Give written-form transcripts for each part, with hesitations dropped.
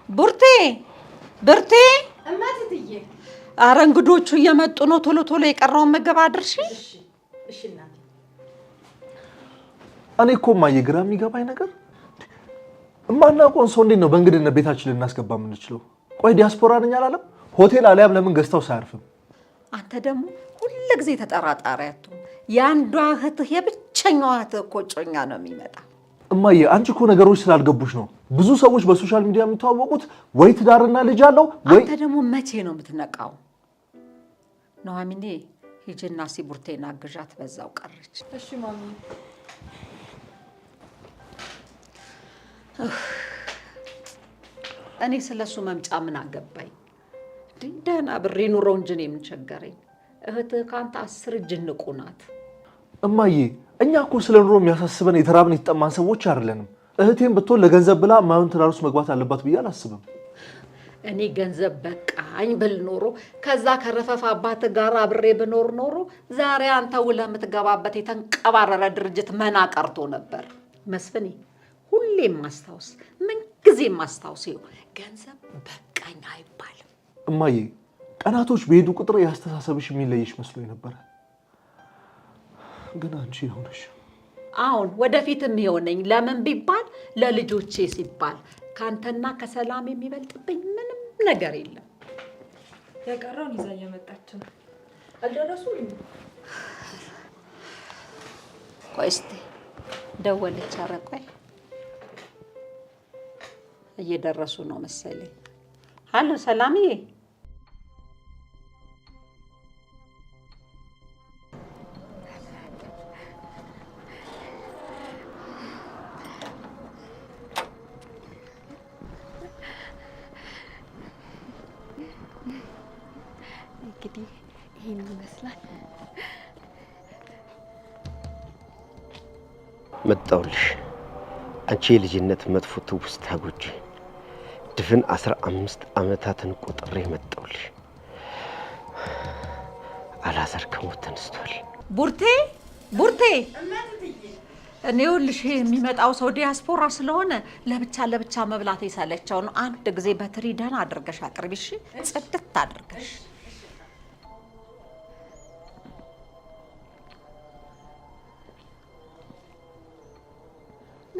ቡርቴ ብርቴ እማትትዬ ኧረ እንግዶቹ እየመጡ ነው። ቶሎ ቶሎ የቀረውን ምግብ አድርሺ። እሺ እናቴ። እኔ እኮ እማዬ ግራ የሚገባኝ ነገር እማናውቀውን ሰው እንዴት ነው በእንግድነት ቤታችን ልናስገባ የምንችለው? ቆይ ዲያስፖራ ነኝ አላለም? ሆቴል አልያም ለምን ገዝተው ሳያርፍም? አንተ ደግሞ ሁልጊዜ ተጠራጣሪ አትሁን። የአንዷ እህትህ የብቸኛዋ እህትህ እኮ እጮኛ ነው የሚመጣ። እማዬ አንቺ እኮ ነገሮች ስላልገቡሽ ነው። ብዙ ሰዎች በሶሻል ሚዲያ የሚተዋወቁት ወይ ትዳርና ልጅ አለው ወይ። አንተ ደግሞ መቼ ነው የምትነቃው? ኑሐሚኔ ሂጂና ቡርቴን አግዣት፣ በዛው ቀረች። እሺ ማሚ። እኔ ስለሱ መምጫ ምን አገባኝ? ደህና ብሬ ኑሮው እንጂ ነው የምንቸገረኝ። እህትህ ካንተ 10 እጅ ንቁ ናት። እማዬ እኛ እኮ ስለ ኑሮ የሚያሳስበን የተራብን የተጠማን ሰዎች አይደለንም። እህቴን ብትሆን ለገንዘብ ብላ ማዩን ትዳር ውስጥ መግባት አለባት ብዬ አላስብም። እኔ ገንዘብ በቃኝ ብል ኖሮ ከዛ ከረፈፍ አባት ጋር አብሬ ብኖር ኖሮ ዛሬ አንተ ውለህ የምትገባበት የተንቀባረረ ድርጅት መና ቀርቶ ነበር። መስፍኔ ሁሌም ማስታወስ፣ ምንጊዜም ማስታወስ፣ ገንዘብ በቃኝ አይባልም። እማዬ ቀናቶች በሄዱ ቁጥር ያስተሳሰብሽ የሚለይሽ መስሎኝ ነበረ፣ ግን አንቺ ሆነሽ። አሁን ወደፊትም ይሆነኝ ለምን ቢባል ለልጆቼ ሲባል ካንተና ከሰላም የሚበልጥብኝ ምንም ነገር የለም። የቀረውን ይዛ እየመጣች ነው። አልደረሱም? ቆይ እስኪ ደወለች። ኧረ ቆይ እየደረሱ ነው መሰለኝ። ሀሎ ሰላምዬ። እንግዲህ ይሄን ይመስላል። መጣሁልሽ አንቺ የልጅነት መጥፎ ትውስታ ጎጂ። ድፍን 15 ዓመታትን ቆጥሬ መጣሁልሽ። አላዛር ከሞት ተነስቷል። ቡርቴ ቡርቴ፣ እኔ ይኸውልሽ የሚመጣው ሰው ዲያስፖራ ስለሆነ ለብቻ ለብቻ መብላት የሰለቸው ነው። አንድ ጊዜ በትሪ ደህና አድርገሽ አቅርቢ። እሺ ጽድት አድርገሽ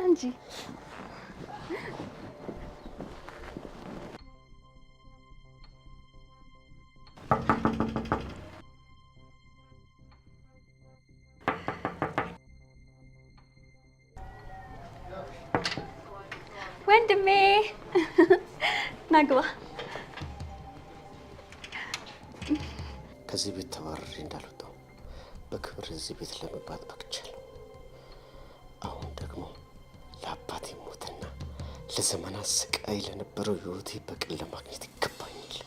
እንጂ ወንድሜ ናግባ። ከዚህ ቤት ተባረሬ እንዳልወጣሁ በክብር እዚህ ቤት ለመግባት በቅቻለሁ። አሁን ደግሞ ለአባቴ ሞትና ለዘመናት ስቃይ ለነበረው ህይወቴ በቀል ለማግኘት ይገባኛል።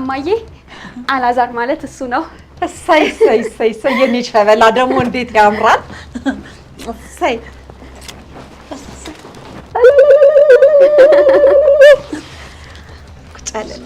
እማዬ አላዛር ማለት እሱ ነው። እሰይ እሰይ እሰይ እሰይ! የኔ ሸበላ ደግሞ እንዴት ያምራል! እሰይ ቁጫለለ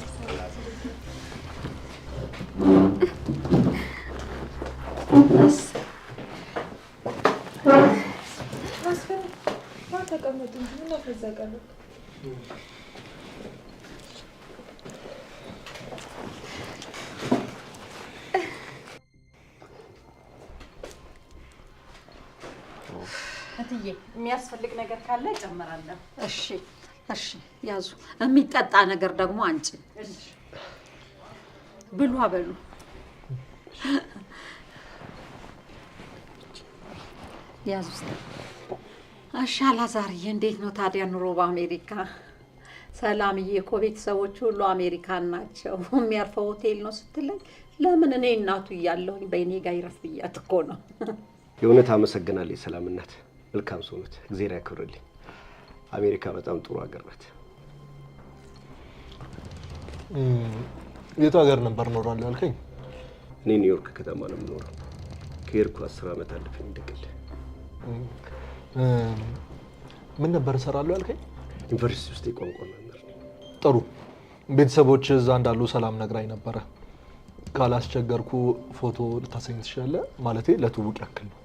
እትዬ የሚያስፈልግ ነገር ካለ እጨምራለሁ። እሺ እሺ፣ ያዙ። የሚጠጣ ነገር ደግሞ አንቺ ብሉ፣ አበሉ። ያዙ። እሺ አላዛርዬ፣ እንዴት ነው ታዲያ ኑሮ በአሜሪካ? ሰላምዬ እኮ ቤተሰቦቹ ሁሉ አሜሪካን ናቸው። የሚያርፈው ሆቴል ነው ስትለኝ ለምን እኔ እናቱ እያለሁኝ በእኔ ጋር ይረፍ ብያት እኮ ነው። የእውነት አመሰግናለሁ ሰላም እናት። መልካም ሰው ነዎት። እግዚአብሔር ያክብርልኝ። አሜሪካ በጣም ጥሩ ሀገር ናት። የት ሀገር ነበር ኖራለሁ ያልከኝ? እኔ ኒውዮርክ ከተማ ነው የምኖረው። ከሄድኩ 10 ዓመት አለፈኝ። እንደቅል ምን ነበር እሰራለሁ ያልከኝ? ዩኒቨርሲቲ ውስጥ የቋንቋ መምህር ነኝ። ጥሩ። ቤተሰቦች እዛ እንዳሉ ሰላም ነግራኝ ነበረ። ካላስቸገርኩ ፎቶ ልታሰኝ ትችላለህ? ማለቴ ለትውውቅ ያክል ነው።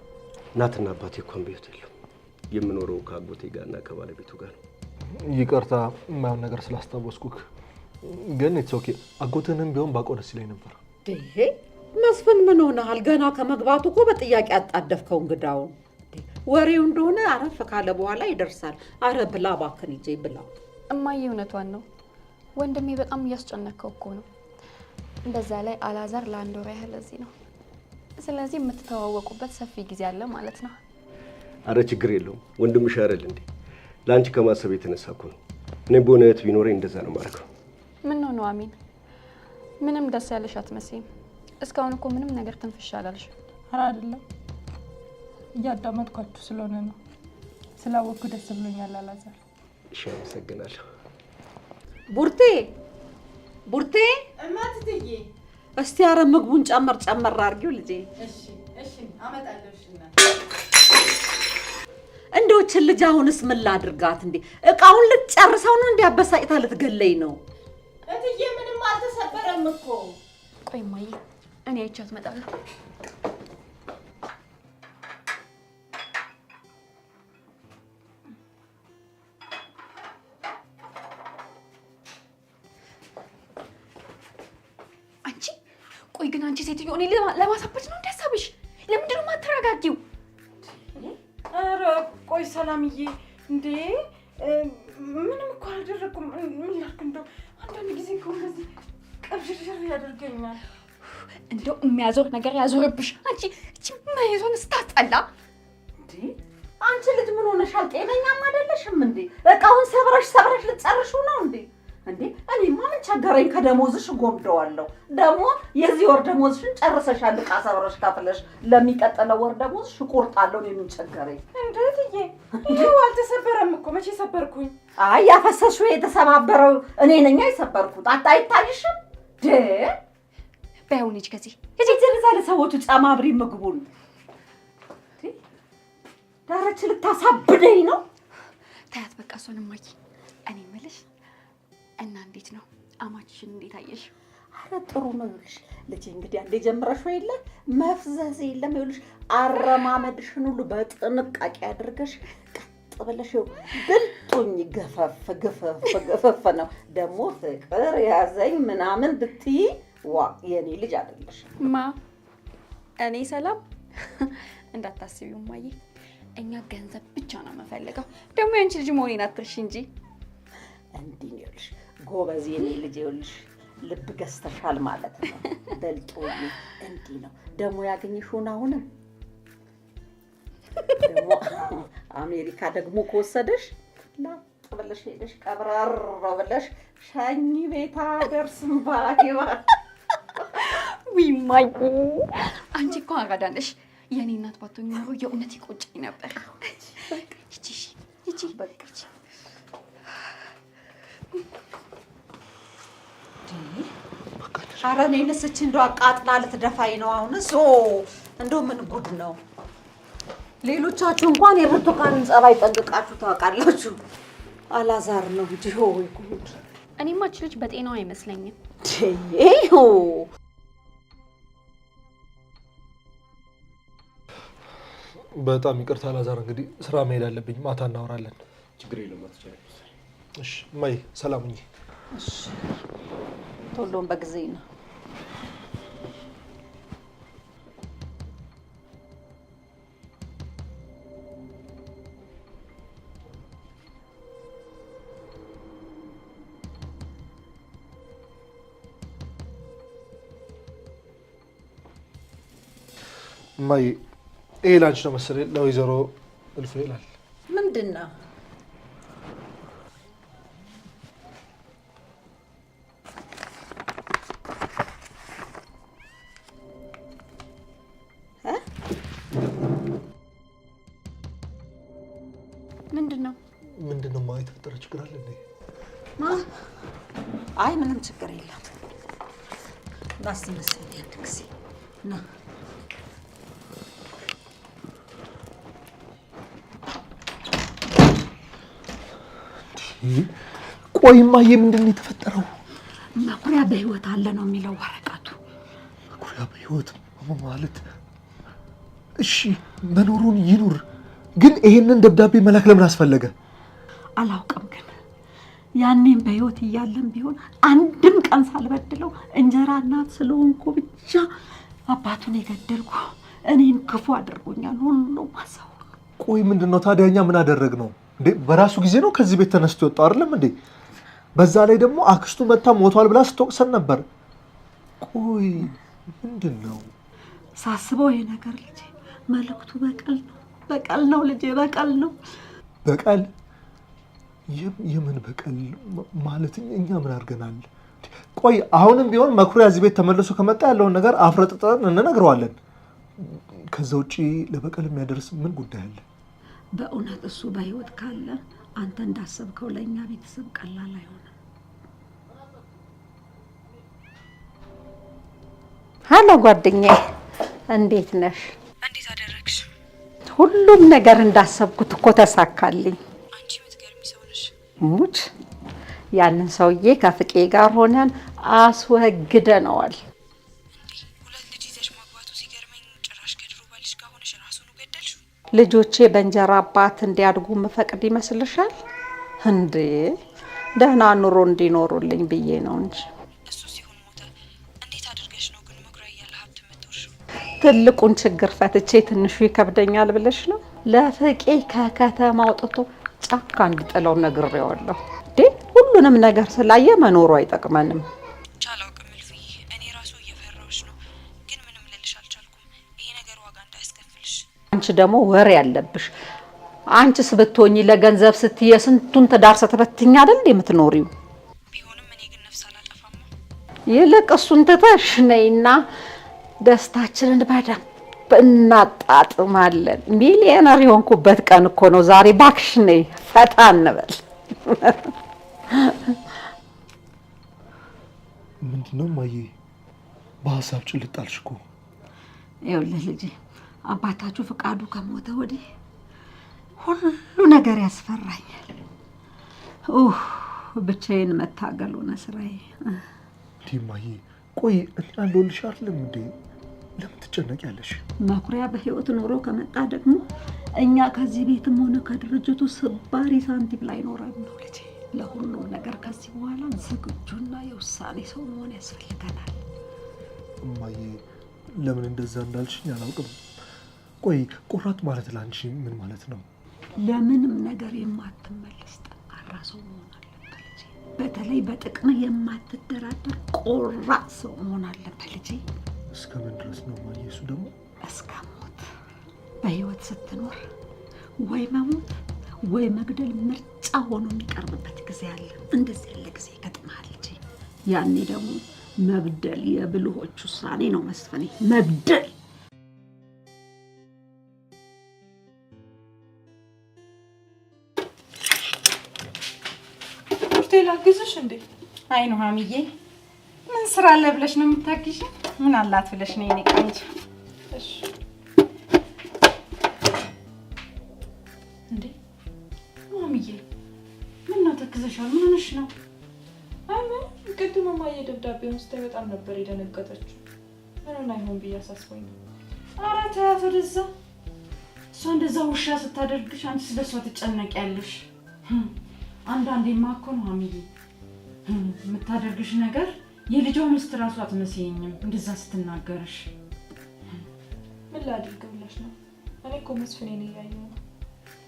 እናትና አባቴ እንኳን በሕይወት የሉም። የምኖረው ከአጎቴ ጋርና ከባለቤቱ ጋር ነው። ይቅርታ የማይሆን ነገር ስላስታወስኩክ፣ ግን ኢትስ ኦኬ። አጎትንም ቢሆን ባውቀው ደስ ይለኝ ነበር። ይሄ መስፍን ምን ሆነሃል? ገና ከመግባቱ እኮ በጥያቄ አጣደፍከው እንግዳውን። ወሬው እንደሆነ አረፍ ካለ በኋላ ይደርሳል። አረ ብላ እባክህን ይዤ ብላ። እማዬ እውነቷን ነው። ወንድሜ በጣም እያስጨነቀው እኮ ነው። በዛ ላይ አላዛር ለአንድ ወር ያህል እዚህ ነው። ስለዚህ የምትተዋወቁበት ሰፊ ጊዜ አለ ማለት ነው። አረ ችግር የለውም ወንድምሽ አይደል እንዴ? ለአንቺ ከማሰብ የተነሳ እኮ ነው። እኔም በሆነ እህት ቢኖረኝ እንደዛ ነው የማደርገው። ምን ነው አሚን? ምንም ደስ ያለሽ አትመስይም። እስካሁን እኮ ምንም ነገር ትንፍሽ አላልሽ። ኧረ አይደለም እያዳመጥኳችሁ ስለሆነ ነው። ስላወቅኩ ደስ ብሎኛል አላዛር። እሺ አመሰግናለሁ። ቡርቴ ቡርቴ፣ እማት ትዬ እስቲ አረ ምግቡን ጨመር አድርጊው ልጄ። እሺ አመጣለሁ። እሺ እንደውችን ልጅ አሁንስ ምን ላድርጋት እንዴ? እቃውን ልትጨርሰው ነው እንዴ? አበሳጭታ ልትገለኝ ነው። እትዬ ምንም አልተሰበረም እኮ። ቆይ እማዬ እኔ አይቻት እመጣለሁ። ቆይ ግን አንቺ ሴትዮ እኔ ለማሳበች ነው እንደሳብሽ? ለምንድን ነው የማትረጋጊው? ኧረ ቆይ ሰላምዬ፣ እንዴ ምንም እኮ አላደረኩም። ምን ላድርግ እንደው አንዳንድ ጊዜ እኮ እንደዚህ ቀብዥር ያደርገኛል። እንደው የሚያዞር ነገር ያዞርብሽ። አንቺ እቺ ማይዞን ስታጠላ። እንዴ አንቺ ልጅ ምን ሆነሻል? ጤነኛም አይደለሽም እንዴ? እቃውን ሰብረሽ ልትጨርሺው ነው እንዴ? እንዴ እኔማ ምን ቸገረኝ? ከደሞዝሽ ጎምደዋለሁ። ደግሞ የዚህ ወር ደሞዝሽን ጨርሰሻል። እቃ ሰብረሽ ከፍለሽ ለሚቀጥለው ወር ደሞዝሽ እቆርጣለሁ። እኔ ምን ቸገረኝ? እንዴት ይሄው አልተሰበረም እኮ። መቼ ሰበርኩኝ? አይ ያፈሰስሽው የተሰባበረው እኔ ነኝ አይሰበርኩት። አይታይሽም? ባይሆን ልጅ ከዚህ እዛ ለሰዎቹ ጨማብሪ ምግቡን። ዳረች ልታሳብደኝ ነው። ታያት በቃ እሷን እማዬ። እኔ የምልሽ እና እንዴት ነው አማችሽን እንዴት አየሽ? አረ ጥሩ ነው። ይኸውልሽ ልጄ እንግዲህ አንዴ ጀምረሽው የለ መፍዘዝ የለም። ይኸውልሽ አረማመድሽን ሁሉ በጥንቃቄ አድርገሽ ቀጥ ብለሽ ብልጡኝ ገፈፍ ነው። ደግሞ ፍቅር ያዘኝ ምናምን ብትይ ዋ የኔ ልጅ አይደለሽ። ማ እኔ ሰላም እንዳታስቢው እማዬ፣ እኛ ገንዘብ ብቻ ነው የምፈልገው። ደግሞ ያንቺ ልጅ መሆኔን አትርሺ እንጂ። እንዲህ ነው ይኸውልሽ ጎበዝ የኔ ልጅ፣ ይኸውልሽ ልብ ገዝተሻል ማለት ነው። በልጦኝ እንዲህ ነው ደግሞ ያገኘሽውን። አሁንም ደግሞ አሜሪካ ደግሞ ከወሰደሽ ላጥ ብለሽ ሄደሽ ቀብረር ብለሽ ሸኝ ቤታ ደርስም ባይባ። ውይ እማዬ አንቺ እኮ አራዳ ነሽ። የኔ እናት ባትሆኚ ኖሮ የእውነት ይቆጨኝ ነበር። ይቺ በቃ ኧረ እኔ ልስች እንደው አቃጥላ ልትደፋኝ ነው አሁን። እሱ እንደው ምን ጉድ ነው። ሌሎቻችሁ እንኳን የብርቱካንን ጸባይ ጠንቅቃችሁ ታውቃላችሁ። አላዛር ነው እንጂ ሆይ ጉድ። እኔማ እቺ ልጅ በጤናው አይመስለኝም። በጣም ይቅርታ አላዛር፣ እንግዲህ ስራ መሄድ አለብኝ። ማታ እናወራለን። ችግር የለም አትጨነቂ። እሺ እማዬ ሰላም ሁኚ። እሺ ቶሎም በጊዜ ነው። እማዬ ይሄ ላንቺ ነው መሰለኝ፣ ለወይዘሮ እልፍ ይላል። ምንድን ነው? ምንድን ነው ማ የተፈጠረ ችግር አለ እንዴ? አይ ምንም ችግር የለም። ላስመስል አንድ ጊዜ ና ቆይማ፣ ምንድን ነው የተፈጠረው? መኩሪያ በህይወት አለ ነው የሚለው ወረቀቱ። በህይወት ማለት እሺ መኖሩን ይኑር፣ ግን ይሄንን ደብዳቤ መላክ ለምን አስፈለገ? አላውቅም፣ ግን ያኔም በህይወት እያለም ቢሆን አንድም ቀን ሳልበድለው እንጀራ እናት ስለሆንኩ ብቻ አባቱን የገደልኩ እኔን ክፉ አድርጎኛል። ሁሉም አሳው። ቆይ ምንድነው ታዲያ? እኛ ምን አደረግነው እንዴ? በራሱ ጊዜ ነው ከዚህ ቤት ተነስቶ የወጣው አይደለም እንዴ? በዛ ላይ ደግሞ አክስቱ መታ ሞቷል ብላ ስትወቅሰን ነበር። ቆይ ምንድነው ሳስበው ይሄ ነገር ልጄ መልእክቱ በቀል ነው። በቀል ነው ልጄ፣ በቀል ነው። በቀል? የምን በቀል ማለት? እኛ ምን አድርገናል? ቆይ አሁንም ቢሆን መኩሪያ እዚህ ቤት ተመልሶ ከመጣ ያለውን ነገር አፍረጥጠን እንነግረዋለን። ከዛ ውጪ ለበቀል የሚያደርስ ምን ጉዳይ አለ? በእውነት እሱ በህይወት ካለ አንተ እንዳሰብከው ለእኛ ቤተሰብ ቀላል አይሆንም። ሀሎ ጓደኛዬ፣ እንዴት ነሽ? እንዴት አደረግሽ? ሁሉም ነገር እንዳሰብኩት እኮ ተሳካልኝ። አንቺ የምትገርሚ ሰው ነሽ። ሙች ያንን ሰውዬ ከፍቄ ጋር ሆነን አስወግደነዋል። እንዴ ሁለት ልጅ ይዘሽ ማግባቱ ሲገርመኝ፣ ጭራሽ ከድሮ ባልሽ ጋር ሆነሽ ራሱን ገደልሽው። ልጆቼ በእንጀራ አባት እንዲያድጉ መፈቅድ ይመስልሻል እንዴ? ደህና ኑሮ እንዲኖሩልኝ ብዬ ነው እንጂ። እሱ ሲሆን ሞተ። እንዴት አድርገሽ ነው ግን መኩሪያ እያለ ሀብት የምትወርሺው? ትልቁን ችግር ፈትቼ ትንሹ ይከብደኛል ብለሽ ነው? ለፍቄ ከከተማ አውጥቶ ጫካ እንዲጥለው ነግሬዋለሁ። ሁሉንም ነገር ስላየ መኖሩ አይጠቅመንም። ቻላውቅም እልፍዬ፣ እኔ ራሱ እየፈራሁሽ ነው፣ ግን ምንም ልልሽ አልቻልኩም። ይሄ ነገር ዋጋ እንዳያስከፍልሽ። አንቺ ደግሞ ወሬ ያለብሽ። አንቺስ ብትሆኚ ለገንዘብ ስትይ የስንቱን ትዳር ስትበትኝ አይደል የምትኖሪው? ቢሆንም እኔ ግን ነፍስ አላጠፋማ። ይልቅ እሱን ትተሽ ነይና ደስታችንን በደንብ እናጣጥማለን። ሚሊዮነር የሆንኩበት ቀን እኮ ነው ዛሬ። እባክሽ ነይ ፈታ እንበል። ምንድነው ማዬ? በሀሳብ ጭልጥ አልሽ እኮ። ይኸውልህ ልጄ፣ አባታችሁ ፍቃዱ ከሞተ ወዲህ ሁሉ ነገር ያስፈራኛል። ብቻዬን መታገል ሆነ ስራዬ። እንዴ ማዬ፣ ቆይ እኔ አለሁልሽ አይደለም እንዴ? ለምን ትጨነቂያለሽ? መኩሪያ በህይወት ኖሮ ከመጣ ደግሞ እኛ ከዚህ ቤትም ሆነ ከድርጅቱ ስባሪ ሳንቲም ላይ ኖረን ነው ልጄ። ለሁሉም ነገር ከዚህ በኋላ ዝግጁና የውሳኔ ሰው መሆን ያስፈልገናል። እማዬ፣ ለምን እንደዛ እንዳልሽኝ አላውቅም። ቆይ ቆራጥ ማለት ላንቺ ምን ማለት ነው? ለምንም ነገር የማትመለስ ጠንካራ ሰው መሆን አለበት ልጄ። በተለይ በጥቅም የማትደራደር ቆራጥ ሰው መሆን አለበት ልጄ። እስከምን ድረስ ነው እማዬ? እሱ ደግሞ እስከ ሞት። በህይወት ስትኖር ወይ መሞት ወይ መግደል ምርጫ ሆኖ የሚቀርብበት ጊዜ አለ። እንደዚህ ያለ ጊዜ ይገጥማል ልጄ። ያኔ ደግሞ መግደል የብልሆች ውሳኔ ነው መስፈኔ፣ መግደል። ሆቴል አግዝሽ እንዴ? አይ ነው ሀሚዬ፣ ምን ስራ አለ ብለሽ ነው የምታግዢ? ምን አላት ብለሽ ነው የኔ ቆንጆ? እሺ እንዴ ሀሚዬ፣ ምን ነው ተክዘሻል? ምን ሆነሽ ነው? አይ ምን ቅድም ማየ ደብዳቤውን ስታይ በጣም ነበር የደነገጠችው። ምን አይሆን ብዬ አሳስቦኝ ነው። ኧረ ተያት ወደዛ። እሷ እንደዛ ውሻ ስታደርግሽ አንቺ ስለሷ ትጨነቂያለሽ። አንዳንዴማ እኮ ነው ሀሚዬ የምታደርግሽ ነገር የልጇ ሚስት ራሷ አትመስይኝም እንደዛ ስትናገርሽ። ምን ላድርግ ብለሽ ነው? እኔ እኮ መስፍኔን እያየሁ ነው።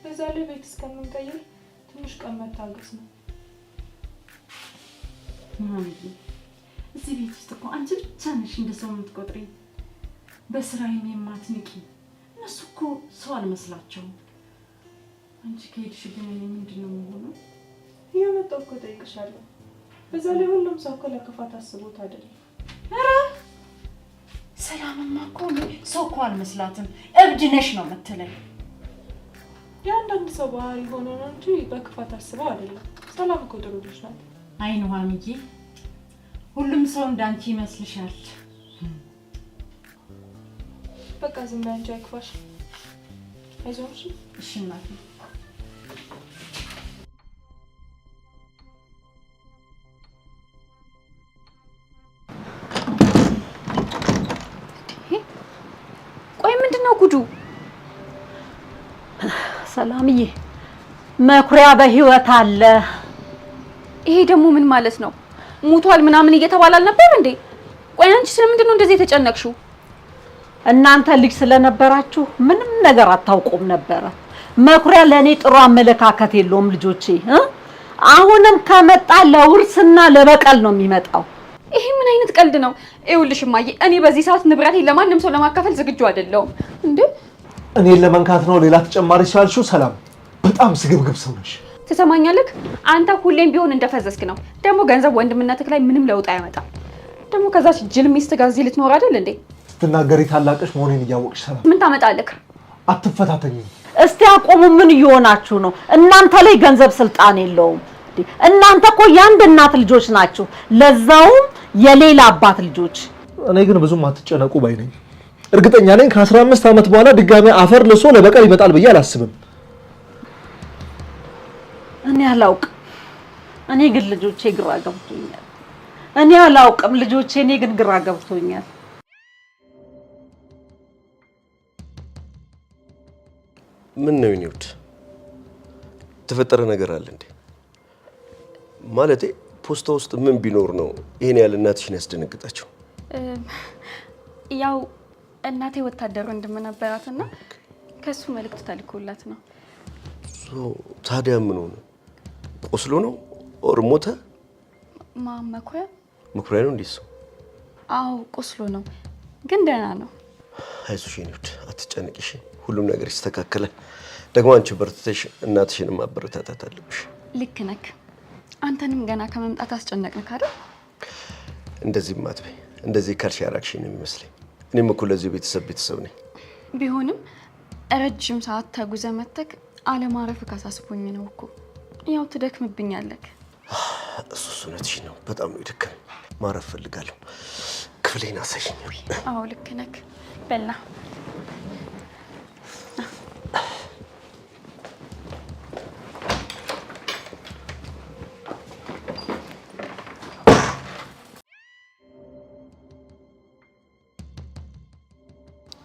በዛ ላይ ቤት እስከምንቀይር ትንሽ ቀን መታገስ ነው። ሀሚዬ እዚህ ቤት ውስጥ እኮ አንቺ ብቻ ነሽ እንደ ሰው የምትቆጥሪኝ፣ በስራዬም የማትንቂ። እነሱ እኮ ሰው አልመስላቸውም። አንቺ ከሄድሽ ግን እኔ ምንድን ነው የምሆነው? እየመጣሁ እኮ እጠይቅሻለሁ። በዛ ላይ ሁሉም ሰው እኮ ለክፋት አስቦት አይደለም። ኧረ ሰላምማ እኮ ሰው እኮ አልመስላትም። እብድ ነሽ ነው የምትለኝ። የአንዳንድ ሰው ባህሪ ሆኖ ነው እንጂ በክፋት አስበው አይደለም። ሰላም እኮ ጥሩ ልጅ ናት። አይ ነው ሀሚዬ፣ ሁሉም ሰው እንዳንቺ ይመስልሻል። በቃ ዝም በይ አንቺ፣ አይክፋሽ። አይዞሽ። እሺ እናቴ። ምንድነው ጉዱ? ሰላምዬ መኩሪያ በህይወት አለ። ይሄ ደግሞ ምን ማለት ነው? ሙቷል ምናምን እየተባለ አልነበር እንዴ? ቆይ አንቺ ስለምንድን ነው እንደዚህ የተጨነቅሽው? እናንተ ልጅ ስለነበራችሁ ምንም ነገር አታውቁም ነበረ። መኩሪያ ለኔ ጥሩ አመለካከት የለውም ልጆቼ። አሁንም ከመጣ ለውርስና ለበቀል ነው የሚመጣው። ይሄ ምን አይነት ቀልድ ነው? ይኸውልሽ እማዬ፣ እኔ በዚህ ሰዓት ንብረቴን ለማንም ሰው ለማካፈል ዝግጁ አይደለሁም። እንዴ እኔን ለመንካት ነው ሌላ ተጨማሪ ስላልሽው ሰላም በጣም ስግብግብ ሰው ነሽ። ትሰማኛለህ? አንተ ሁሌም ቢሆን እንደፈዘዝክ ነው። ደግሞ ገንዘብ ወንድምነትህ ላይ ምንም ለውጥ አያመጣም። ደግሞ ከዛች ጅል ሚስት ጋር እዚህ ልትኖር አይደል እንዴ? ስትናገሪ ታላቅሽ መሆኔን እያወቅሽ ሰላም ምን ታመጣለህ? አትፈታተኝ። እስቲ አቆሙ። ምን እየሆናችሁ ነው? እናንተ ላይ ገንዘብ ስልጣን የለውም። እናንተ እኮ የአንድ እናት ልጆች ናችሁ፣ ለዛውም የሌላ አባት ልጆች። እኔ ግን ብዙም አትጨነቁ ባይ ነኝ። እርግጠኛ ነኝ ከ15 ዓመት በኋላ ድጋሚ አፈር ልሶ ለበቀል ይመጣል ብዬ አላስብም። እኔ አላውቅም። እኔ ግን ልጆቼ ግራ ገብቶኛል። እኔ አላውቅም ልጆቼ፣ እኔ ግን ግራ ገብቶኛል። ምን ነው ይውድ ተፈጠረ ነገር አለ እንዴ? ማለቴ ፖስታ ውስጥ ምን ቢኖር ነው ይሄን ያህል እናትሽን ያስደነግጣቸው? ያው እናቴ ወታደር ወንድም ነበራትና ከሱ መልእክት ተልኮላት ነው። ታዲያ ምን ሆነ? ቆስሎ ነው ኦር ሞተ? መኩሪያ ነው እንዴ? ሰው አዎ ቆስሎ ነው፣ ግን ደህና ነው። አይዞሽ ይውድ አትጨነቂሽ፣ ሁሉም ነገር ይስተካከላል። ደግሞ አንቺ በርትተሽ እናትሽን ማበረታታት አለብሽ። ልክ ነክ። አንተንም ገና ከመምጣት አስጨነቅንክ አይደል? እንደዚህ ማትበይ፣ እንደዚህ ካልሽ ያራክሽ ነው የሚመስለኝ። እኔም እኮ ለዚህ ቤተሰብ ነኝ። ቢሆንም ረጅም ሰዓት ተጉዘ መተክ አለማረፍ ካሳስቦኝ ነው እኮ። ያው ትደክምብኛለክ። እሱ እውነትሽ ነው። በጣም ነው የደከመኝ። ማረፍ ፈልጋለሁ። ክፍሌን አሳይኝ። አዎ ልክ ነክ። በላ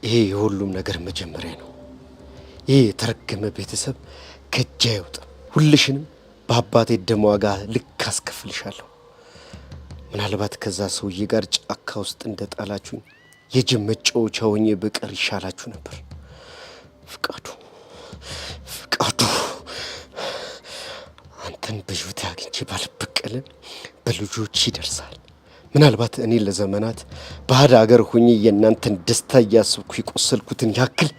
ይሄ የሁሉም ነገር መጀመሪያ ነው። ይሄ የተረገመ ቤተሰብ ከእጄ አይወጣም። ሁልሽንም በአባቴ ደም ዋጋ ልክ አስከፍልሻለሁ። ምናልባት ከዛ ሰውዬ ጋር ጫካ ውስጥ እንደጣላችሁኝ የጅብ መጫወቻ ሆኜ ብቀር ይሻላችሁ ነበር። ፍቃዱ አንተን በህይወት አግኝቼ ባልበቀልም በልጆች ይደርሳል። ምናልባት እኔ ለዘመናት ባዕድ አገር ሆኜ የእናንተን ደስታ እያስብኩ የቆሰልኩትን ያክል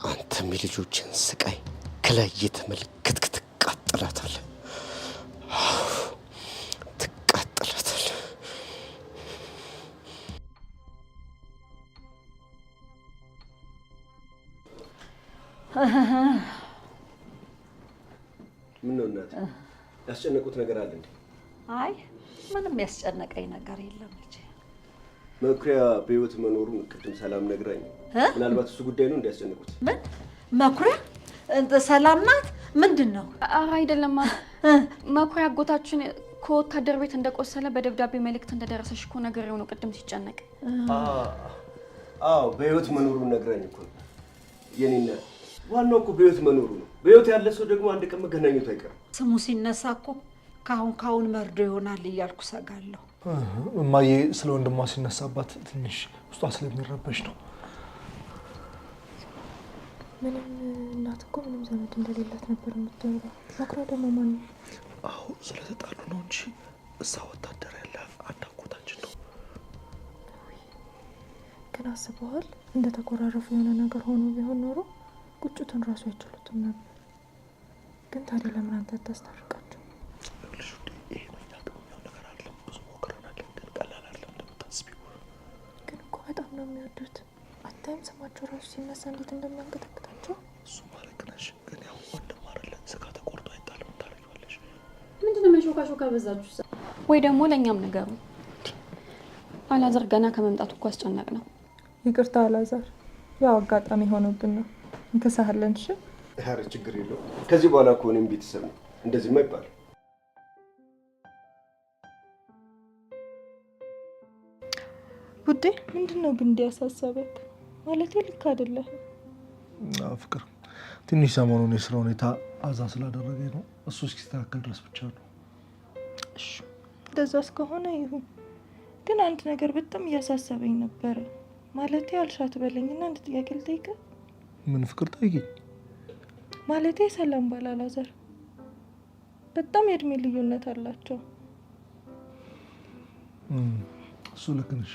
አንተም የልጆችን ስቃይ ከላይ እየተመለከትክ ትቃጠላታለህ። ምን ነው እናት ያስጨነቁት ነገር አለ እንዴ? አይ ምንም ያስጨነቀኝ ነገር የለም ልጄ። መኩሪያ በህይወት መኖሩን ቅድም ሰላም ነግራኝ፣ ምናልባት እሱ ጉዳይ ነው እንዲያስጨንቁት። ምን መኩሪያ ሰላም ናት? ምንድነው? አይደለም መኩሪያ አጎታችን ከወታደር ቤት እንደቆሰለ በደብዳቤ መልእክት እንደደረሰሽ እኮ ነገር ነው ቅድም ሲጨነቅ። አዎ በህይወት መኖሩን ነግራኝ እኮ የኔና ዋናው እኮ በህይወት መኖሩ ነው። በህይወት ያለ ሰው ደግሞ አንድ ቀን መገናኘቱ አይቀርም። ስሙ ሲነሳ እኮ ካሁን መርዶ ይሆናል እያልኩ ሰጋለሁ። እማዬ ስለ ወንድሟ ሲነሳባት ትንሽ ውስጧ ስለሚረበሽ ነው። ምንም እናት እኮ ምንም ዘመድ እንደሌላት ነበር የምትኖረው። መኩሪያ ደግሞ ማን ነው? አዎ ስለተጣሉ ነው እንጂ እዛ ወታደር ያለ አንድ አጎታችን ነው። ግን አስበዋል? እንደተኮራረፉ የሆነ ነገር ሆኖ ቢሆን ኖሮ ቁጭቱን ራሱ አይችሉትም ነበር። ግን ታዲያ ለምን አንተ ታስታርቃቸው? ይሄ ማይታወቀው ነገር አለ። ብዙ ሞክረናል፣ ግን ቀላል አይደለም እንደምታስቢው። ግን እኮ በጣም ነው የሚወዱት። አታይም? ስማቸው ራሱ ሲነሳ እንዴት እንደሚያንቀጠቅጣቸው። እሱ ማለት ነሽ። ግን ያው ወንድም አይደለ ስጋ ተቆርጦ አይጣልም ታረጊዋለሽ። ምንድነው መሾካሾካ በዛችሁ? ወይ ደግሞ ለኛም ነገሩ አላዛር ገና ከመምጣቱ እኮ አስጨነቅ ነው። ይቅርታ አላዛር፣ ያው አጋጣሚ ሆኖብን ነው። እንከሳለን። እሺ ኧረ ችግር የለውም። ከዚህ በኋላ እኮ እኔም ቤተሰብ ነው። እንደዚህማ ይባላል። ውዴ ምንድነው ግን እንዲያሳሰበክ? ማለት ልክ አይደለም። ፍቅር ትንሽ ሰሞኑን የስራ ሁኔታ አዛ ስላደረገኝ ነው። እሱ እስኪስተካከል ድረስ ብቻ ነው። እሺ እንደዛ እስከሆነ ይሁን። ግን አንድ ነገር በጣም እያሳሰበኝ ነበረ። ማለቴ አልሻት በለኝና አንድ ጥያቄ ልጠይቅህ። ምን ፍቅር ጠይቂኝ። ማለቴ ሰላም ባል አላዛር በጣም የእድሜ ልዩነት አላቸው። እሱ ልክ ነሽ።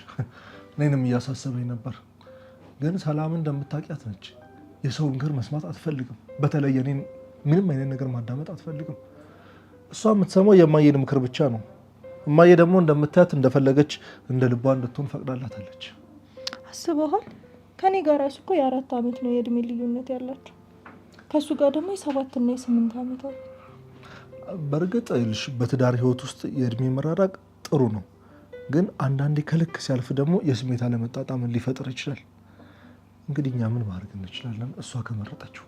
እኔንም እያሳሰበኝ ነበር። ግን ሰላም እንደምታውቂያት ነች። የሰው ምክር መስማት አትፈልግም። በተለይ እኔን ምንም አይነት ነገር ማዳመጥ አትፈልግም። እሷ የምትሰማው የማየን ምክር ብቻ ነው። እማዬ ደግሞ እንደምታያት እንደፈለገች እንደ ልቧ እንድትሆን ፈቅዳላታለች። አስበዋል? ከኔ ጋር ራሱ እኮ የ4 ዓመት ነው የእድሜ ልዩነት ያላቸው። ከሱ ጋር ደግሞ የ7 እና የ8 ዓመት። በእርግጥ ይልሽ በትዳር ህይወት ውስጥ የእድሜ መራራቅ ጥሩ ነው። ግን አንዳንዴ ከልክ ሲያልፍ ደግሞ የስሜት አለመጣጣምን ሊፈጥር ይችላል። እንግዲህ እኛ ምን ማድረግ እንችላለን? እሷ ከመረጠችው።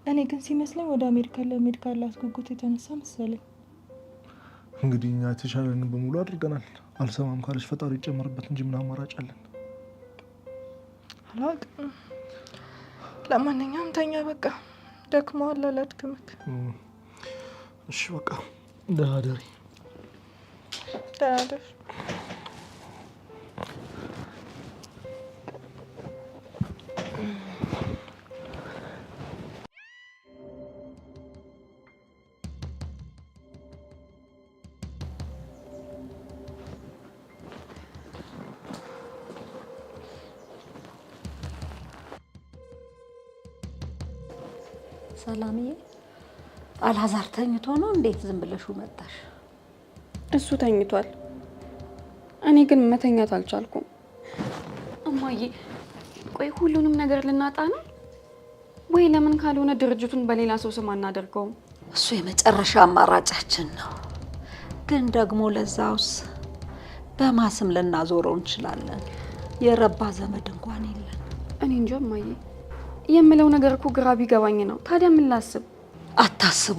እኔ ግን ሲመስለኝ ወደ አሜሪካ ለመሄድ ካላት ጉጉት የተነሳ መሰለኝ። እንግዲህ እኛ የተሻለንን በሙሉ አድርገናል። አልሰማም ካለች ፈጣሪ ይጨምርበት እንጂ ምን አማራጭ አለን? አላውቅም። ለማንኛውም ተኛ በቃ። ደክመዋል፣ አላድክምክ። እሺ በቃ ደህና ደሪ። ደህና ደር። ሰላምዬ፣ አልዓዛር ተኝቶ ነው? እንዴት ዝም ብለሽ መጣሽ? እሱ ተኝቷል። እኔ ግን መተኛት አልቻልኩም። እማዬ፣ ቆይ ሁሉንም ነገር ልናጣ ነው ወይ? ለምን ካልሆነ ድርጅቱን በሌላ ሰው ስም አናደርገውም? እሱ የመጨረሻ አማራጫችን ነው። ግን ደግሞ ለዛውስ በማስም ልናዞረው እንችላለን። የረባ ዘመድ እንኳን የለን። እኔ እንጃ እማዬ፣ የምለው ነገር እኮ ግራ ቢገባኝ ነው። ታዲያ ምን ላስብ? አታስቡ።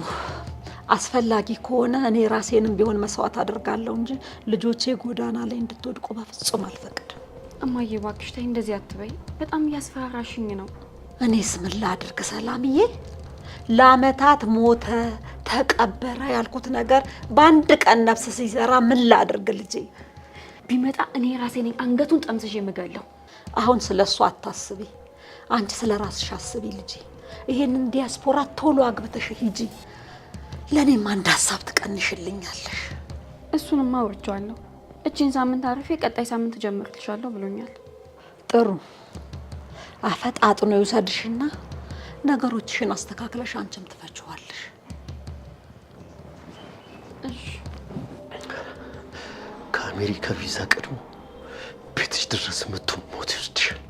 አስፈላጊ ከሆነ እኔ ራሴንም ቢሆን መስዋዕት አደርጋለሁ እንጂ ልጆቼ ጎዳና ላይ እንድትወድቁ በፍጹም አልፈቅድም። እማዬ እባክሽ ተይ፣ እንደዚህ አትበይ። በጣም እያስፈራራሽኝ ነው። እኔስ ምን ላድርግ ሰላምዬ? ለአመታት ሞተ ተቀበረ ያልኩት ነገር በአንድ ቀን ነፍስ ሲዘራ ምን ላድርግ ልጄ? ቢመጣ እኔ ራሴ ነኝ አንገቱን ጠምዝዤ የምገለው። አሁን ስለሱ አታስቢ። አንቺ ስለ ራስሽ አስቢ ልጄ። ይሄንን ዲያስፖራ ቶሎ አግብተሽ ሂጂ። ለኔም አንድ ሀሳብ ትቀንሽልኛለሽ። እሱንማ አውርቼዋለሁ። እቺን ሳምንት አርፌ ቀጣይ ሳምንት ጀምርልሻለሁ ብሎኛል። ጥሩ አፈጣጥኖ ይውሰድሽና ነገሮችሽን አስተካክለሽ አንቺም ትፈችዋለሽ። እሺ። ከአሜሪካ ቪዛ ቀድሞ ቤትሽ ድረስ መጥቶ ሞት ይወስድሻል።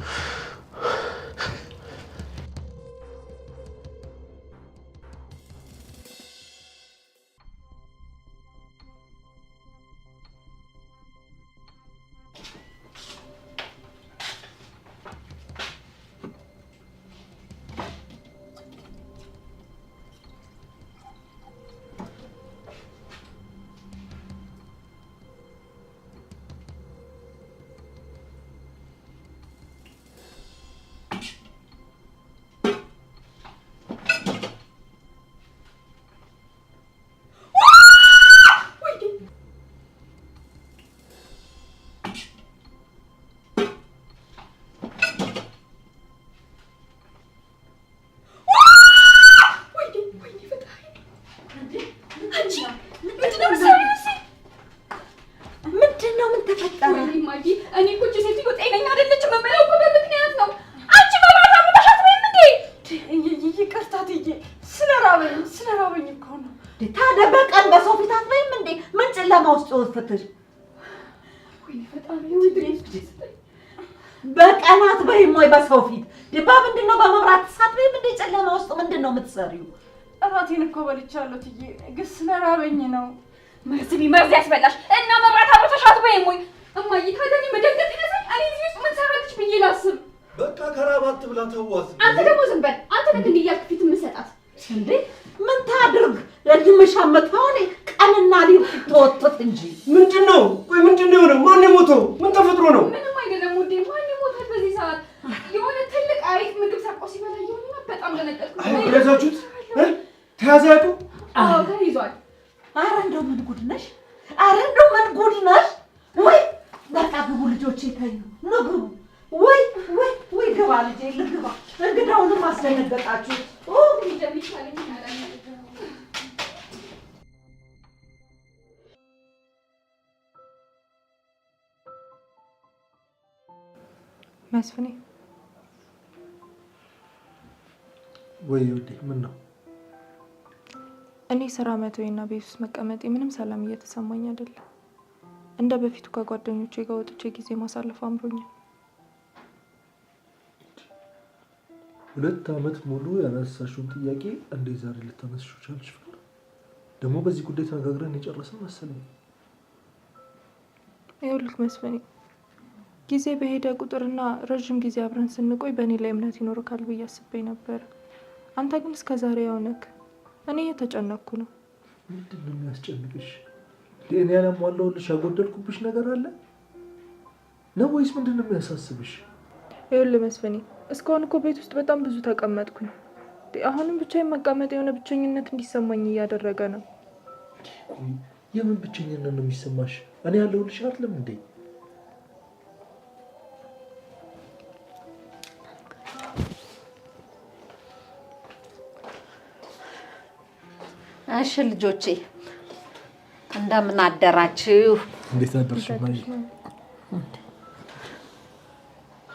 በቀናት በይም ወይ በሰው ፊት ድባብ ምንድነው? በመብራት ሰዓት በይም እንደ ጨለማ ውስጥ ምንድነው የምትሰሪው? እራቴን እኮ በልቻለሁ ትዬ፣ ግን ስለራበኝ ነው። መርዝ ቢመርዝ ያስበላሽ እና መብራት አብረተሻት በይም ወይ? እማዬ ታዲያ እኔ መደንገጥ ይነሳኝ። እኔ እዚህ ውስጥ ምን ሰራለች ብዬ ላስብ? በቃ ከራባት ብላ ተዋት። አንተ ደግሞ ዝም በል። አንተ ነህ እንዲህ እያልክ ፊት የምትሰጣት እንዴ? ምን ታድርግ? ለድምሻመት ሆነ ቀንና ሌሊት ተወጥት እንጂ ምንድነው? ቆይ ምንድነው የሆነው? ማን የሞተው? ምን ተፈጥሮ ነው? ምንም አይደለም ውዴ። ማን ይሞታል በዚህ ሰዓት? በጣም ደነገጥኩ። ያዛችሁት ተያዛቱ? አዎ ተይዟል። ኧረ እንደው ምን ጉድ ነሽ! ኧረ እንደው ምን ጉድ ነሽ! ወይ በቃ ግቡ ልጆቼ ተኙ ነው ግቡ። ወይ ወይ ወይ ግባ ልጄ ልግባ። እንግዳውንም አስደነገጣችሁት። እንደሚሻለኝ ይመጣል። መስፍኔ ወይ ውዴ ምን ነው? እኔ ስራ መተውና ቤት ውስጥ መቀመጤ ምንም ሰላም እየተሰማኝ አይደለም። እንደ በፊቱ ከጓደኞቼ ጋር ወጥቼ ጊዜ ማሳለፍ አምሮኛል። 2 ዓመት ሙሉ ያነሳሽውን ጥያቄ እንዴት ዛሬ ልታነሳሽው ቻልሽ? ደግሞ በዚህ ጉዳይ ተነጋግረን የጨረስን መሰለኝ። ይኸውልህ መስፍኔ ጊዜ በሄደ ቁጥርና ረጅም ጊዜ አብረን ስንቆይ በእኔ ላይ እምነት ይኖርካል ብዬ አስቤ ነበር። አንተ ግን እስከ ዛሬ ያው ነህ። እኔ እየተጨነቅኩ ነው። ምንድን ነው የሚያስጨንቅሽ? እኔ ያላሟላሁልሽ ያጎደልኩብሽ ነገር አለ ነው ወይስ ምንድን ነው የሚያሳስብሽ? ይኸውልህ መስፍኔ እስካሁን እኮ ቤት ውስጥ በጣም ብዙ ተቀመጥኩኝ። አሁንም ብቻዬን መቀመጥ የሆነ ብቸኝነት እንዲሰማኝ እያደረገ ነው። የምን ብቸኝነት ነው የሚሰማሽ? እኔ ያለሁልሽ አይደለም እንዴ? እሺ ልጆቼ እንደምን አደራችሁ? እንዴት አደርሽ?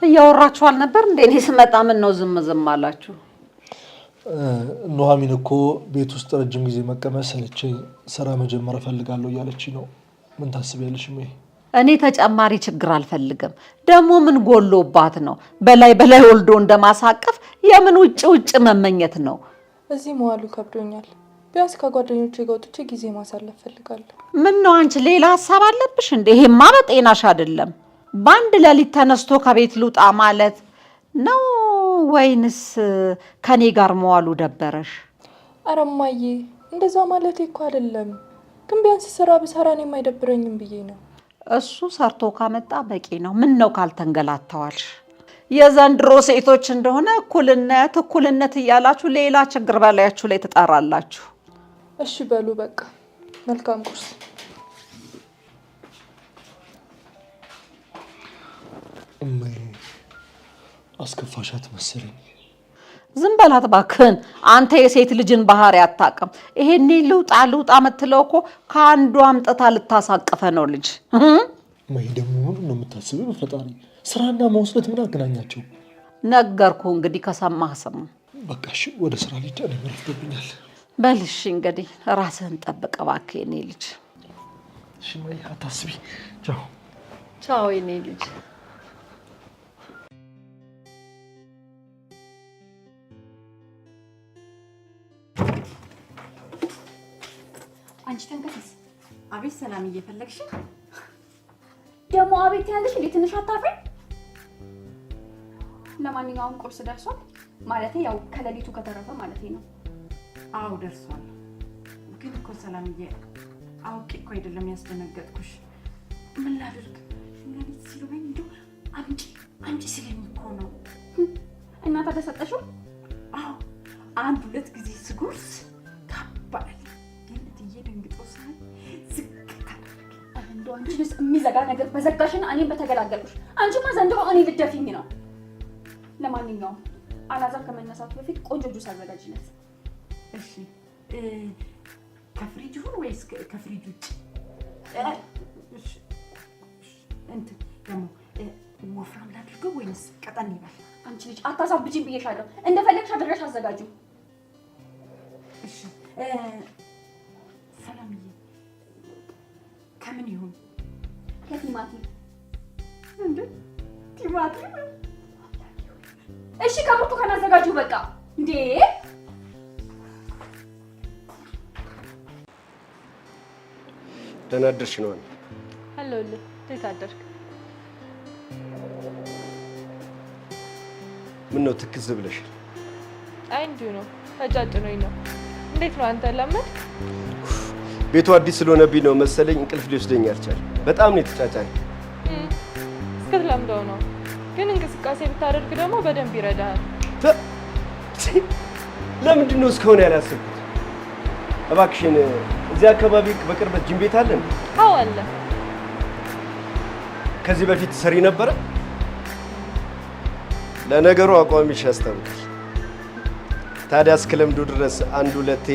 እያወራችሁ አልነበር እንዴ? እኔ ስመጣ ምን ነው ዝም ዝም አላችሁ? ኑሐሚን እኮ ቤት ውስጥ ረጅም ጊዜ መቀመጥ ሰለቸኝ፣ ስራ መጀመር እፈልጋለሁ እያለች ነው። ምን ታስቢያለሽ? እኔ ተጨማሪ ችግር አልፈልግም። ደግሞ ምን ጎሎባት ነው? በላይ በላይ ወልዶ እንደማሳቀፍ የምን ውጭ ውጭ መመኘት ነው? እዚህ መዋሉ ከብዶኛል። ቢያንስ ከጓደኞቼ ጋር ወጥቼ ጊዜ ማሳለፍ ፈልጋለሁ። ምን ነው አንቺ ሌላ ሀሳብ አለብሽ እንዴ? ይሄማ በጤናሽ አይደለም። በአንድ ሌሊት ተነስቶ ከቤት ልውጣ ማለት ነው ወይንስ ከኔ ጋር መዋሉ ደበረሽ? ኧረ እማዬ እንደዛ ማለቴ እኮ አይደለም። ግን ቢያንስ ስራ ብሰራ እኔም አይደብረኝም ብዬ ነው። እሱ ሰርቶ ካመጣ በቂ ነው። ምን ነው ካልተንገላታዋልሽ? የዘንድሮ ሴቶች እንደሆነ እኩልነት እኩልነት እያላችሁ ሌላ ችግር በላያችሁ ላይ ትጠራላችሁ። እሺ በሉ በቃ መልካም ቁርስ። አስከፋሻት መሰለኝ። ዝም በላት እባክህን። አንተ የሴት ልጅን ባህሪ አታውቅም። ይሄኔ ልውጣ ልውጣ የምትለው እኮ ከአንዱ አምጥታ ልታሳቅፈ ነው ልጅ። ማይ ደግሞ ምን ነው የምታስበው? በፈጣሪ ስራና መውሰድ ምን አገናኛቸው? ነገርኩ እንግዲህ ከሰማህ ስማ። በቃ እሺ ወደ ስራ ልጅ እኔ መርፍዶብኛል። በልሽ እንግዲህ ራስህን ጠብቅ እባክህ የኔ ልጅ። እሺ ማይ አታስቢ። ቻው ቻው የኔ ልጅ። አንቺ ተንከተስ። አቤት ሰላም እየፈለግሽ ደግሞ አቤት ያለሽ እንዴ? ትንሽ አታፍሪ? ለማንኛውም ቁርስ ደርሷል ማለት ያው ከሌሊቱ ከተረፈ ማለት ነው። አዎ ደርሷል። ግን እኮ ሰላምዬ አውቄ እኮ አይደለም ያስደነገጥኩሽ። ምን ላድርግ? ሌሊት ሲሉኝ እንደው አምጪ ሲለኝ እኮ ነው። እና ተሰጠሽው? አዎ 1-2 ጊዜ ስጎርስ ታባል ደንግጦ ሳይ ዝቅታ እንደው አንቺንስ የሚዘጋ ነገር በዘጋሽና እኔም በተገላገልኩሽ። አንቺማ ዘንድሮ እኔ ልደፊኝ ነው። ለማንኛውም አላዛር ከመነሳቱ በፊት ቆንጆ ጁስ አዘጋጅለት። እሺ ከፍሪጅ ይሁን ወይስ ከፍሪጅ ውጭ? እሺ እንትን ደግሞ ወፍራም ላድርገው ወይስ ቀጠን ይበል? አንቺ ልጅ አታሳብጂኝ ብዬሻለሁ። እንደፈለግሽ አድርገሽ አዘጋጁ። እሺ ሰላምዬ ከምን ይሁን? ከቲማቲም። እንዴ ቲማቲም? እሺ ከብርቱካን አዘጋጁ በቃ። እንዴ ደህና አደርሽ ነው? አለሁልህ። እንዴት አደርክ? ምን ነው ትክዝ ብለሽ? አይ እንዲሁ ነው፣ ተጫጭኖኝ ነው። እንዴት ነው አንተ ለመድ? ቤቱ አዲስ ስለሆነብኝ ነው መሰለኝ እንቅልፍ ሊወስደኝ አልቻለም። በጣም ነው የተጫጫኝ። እስክትለምደው ነው። ግን እንቅስቃሴ ብታደርግ ደግሞ በደንብ ይረዳሃል። ለምንድን ነው እስካሁን ያላሰብኩት? እባክሽን እዚህ አካባቢ በቅርበት ጂም ቤት አለ? አዎ አለ። ከዚህ በፊት ሰሪ ነበረ? ለነገሩ አቋምሽ ያስታውቃል። ታዲያ እስክለምዱ ድረስ አንድ ሁለቴ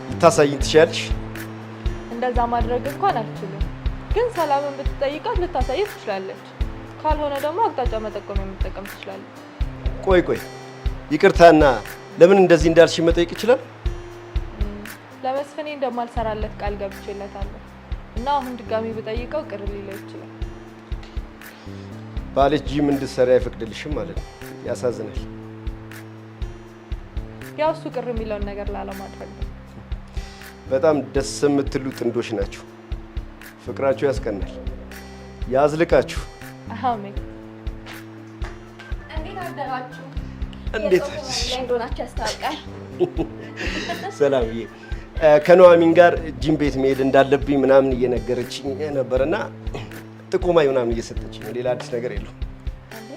ልታሳይኝ ትችያለሽ? እንደዛ ማድረግ እንኳን አልችልም፣ ግን ሰላምን ብትጠይቃት ልታሳይ ትችላለች። ካልሆነ ደግሞ አቅጣጫ መጠቆም የምትጠቀም ትችላለች። ቆይ ይቅርታና ለምን እንደዚህ እንዳልሽ መጠየቅ ይችላል? ለመስፍኔ እንደማልሰራለት ቃል ገብቼለታለሁ እና አሁን ድጋሚ ብጠይቀው ቅር ሊለው ይችላል። ባልሽ ጂም እንድትሰሪ አይፈቅድልሽም ማለት ነው። ያሳዝናል። ያው እሱ ቅር የሚለውን ነገር ላለማድረግ ነው። በጣም ደስ የምትሉ ጥንዶች ናችሁ። ፍቅራችሁ ያስቀናል። ያዝልቃችሁ። አሜን። እንዴት አደራችሁ? እንዴት እንደሆናችሁ ያስታውቃል። ሰላምዬ ከኑሐሚን ጋር ጂም ቤት መሄድ እንዳለብኝ ምናምን እየነገረችኝ ነበርና ጥቆማ ምናምን እየሰጠችኝ ነው። ሌላ አዲስ ነገር የለውም። እንዴ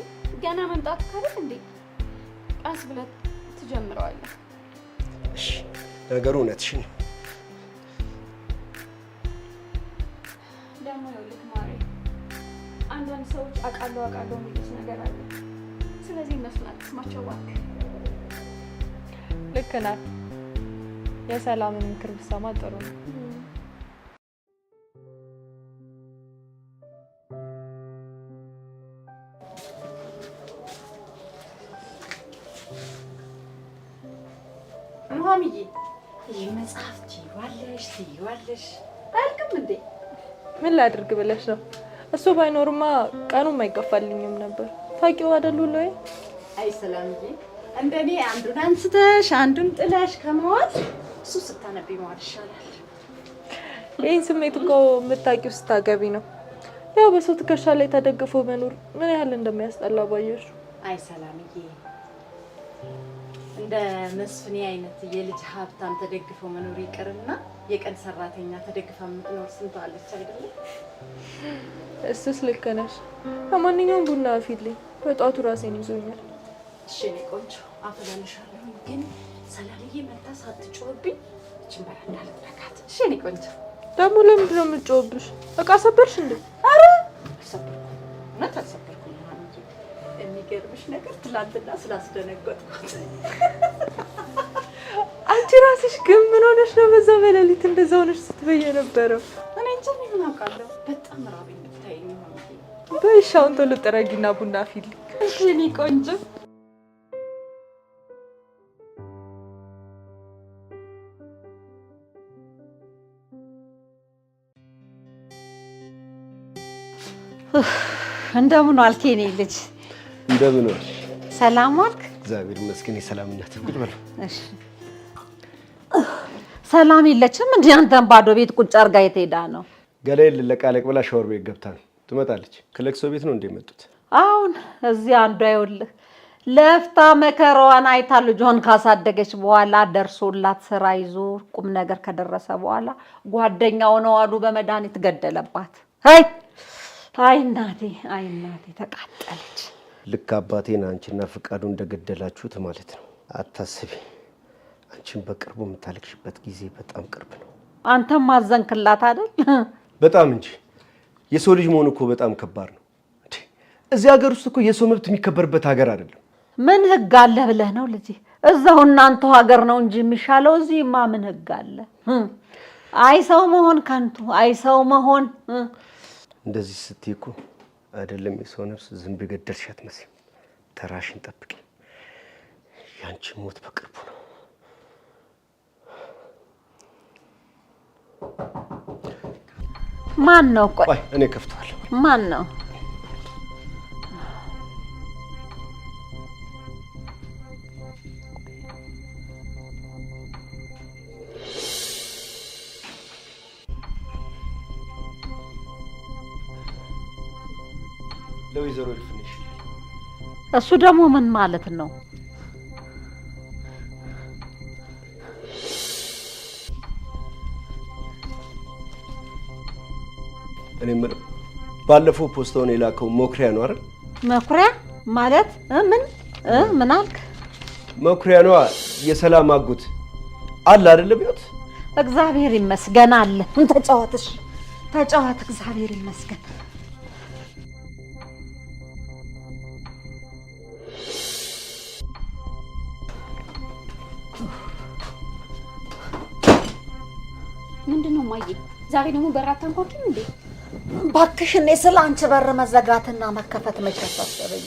ገና መምጣት ካለህ እንዴ ቀስ ብለህ ትጀምረዋለህ። እሺ ነገሩ እውነትሽን ነው። ደግሞ ይኸውልህ ማሬ፣ አንዳንድ ሰዎች አውቃለሁ የሚሉት ነገር አለ። ስለዚህ እነሱን አትስማቸው እባክህ። ልክ ናት። የሰላምን ምክር ብትሰማ ጥሩ ነው። ኑሐሚዬ ይህ መጽሐፍ ትይዋለሽ አያልቅም እንዴ? ምን ላድርግ ብለሽ ነው? እሱ ባይኖርማ ቀኑም አይገፋልኝም ነበር። ታውቂው አይደል ወይ? አይ ሰላምዬ፣ እንደኔ አንዱን አንስተሽ አንዱን ጥለሽ ከመዋል እሱ ስታነቢ መዋል ይሻላል። ይህን ስሜት እኮ የምታውቂው ስታገቢ ነው። ያው በሰው ትከሻ ላይ ተደግፎ መኖር ምን ያህል እንደሚያስጠላ ባየሽ። አይ ሰላምዬ፣ እንደ መስፍኔ አይነት የልጅ ሀብታም ተደግፎ መኖር ይቅርና የቀን ሰራተኛ ተደግፋ የምትኖር ስንት አለች አይደለም? እሱስ ልክ ነሽ። ለማንኛውም ቡና አፊልኝ፣ በጧቱ ራሴን ይዞኛል። እሺ እኔ ቆንጆ አፈላልሻለሁ፣ ግን ሰላምዬ መታ ሳትጮህብኝ እችን በላ እንዳልነካት። እሺ እኔ ቆንጆ። ደግሞ ለምንድን ነው የምትጮህብሽ? እቃ ሰበርሽ እንዴ? ኧረ አልሰበርኩም፣ እውነት አልሰበርኩም። የሚገርምሽ ነገር ትላንትና ስላስደነገጥኩት። አንቺ ራስሽ ግን ምን ሆነሽ ነው በዛ በሌሊት እንደዛ ሆነሽ ስትበይ የነበረው? እኔ እንጃ ምን አውቃለሁ። በጣም ራበኝ ብታይ ነው። በይሽ አሁን ቶሎ ጥረጊና ቡና አፊልኝ። እሺ እኔ ቆንጆ። እንደምን ዋልክ የኔ ልጅ? እንደምን ዋልሽ? ሰላም ዋልክ? እግዚአብሔር ይመስገን። የሰላም እናት ቁጭ በል። እሺ ሰላም የለችም እንዴ? አንተን ባዶ ቤት ቁጭ አድርጋ የት ሄዳ ነው? ገላዬን ልለቃለቅ ብላ ሻወር ቤት ገብታ ነው። ትመጣለች። ከለቅሶ ቤት ነው እንደ መጡት። አሁን እዚህ አንዷ ይኸውልህ ለፍታ መከራዋን አይታ ልጇን ካሳደገች በኋላ ደርሶላት ስራ ይዞ ቁም ነገር ከደረሰ በኋላ ጓደኛው ነው አሉ በመድኃኒት ገደለባት። አይ እናቴ ተቃጠለች። ልክ አባቴን አንቺና ፍቃዱ እንደገደላችሁት ማለት ነው። አታስቢ፣ አንቺን በቅርቡ የምታለቅሽበት ጊዜ በጣም ቅርብ ነው። አንተም ማዘንክላት አይደል? በጣም እንጂ። የሰው ልጅ መሆን እኮ በጣም ከባድ ነው። እዚህ ሀገር ውስጥ እኮ የሰው መብት የሚከበርበት ሀገር አይደለም። ምን ህግ አለ ብለህ ነው ልጄ? እዛው እናንተ ሀገር ነው እንጂ የሚሻለው። እዚህማ ምን ህግ አለ? አይ ሰው መሆን ከንቱ፣ አይ ሰው መሆን። እንደዚህ ስትይ እኮ አይደለም የሰው ነፍስ ዝንብ ገደልሽ አትመስይም። ተራሽን ጠብቂ። ያንቺ ሞት በቅርቡ ነው። ማን ነው? ቆይ እኔ ከፍተዋለሁ። ማን ነው? ለወይዘሮ ልፍንሽ። እሱ ደግሞ ምን ማለት ነው? እኔ የምለው ባለፈው ፖስታውን የላከው መኩሪያ ነው አይደል? መኩሪያ ማለት ምን አልክ? መኩሪያ ነዋ የሰላም አጎት አለ አይደል ቢዮት? እግዚአብሔር ይመስገን አለ። ተጫወትሽ ተጫወት። እግዚአብሔር ይመስገን። ምንድነው ማዬ? ዛሬ ደግሞ በራት አንኳኩኝ እንዴ? እባክሽ እኔ ስለ አንቺ በር መዘጋትና መከፈት መች አሳሰበኝ።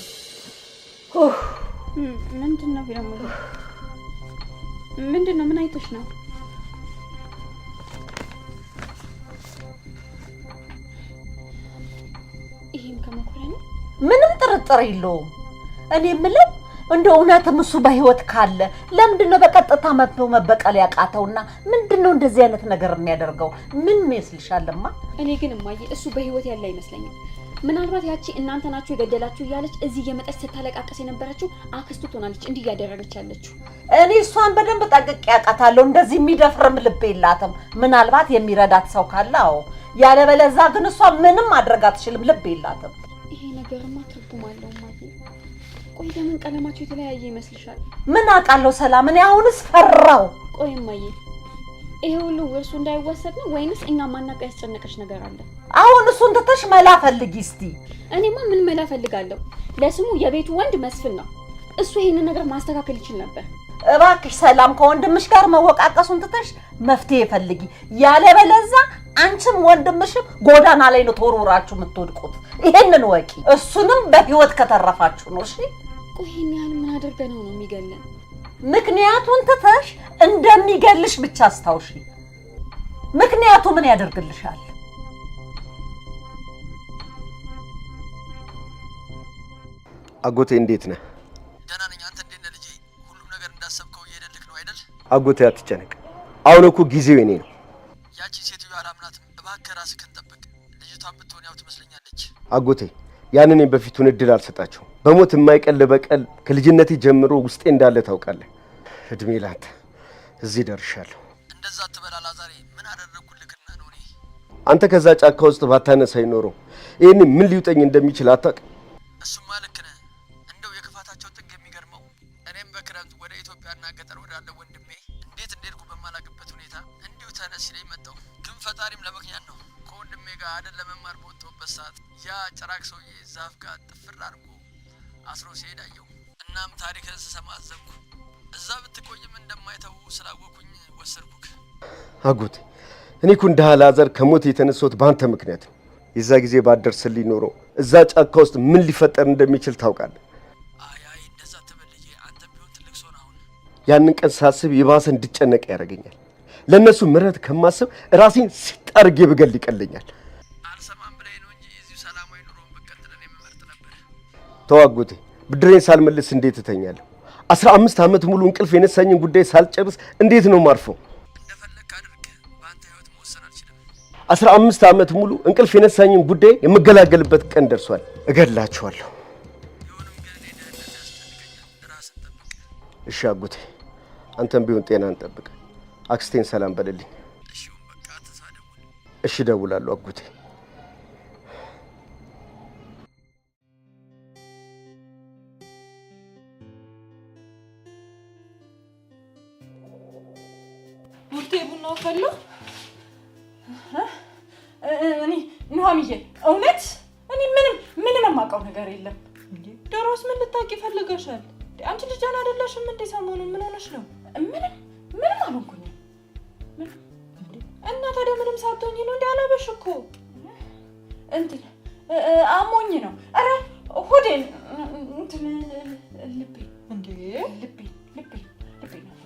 ምንድነው ደግሞ? ምንድነው? ምን አይተሽ ነው? ይሄም ከመኩሪያ ነው? ምንም ጥርጥር የለውም። እኔ የምለው እንደው እውነትም እሱ በህይወት ካለ ለምንድነው በቀጥታ መጥቶ መበቀል ያቃተውና ምንድነው እንደዚህ አይነት ነገር የሚያደርገው? ምን ይመስልሻልማ? እኔ ግን እማዬ እሱ በህይወት ያለ አይመስለኝም። ምናልባት ያቺ እናንተ ናችሁ የገደላችሁ እያለች እዚህ የመጣች ስታለቃቀስ የነበረችው አክስቱ ትሆናለች እንዲህ እያደረገች ያለችው። እኔ እሷን በደንብ ጠንቅቄ ያውቃታለሁ። እንደዚህ የሚደፍርም ልብ የላትም። ምናልባት የሚረዳት ሰው ካለ አዎ፣ ያለበለዚያ ግን እሷ ምንም ማድረግ አትችልም። ልብ የላትም። ይሄ ነገርማ ትርጉም አለው እማዬ። ቆይ ለምን ቀለማቸው የተለያየ ይመስልሻል? ምን አውቃለሁ ሰላም። እኔ አሁንስ ፈራው። ቆይ እማዬ ይሄ ሁሉ ውርሱ እንዳይወሰድ ነው ወይንስ እኛ ማናውቀው ያስጨነቀሽ ነገር አለ? አሁን እሱን ትተሽ መላ ፈልጊ እስቲ። እኔማ ምን መላ ፈልጋለሁ? ለስሙ የቤቱ ወንድ መስፍን ነው። እሱ ይሄንን ነገር ማስተካከል ይችል ነበር። እባክሽ ሰላም ከወንድምሽ ጋር መወቃቀሱን ትተሽ መፍትሄ ፈልጊ። ያለበለዚያ አንቺም ወንድምሽም ጎዳና ላይ ነው ተወርውራችሁ የምትወድቁት። ይሄንን ወቂ። እሱንም በህይወት ከተረፋችሁ ነው። እሺ ቆይ ይሄን ያህል ምን አድርገነው ነው የሚገለን? ምክንያቱን ትተሽ እንደሚገልሽ ብቻ አስታውሺ። ምክንያቱ ምን ያደርግልሻል? አጎቴ እንዴት ነህ? ደህና ነኝ። አንተ እንዴት ነህ ልጄ? ሁሉም ነገር እንዳሰብከው እየሄደልህ ነው አይደል? አጎቴ አትጨነቅ። አሁን እኮ ጊዜው የኔ ነው። ያቺ ሴትዮ አላምናትም። እባክህ ራስህን ጠብቅ። ልጅቷን ብትሆን ያው ትመስለኛለች። አጎቴ ያንን በፊቱን እድል አልሰጣቸውም። በሞት የማይቀል በቀል ከልጅነቴ ጀምሮ ውስጤ እንዳለ ታውቃለህ። እድሜ ላንተ እዚህ ደርሻለሁ። እንደዛ አትበል አላዛሬ። ምን አደረግኩልህና ነው እኔ? አንተ ከዛ ጫካ ውስጥ ባታነሳኝ ኖሮ ይህን ምን ሊውጠኝ እንደሚችል አታውቅም። እሱማ ልክ ነህ። እንደው የክፋታቸው ጥግ የሚገርመው እኔም በክረምት ወደ ኢትዮጵያና ገጠር ወዳለ ወንድሜ እንዴት እንደሄድኩ በማላውቅበት ሁኔታ እንዲሁ ተነስ ሲለኝ መጣሁ። ግን ፈጣሪም ለምክንያት ነው። ከወንድሜ ጋር አይደል ለመማር በወጣሁበት ሰዓት ያ ጭራቅ ሰውዬ ዛፍ ጋር ጥፍር አድርጎ አስሮ ሲሄድ አየሁ። እናም ታሪክን ስሰማ አዘንኩ። እዛ ብትቆይም እንደማይተው ስላወኩኝ ወሰድኩክ። አጎቴ እኔ እኮ እንደ አልዓዛር ከሞት የተነሳሁት በአንተ ምክንያት ነው። የዛ ጊዜ ባደርስልኝ ኖሮ እዛ ጫካ ውስጥ ምን ሊፈጠር እንደሚችል ታውቃለህ። አይ እንደዛ ትበል ልጄ። አንተ ቢሆን ትልቅ ሰው ነህ አሁን። ያንን ቀን ሳስብ የባሰ እንድጨነቅ ያደርገኛል። ለእነሱ ምሕረት ከማስብ ራሴን ሲጣርጌ ብገል ይቀለኛል። አልሰማም ብለኝ ነው እንጂ እዚሁ ሰላማዊ ኑሮን ብቀጥለን የምመርጥ ነበር። ተው አጎቴ፣ ብድሬን ሳልመልስ እንዴት እተኛለሁ? 15 ዓመት ሙሉ እንቅልፍ የነሳኝን ጉዳይ ሳልጨርስ እንዴት ነው ማርፈው? እንደፈለግክ አድርግ። በአንተ ህይወት መወሰን አልችልም። 15 ዓመት ሙሉ እንቅልፍ የነሳኝን ጉዳይ የምገላገልበት ቀን ደርሷል። እገድላችኋለሁ። ቢሆንም ግን እኔ ደህንነት ያስጨንቀኛል። ራስን ጠብቅ። እሺ አጎቴ፣ አንተም ቢሆን ጤናን ጠብቅ። አክስቴን ሰላም በልልኝ። እሺውን በቃ ተሳደቡን። እሺ እደውላለሁ አጎቴ። ቡርቴ ቡናው ፈላ። እኔ ኑሐሚዬ እውነት እኔ ምንም የማውቀው ነገር የለም። ዶሮስ ምን ልታውቂ ፈልገሻል? አንቺ ልጅ አይደለሽም እንዴ? ሰሞኑን ምን ሆነሽ ነው? ምንም አልሆንኩኝም። እና ታዲያ ምንም ሳትሆኚ ነው እንዴ? አላበሽ እኮ እንትን አሞኝ ነው። ኧረ ሆዴን እንትን ልቤ እንዴ ልቤ ነው።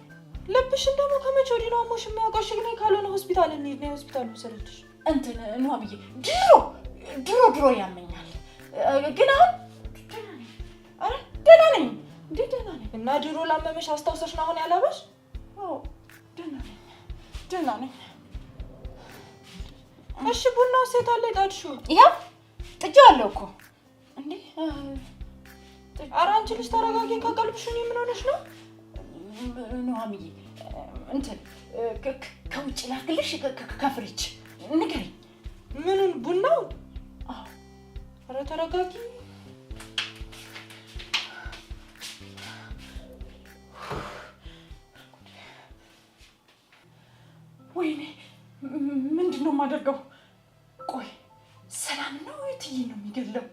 ልብሽን ደግሞ ከመቼ ወዲህ ነው አሞሽ የሚያውቀው? እሺ ግን ካልሆነ ሆስፒታል እንሂድ ነው። ሆስፒታል ወሰደልሽ እንትን ኑሐሚዬ ድሮ ያመኛል፣ ግን አሁን ደህና ነኝ። እንዴ ደህና ነኝ። እና ድሮ ላመመሽ አስታውሰሽ ነው አሁን ያላበሽ? አዎ ደህና ነኝ። እሺ ቡናው ሴት አለ ጣድሽው? ይሄው ጥጃለሁ እኮ እንዴ። ኧረ አንቺ ልጅ ተረጋጊ። ከቀልብሽ እኔ ምን ሆነሽ ነው ኑሐሚዬ? እንትን ከውጭ ላክልሽ ከፍሪጅ ንገሪኝ። ምኑን? ቡናው? አዎ። ኧረ ተረጋጊ። ወይኔ ምንድን ነው የማደርገው? ቆይ ሰላም ነው እትዬ ነው የሚገለው?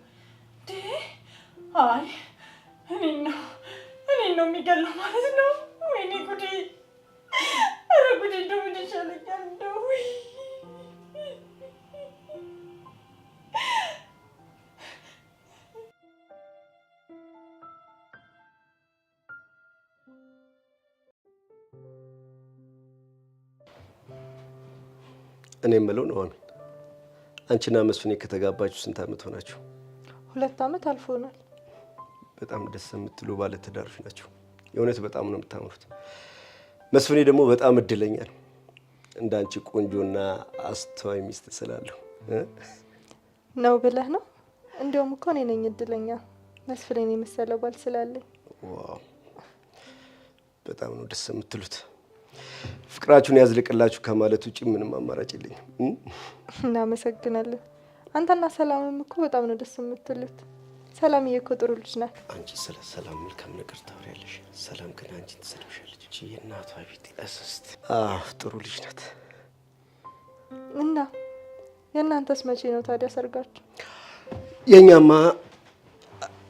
አይ እኔን ነው የሚገለው ማለት ነው። ወይኔ ጉዴ! ኧረ ጉዴ! እንደው ምን ይሻለኛል እንደው እኔ የምለው ነው አሚን፣ አንቺና መስፍኔ ከተጋባችሁ ስንት ዓመት ሆናችሁ? 2 ዓመት አልፎናል። በጣም ደስ የምትሉ ባለ ትዳሮች ናቸው። የእውነት በጣም ነው የምታምሩት። መስፍኔ ደግሞ በጣም እድለኛ ነው፣ እንዳንቺ ቆንጆና አስተዋይ ሚስት ስላለሁ። ነው ብለህ ነው? እንዲያውም እኮ እኔ ነኝ እድለኛ፣ መስፍኔን የመሰለ ባል ስላለኝ። ዋው በጣም ነው ደስ የምትሉት። ፍቅራችሁን ያዝልቅላችሁ ከማለት ውጪ ምንም አማራጭ የለኝም። እናመሰግናለን። አንተና ሰላምም እኮ በጣም ነው ደስ የምትሉት። ሰላምዬ እኮ ጥሩ ልጅ ናት። አንቺ ስለ ሰላም መልካም ነገር ታወሪያለሽ፣ ሰላም ግን አንቺን ትሰድብሻለች። እቺ የእናቷ ቤት እስስት። ጥሩ ልጅ ናት። እና የእናንተስ መቼ ነው ታዲያ ሰርጋችሁ? የኛማ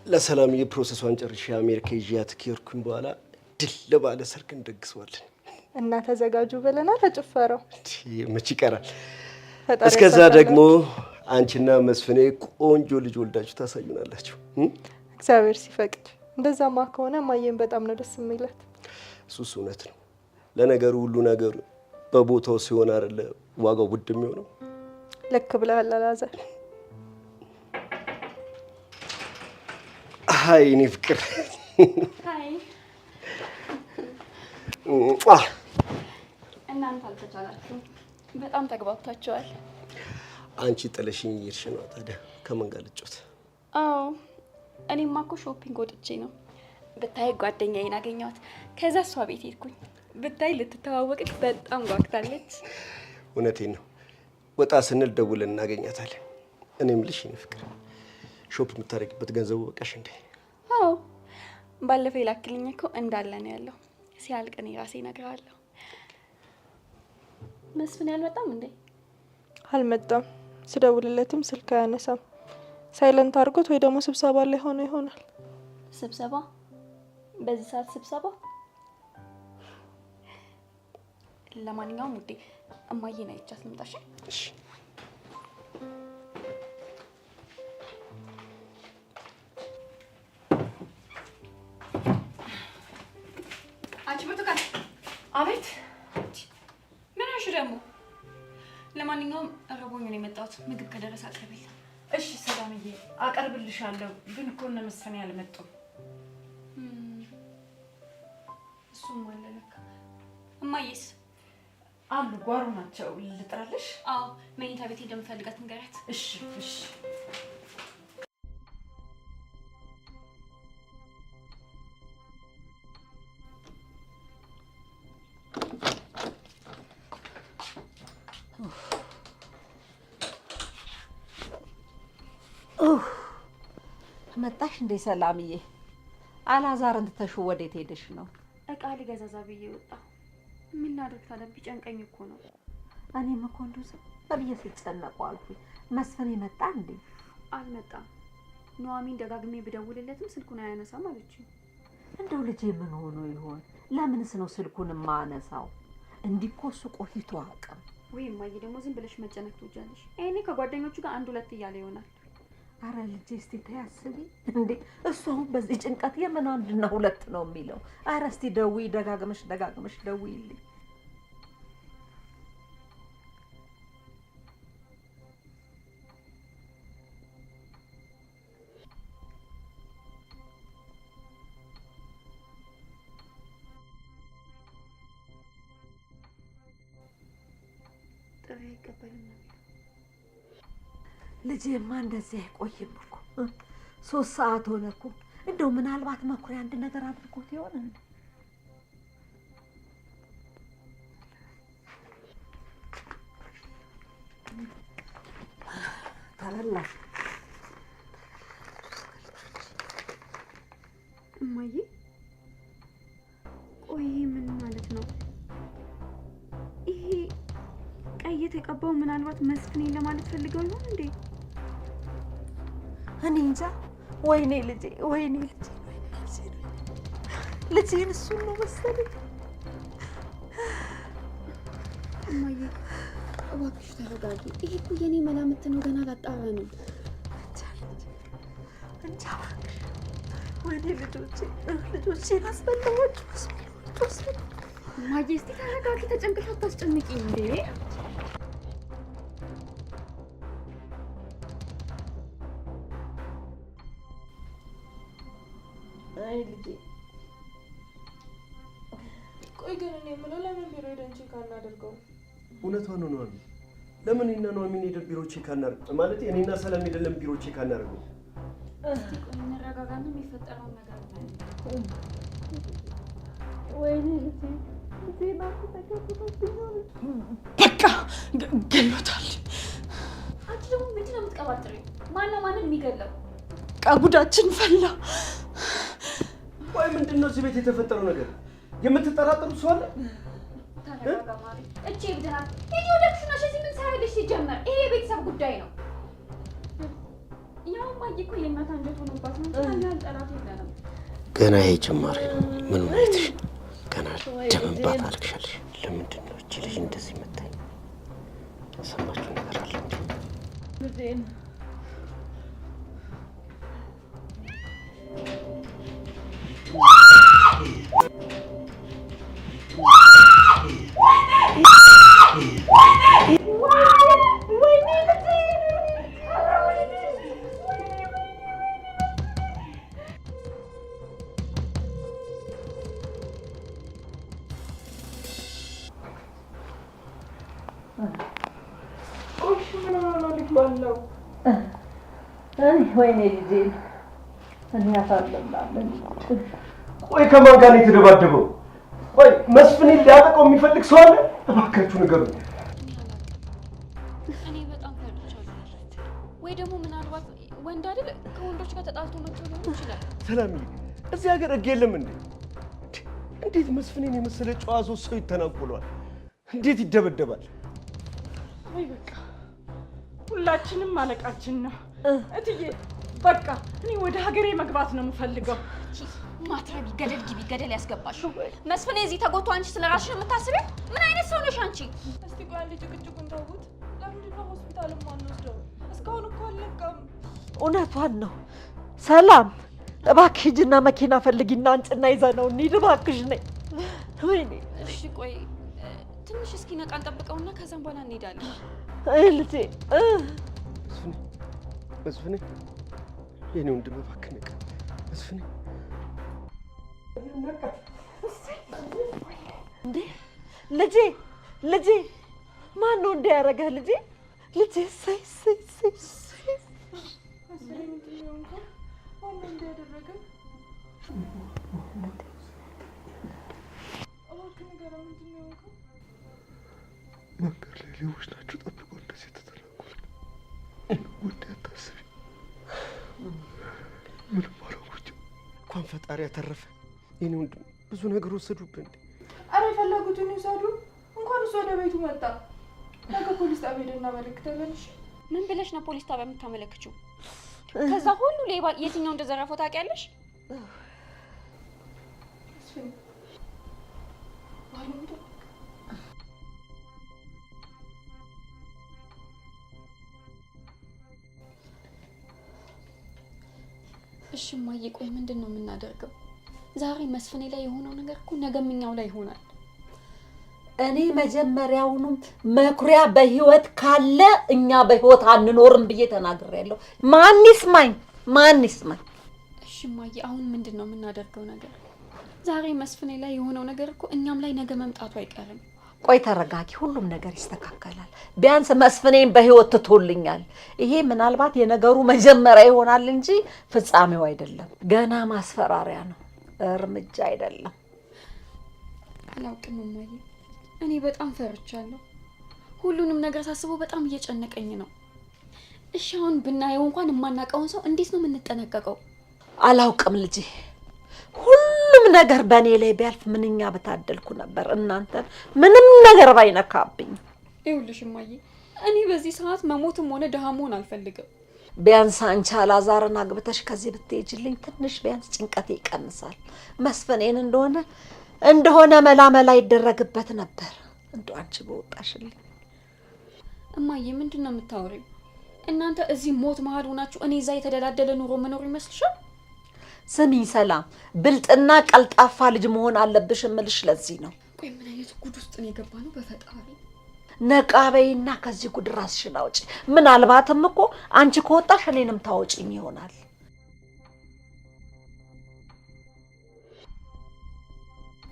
ለሰላምዬ ፕሮሰሷን ጨርሼ አሜሪካ ይዣት ከሄድኩኝ በኋላ ድል ባለ ሰርግ እንደግሰዋለን። እና ተዘጋጁ ብለናል ለጭፈራው። መች ይቀራል። እስከዛ ደግሞ አንቺና መስፍኔ ቆንጆ ልጅ ወልዳችሁ ታሳዩናላችሁ። እግዚአብሔር ሲፈቅድ። እንደዛማ ከሆነ ማየን በጣም ነው ደስ የሚላት። እሱስ እውነት ነው። ለነገሩ ሁሉ ነገር በቦታው ሲሆን አይደለ ዋጋው ውድ የሚሆነው። ልክ ብለሃል አላዛር። አይ እኔ ፍቅር አይ እናንተ አልተቻላችሁም። በጣም ተግባብታችኋል። አንቺ ጥለሽኝ እየሄድሽ ነው። ታዲያ ከማን ጋር ልጮት? አዎ እኔማ እኮ ሾፒንግ ወጥቼ ነው። ብታይ ጓደኛዬን አገኘኋት። ከዛ እሷ ቤት ሄድኩኝ። ብታይ ልትተዋወቅሽ በጣም ጓግታለች። እውነቴን ነው። ወጣ ስንል ደውለን እናገኛታለን። እኔ የምልሽ የእኔ ፍቅር ሾፕ የምታደርጊበት ገንዘቡ በቃሽ እንዴ? አዎ ባለፈው የላክልኝ እኮ እንዳለ ነው ያለው። ሲያልቅ እኔ ራሴ እነግርሃለሁ። መስፍን ያልመጣም እንዴ? አልመጣም። ስደውልለትም ስልክ አያነሳም። ሳይለንት አድርጎት ወይ ደግሞ ስብሰባ ላይ ሆኖ ይሆናል። ስብሰባ? በዚህ ሰዓት ስብሰባ? ለማንኛውም ውዴ እማዬን አይቻት ልምጣ። እሺ አንቺ ብርቱካን። አቤት። ምን ሆንሽ ደግሞ? ለማንኛውም እረቦኝ ነው የመጣሁት። ምግብ ከደረሰ አቅርቢልኝ። እሺ ሰላምዬ አቀርብልሻለሁ። ግን እኮ እነ መስፍኔ አልመጡም። እሱም አለ ለካ። እማዬስ? አሉ ጓሮ ናቸው። ልጥራልሽ? አዎ መኝታ ቤት እንደምፈልጋት ንገሪያት። እሺ እሺ። መጣሽ እንዴ ሰላምዬ? አላዛርን ትተሽው ወዴት ሄደሽ ነው? እቃ ልገዛዛ ብዬ ወጣሁ። ምን ላድርግ ታዲያ? ቢጨንቀኝ እኮ ነው። እኔም እኮ እንደው ዝም ብዬ ስጨነቁ አልኩኝ። መስፍን መጣ እንዴ? አልመጣም። ኑሐሚን ደጋግሜ ብደውልለትም ስልኩን አያነሳም አለችኝ። እንደው ልጄ ምን ሆኖ ይሆን? ለምንስ ነው ስልኩን የማያነሳው? እንዲህ እኮ እሱ ቆይቶ አያውቅም። ወይ እማዬ ደግሞ ዝም ብለሽ መጨነቅ ትወጃለሽ። ይሄኔ ከጓደኞቹ ጋር 1-2 እያለ ይሆናል። አረ ልጄ እስቲ ታያስቢ እንዴ! እሱ አሁን በዚህ ጭንቀት የምን 1-2 ነው የሚለው? አረ እስቲ ደውይ፣ ደጋግመሽ ደውይልኝ። ጥሪ አይቀበልም ነው ልጄማ እንደዚህ አይቆይም እኮ 3 ሰዓት ሆነ እኮ። እንደው ምናልባት መኩሪያ አንድ ነገር አድርጎት ይሆን እንዴ? ታላላሽ እማዬ፣ ቆይ ምን ማለት ነው? ይሄ የተቀባው ምናልባት መስፍኔ ለማለት ፈልገው ይሆን እንዴ? እኔ እንጃ። ወይኔ ልጄ፣ ወይኔ ልጄ፣ ልጄን እሱን ነው መሰለኝ። እማዬ እባክሽ ተረጋጊ። ይሄ እኮ የኔ መላምት ነው፣ ገና ላጣራ ነው። እንጃ እባክሽ። ወይኔ ልጆቼን አስበላኋቸው። እማዬ እስቲ ተረጋጊ፣ ተጨንቀሽ አታስጨንቂ እንዴ። አይ ልጄ፣ ቆይ ግን እኔ የምለው ለምን ቢሮ ሄደን ቼክ አናደርገው? እውነቷን ነው ነው። ለምን እኔና ኑሐሚን ሄደን ቢሮ ቼክ አናደርገው? ማለት እኔና ሰላም ሄደን ቢሮ ቼክ አናደርገው? እስቲ ቆይ እንረጋጋና የሚፈጠረውን ነገር እናያለን። ወይኔ ልጄ፣ ናቱ ተከፍቶብኝ። በቃ ገሎታል። አንቺ ደግሞ ምንድን ነው የምትቀባጥሪው? ማነው ማንን የሚገለው? ጉዳችን ፈላ። ቆይ ምንድን ነው እዚህ ቤት የተፈጠረው ነገር? የምትጠራጠሩት ሰው አለ? ተረጋጋ ማሪ። እቺ ብድናት ሄጂ ወደ ኩሽና። እዚህ ምን ሳይልሽ ሲጀመር ይሄ የቤተሰብ ጉዳይ ነው። ያው ማጂ እኮ የእናት አንጀት ሆኖባት ነው እንጂ ያን ጠላት የለንም። ገና ይሄ ጭማሪ ነው። ምን ማለትሽ? ገና ደምባት አልክሻለሽ። ለምንድን ነው እቺ ልጅ እንደዚህ መታኝ? ሰማችሁ ነገር አለ እንዴ? ልጄን ወይኔ ልጄን እኔ ያሳለምናለን። ቆይ ከማን ጋር ነው የተደባደበው? ቆይ መስፍኔን ሊያጠቃው የሚፈልግ ሰው አለ? እባካችሁ ንገሩኝ። እኔ በጣም ፈርቻለሁ። ወይ ደግሞ ምናልባት ወንድ አይደል ከወንዶች ጋር ተጣልቶ መጥቶ ሊሆን ይችላል። ሰላምዬ፣ እዚህ ሀገር ሕግ የለም እንዴ? እንዴት መስፍኔን የመሰለ ጨዋ ሰው ይተናኮለዋል? እንዴት ይደበደባል? ወይ በቃ ሁላችንም አለቃችን ነው። እትዬ በቃ እኔ ወደ ሀገሬ መግባት ነው የምፈልገው። ማትረቢ ገደል ግቢ፣ ገደል ያስገባሽ። መስፍኔ እዚህ ተጎቶ አንቺ ስለራስሽ የምታስቢው ምን አይነት ሰው ነሽ አንቺ? እስቲ ቆይ አንዴ ጭቅጭቁን ተውት። ለምንድን ነው ሆስፒታል የማንወስደው? እስካሁን እኮ አልለቀም። እውነቷን ነው። ሰላም እባክህ ሂጂና መኪና ፈልጊና አንጭና ይዘነው እንሂድ እባክሽ ነኝ። ወይኔ እሺ ቆይ ትንሽ እስኪ ነቃ እንጠብቀውና ከዛም በኋላ እንሄዳለን። አይ ልጄ መስፍኔ፣ የኔ ወንድም እባክህ ነቃ። መስፍኔ እንዴ ልጄ ማን ነው እንደ ያደረገህ ልጄ? ሰይ መንገድ ላይ ሌቦች ናቸው ጠብቀው እንደዚህ የተደረጉት። ውዴ አታስቢ፣ ምንም አላወኩም። እንኳን ፈጣሪ ያተረፈ። የኔ ወንድም ብዙ ነገር ወሰዱብን። አረ የፈለጉትን ይውሰዱ። እንኳን እሱ ወደ ቤቱ መጣ። ነገ ፖሊስ ጣቢያ ሄደን እናመለክታለን። እሺ ምን ብለሽ ነው ፖሊስ ጣቢያ የምታመለክችው? ከዛ ሁሉ ሌባ የትኛው እንደዘረፈው ታውቂያለሽ? እሺ እማዬ፣ ቆይ ምንድን ነው የምናደርገው? ዛሬ መስፍኔ ላይ የሆነው ነገር እኮ ነገም እኛው ላይ ይሆናል። እኔ መጀመሪያውኑም መኩሪያ በህይወት ካለ እኛ በህይወት አንኖርም ብዬ ተናግሬያለሁ። ማን ይስማኝ? እሺ እማዬ፣ አሁን ምንድን ነው የምናደርገው ነገር? ዛሬ መስፍኔ ላይ የሆነው ነገር እኮ እኛም ላይ ነገ መምጣቱ አይቀርም። ቆይ ተረጋጊ፣ ሁሉም ነገር ይስተካከላል። ቢያንስ መስፍኔን በህይወት ትቶልኛል። ይሄ ምናልባት የነገሩ መጀመሪያ ይሆናል እንጂ ፍጻሜው አይደለም። ገና ማስፈራሪያ ነው፣ እርምጃ አይደለም። አላውቅም እማዬ፣ እኔ በጣም ፈርቻለሁ። ሁሉንም ነገር ሳስበው በጣም እየጨነቀኝ ነው። እሺ አሁን ብናየው እንኳን የማናውቀውን ሰው እንዴት ነው የምንጠነቀቀው? አላውቅም ልጄ፣ ሁሉም ነገር በእኔ ላይ ቢያልፍ ምንኛ በታደልኩ ነበር። እናንተን ምንም ነገር ባይነካብኝ። ይኸውልሽ እማዬ፣ እኔ በዚህ ሰዓት መሞትም ሆነ ድሃ መሆን አልፈልግም። ቢያንስ አንቺ አላዛርን አግብተሽ ከዚህ ብትሄጂልኝ ትንሽ ቢያንስ ጭንቀቴ ይቀንሳል። መስፍኔን እንደሆነ መላ ይደረግበት ነበር። እንደው አንቺ በወጣሽልኝ። እማዬ ምንድን ነው የምታወሪው? እናንተ እዚህ ሞት መሀል ሆናችሁ እኔ እዛ የተደላደለ ኑሮ መኖር ይመስልሻል? ስሚኝ ሰላም፣ ብልጥና ቀልጣፋ ልጅ መሆን አለብሽ እምልሽ ለዚህ ነው። ቆይ ምን አይነት ጉድ ውስጥ ነው የገባ ነው በፈጣሪ። ነቃ በይና ከዚህ ጉድ ራስሽን አውጪ። ምናልባትም እኮ አንቺ ከወጣሽ እኔንም ታወጪኝ ይሆናል።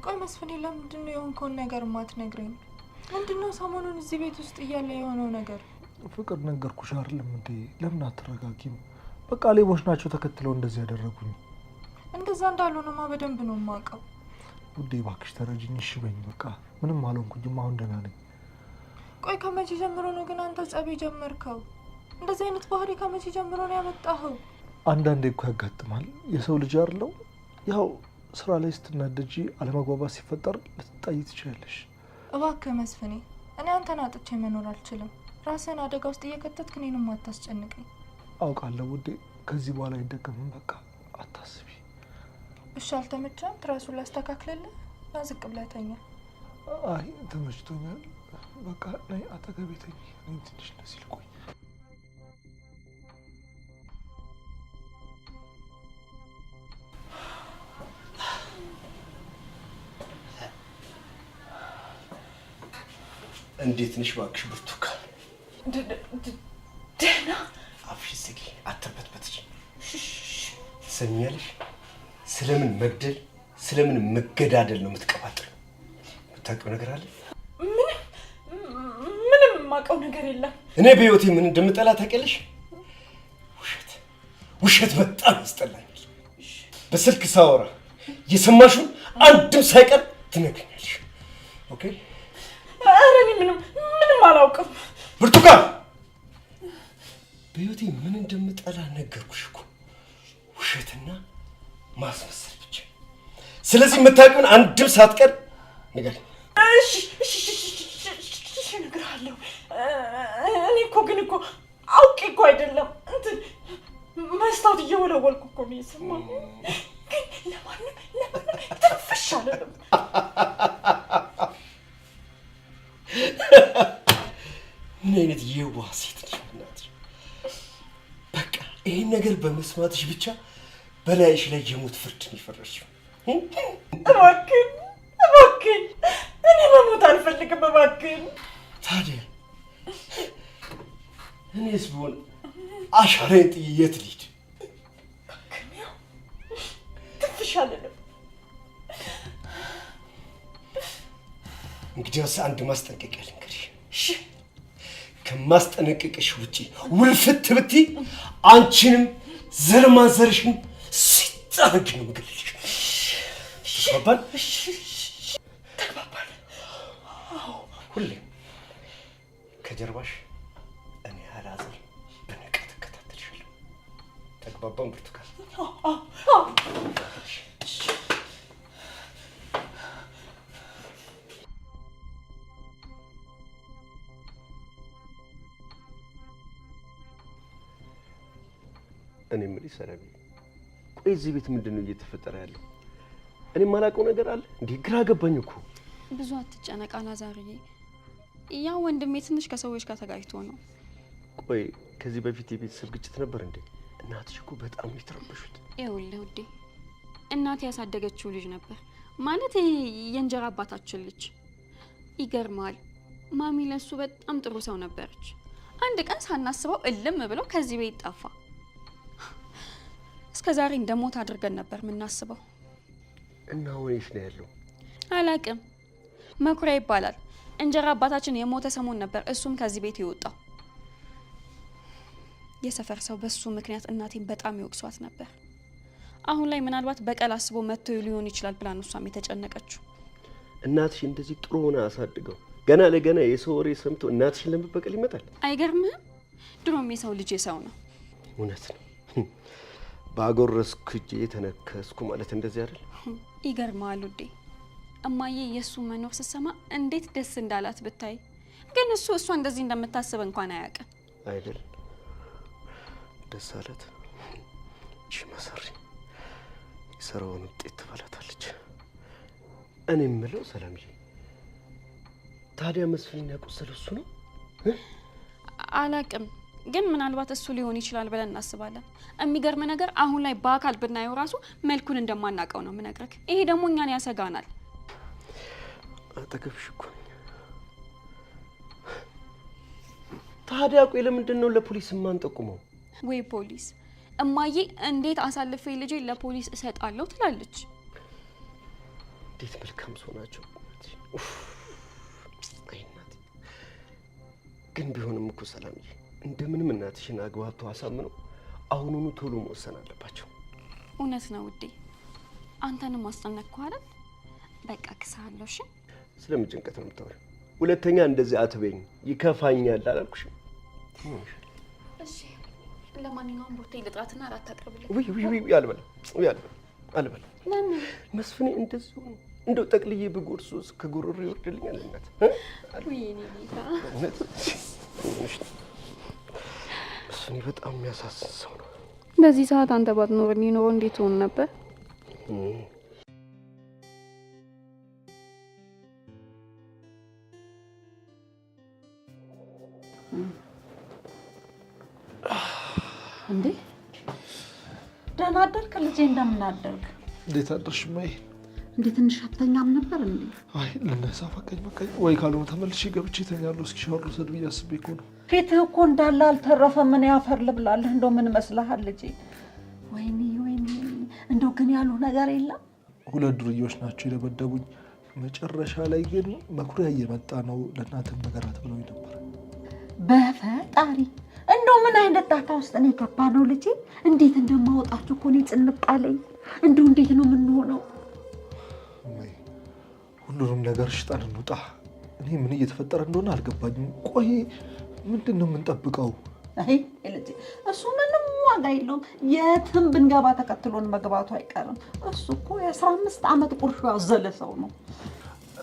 ቆይ መስፍኔ፣ ለምንድን ነው የሆንከውን ነገር ማትነግረኝ? ምንድን ነው ሰሞኑን እዚህ ቤት ውስጥ እያለ የሆነው ነገር? ፍቅር ነገርኩሽ አይደለም እንዴ? ለምን አትረጋጊም? በቃ ሌቦች ናቸው ተከትለው እንደዚህ ያደረጉኝ። እንደዛ እንዳልሆነማ በደንብ ነው የማውቀው። ውዴ እባክሽ ተረጅኝ፣ እሺ በይኝ። በቃ ምንም አልሆንኩኝም፣ አሁን ደህና ነኝ። ቆይ ከመቼ ጀምሮ ነው ግን አንተ ጸብ ጀመርከው? እንደዚህ አይነት ባህሪ ከመቼ ጀምሮ ነው ያመጣኸው? አንዳንዴ እኮ ያጋጥማል። የሰው ልጅ አይደለው? ያው ስራ ላይ ስትናደጂ አለመግባባት ሲፈጠር ልትጣይ ትችላለሽ። እባክህ መስፍኔ፣ እኔ አንተን አጥቼ መኖር አልችልም። ራስህን አደጋ ውስጥ እየከተትክ እኔንም አታስጨንቀኝ። አውቃለሁ ውዴ፣ ከዚህ በኋላ አይደገምም። በቃ አታስቢ እሺ? አልተመቸም? ትራሱን ላስተካክልልህ? ና ዝቅ ብለህ ተኛ። አይ ተመችቶኛል። በቃ ነይ አጠገቤ ተኝ። እኔም ትንሽ እንደዚህ ልቆይ። እንዴት ነሽ እባክሽ ብርቱካን? ደህና። አፍሽ ዝጊ፣ አትርበትበትሽ። ትሰሚያለሽ? ስለምን መግደል ስለምን መገዳደል ነው የምትቀባጥረው? የምታውቂው ነገር አለ? ምንም የማውቀው ነገር የለም። እኔ በህይወቴ ምን እንደምጠላ ታውቂያለሽ? ውሸት በጣም ያስጠላኛል። በስልክ ሳወራ የሰማሽውን አንድም ሳይቀር ትነግሪኛለሽ። ኦኬ? ኧረ እኔ ምንም አላውቅም። ብርቱካን፣ በህይወቴ ምን እንደምጠላ ነገርኩሽ እኮ። ውሸትና ማስመሰል ብቻ። ስለዚህ የምታውቂውን አንድም ሳትቀር ንገሪኝ። እሺ እነግርሃለሁ። እኔ እኮ አውቄ እኮ አይደለም እንትን መስታወት እየወለወልኩ እኮ ነው የሰማሁት። ግን ለማንም ትንፍሽ አልልም። ምን አይነት የዋህ ሴት ነሽ እናትሽ! በቃ ይሄን ነገር በመስማትሽ ብቻ በላይሽ ላይ የሞት ፍርድ ነው የፈረድሽው። እባክህን እኔ መሞት አልፈልግም። እባክህን። ታዲያ እኔስ ብሆን አሻራዬን ጥዬ የት ልሂድ? ትንፍሽ አልልም። እንግዲያውስ አንድ ማስጠንቀቂያ ልንገርሽ። ከማስጠነቀቅሽ ውጪ ውልፍት ብትይ አንቺንም ዘር ማንዘርሽን ሲጣርግ ነው የምገልልሽ። ተግባባን? ተግባባን። ሁሌም ከጀርባሽ እኔ አላዛር በንቃት እከታተልሻለሁ። ተግባባን ብርቱካን? እኔ የምልሽ ሰላም፣ ቆይ እዚህ ቤት ምንድን ነው እየተፈጠረ ያለው? እኔ የማላውቀው ነገር አለ እንዴ? ግራ ገባኝ እኮ። ብዙ አትጨነቅ አላዛርዬ፣ ያ ወንድሜ ትንሽ ከሰዎች ጋር ተጋጭቶ ነው። ቆይ ከዚህ በፊት የቤተሰብ ግጭት ነበር እንዴ? እናትሽ እኮ በጣም የተረበሹት። ይኸውልህ ውዴ፣ እናቴ ያሳደገችው ልጅ ነበር ማለት የእንጀራ አባታችን ልጅ። ይገርማል፣ ማሚ ለሱ በጣም ጥሩ ሰው ነበረች። አንድ ቀን ሳናስበው እልም ብለው ከዚህ ቤት ጠፋ። እስከ ዛሬ እንደሞት አድርገን ነበር የምናስበው። እና ወይስ ነው ያለው? አላቅም። መኩሪያ ይባላል። እንጀራ አባታችን የሞተ ሰሞን ነበር እሱም ከዚህ ቤት የወጣው። የሰፈር ሰው በሱ ምክንያት እናቴን በጣም ይወቅሷት ነበር። አሁን ላይ ምናልባት በቀል አስቦ መጥቶ ሊሆን ይችላል ብላ ነው እሷም የተጨነቀችው። እናትሽ እንደዚህ ጥሩ ሆና አሳድገው ገና ለገና የሰው ወሬ ሰምቶ እናትሽን ለመበቀል ይመጣል? አይገርምህም? ድሮም የሰው ልጅ የሰው ነው። እውነት ነው። ባጎረስኩ እጄ ተነከስኩ ማለት እንደዚህ አይደል? ይገርማል ውዴ። እማዬ የሱ መኖር ስትሰማ እንዴት ደስ እንዳላት ብታይ። ግን እሷ እንደዚህ እንደምታስብ እንኳን አያውቅም አይደል? ደስ አለት። እሺ መሰሪ የሰራውን ውጤት ትበላታለች። እኔ የምለው ሰላምዬ፣ ታዲያ መስፍን ያቆሰለው እሱ ነው? አላውቅም፣ ግን ምናልባት እሱ ሊሆን ይችላል ብለን እናስባለን። የሚገርም ነገር አሁን ላይ በአካል ብናየው ራሱ መልኩን እንደማናውቀው ነው የምነግርህ። ይሄ ደግሞ እኛን ያሰጋናል። አጠገብሽ እኮ ነኝ። ታዲያ ቆይ ለምንድን ነው ለፖሊስ የማንጠቁመው? ወይ ፖሊስ! እማዬ እንዴት አሳልፌ ልጄ ለፖሊስ እሰጣለሁ ትላለች። እንዴት መልካም ሰው ናቸው። አይ እናቴ፣ ግን ቢሆንም እኮ ሰላምዬ እንደምንም እናትሽን አግባብተው አሳምነው አሁኑኑ ቶሎ መወሰን አለባቸው። እውነት ነው ውዴ፣ አንተንም አስጨነቅኩህ አይደል? በቃ ክሳለሁ። እሺ፣ ስለምን ጭንቀት ነው የምታወሪው? ሁለተኛ እንደዚህ አትበይኝ፣ ይከፋኛል አላልኩሽም? እሺ፣ ለማንኛውም ቦርቴ ልጥራትና አራት አቅርብልኝ። ውይ አልበላ። ለምን መስፍኔ እንደዚህ ሆነ? እንደው ጠቅልዬ ብጎርሶስ ከጉሮሮ ይወርድልኛል? እናት ውይ እኔ ጌታ፣ መስፍኔ በጣም የሚያሳስን ሰው ነው። በዚህ ሰዓት አንተ ባትኖር ሊኖር እንዴት ሆን ነበር? እንዴ ደህና አደርክ ልጄ? እንደምን አደርክ? እንዴት አደርሽ እማዬ? እንዴ ትንሽ አትተኛም ነበር እንዴ? አይ ልነሳ በቃኝ ወይ ካልሆነ ተመልሼ ገብቼ እተኛለሁ። እስኪ ሻወር ልውሰድ ብዬ አስቤ እኮ ነው። ፊትህ እኮ እንዳለ አልተረፈ። ምን ያፈር ልብላለህ? እንደው ምን መስለሃል ልጄ? ወይኔ እንደው ግን ያሉ ነገር የለም። ሁለት ዱርዬዎች ናቸው የደበደቡኝ። መጨረሻ ላይ ግን መኩሪያ እየመጣ ነው ለእናትህ ነገራት ብለውኝ ነበር። በፈጣሪ እንደው ምን አይነት ጣጣ ውስጥ ነው የገባ ነው ልጄ? እንዴት እንደማወጣችሁ እኮ ነው ጭንቅ አለኝ። እንደው እንዴት ነው የምንሆነው? ሁሉንም ነገር ሽጣን እንውጣ። እኔ ምን እየተፈጠረ እንደሆነ አልገባኝም። ቆይ ምንድን ነው የምንጠብቀው? አይ ልጄ እሱ ምንም ዋጋ የለውም። የትም ብንገባ ተከትሎን መግባቱ አይቀርም። እሱ እኮ የ15 ዓመት ቁርሾ ያዘለ ሰው ነው።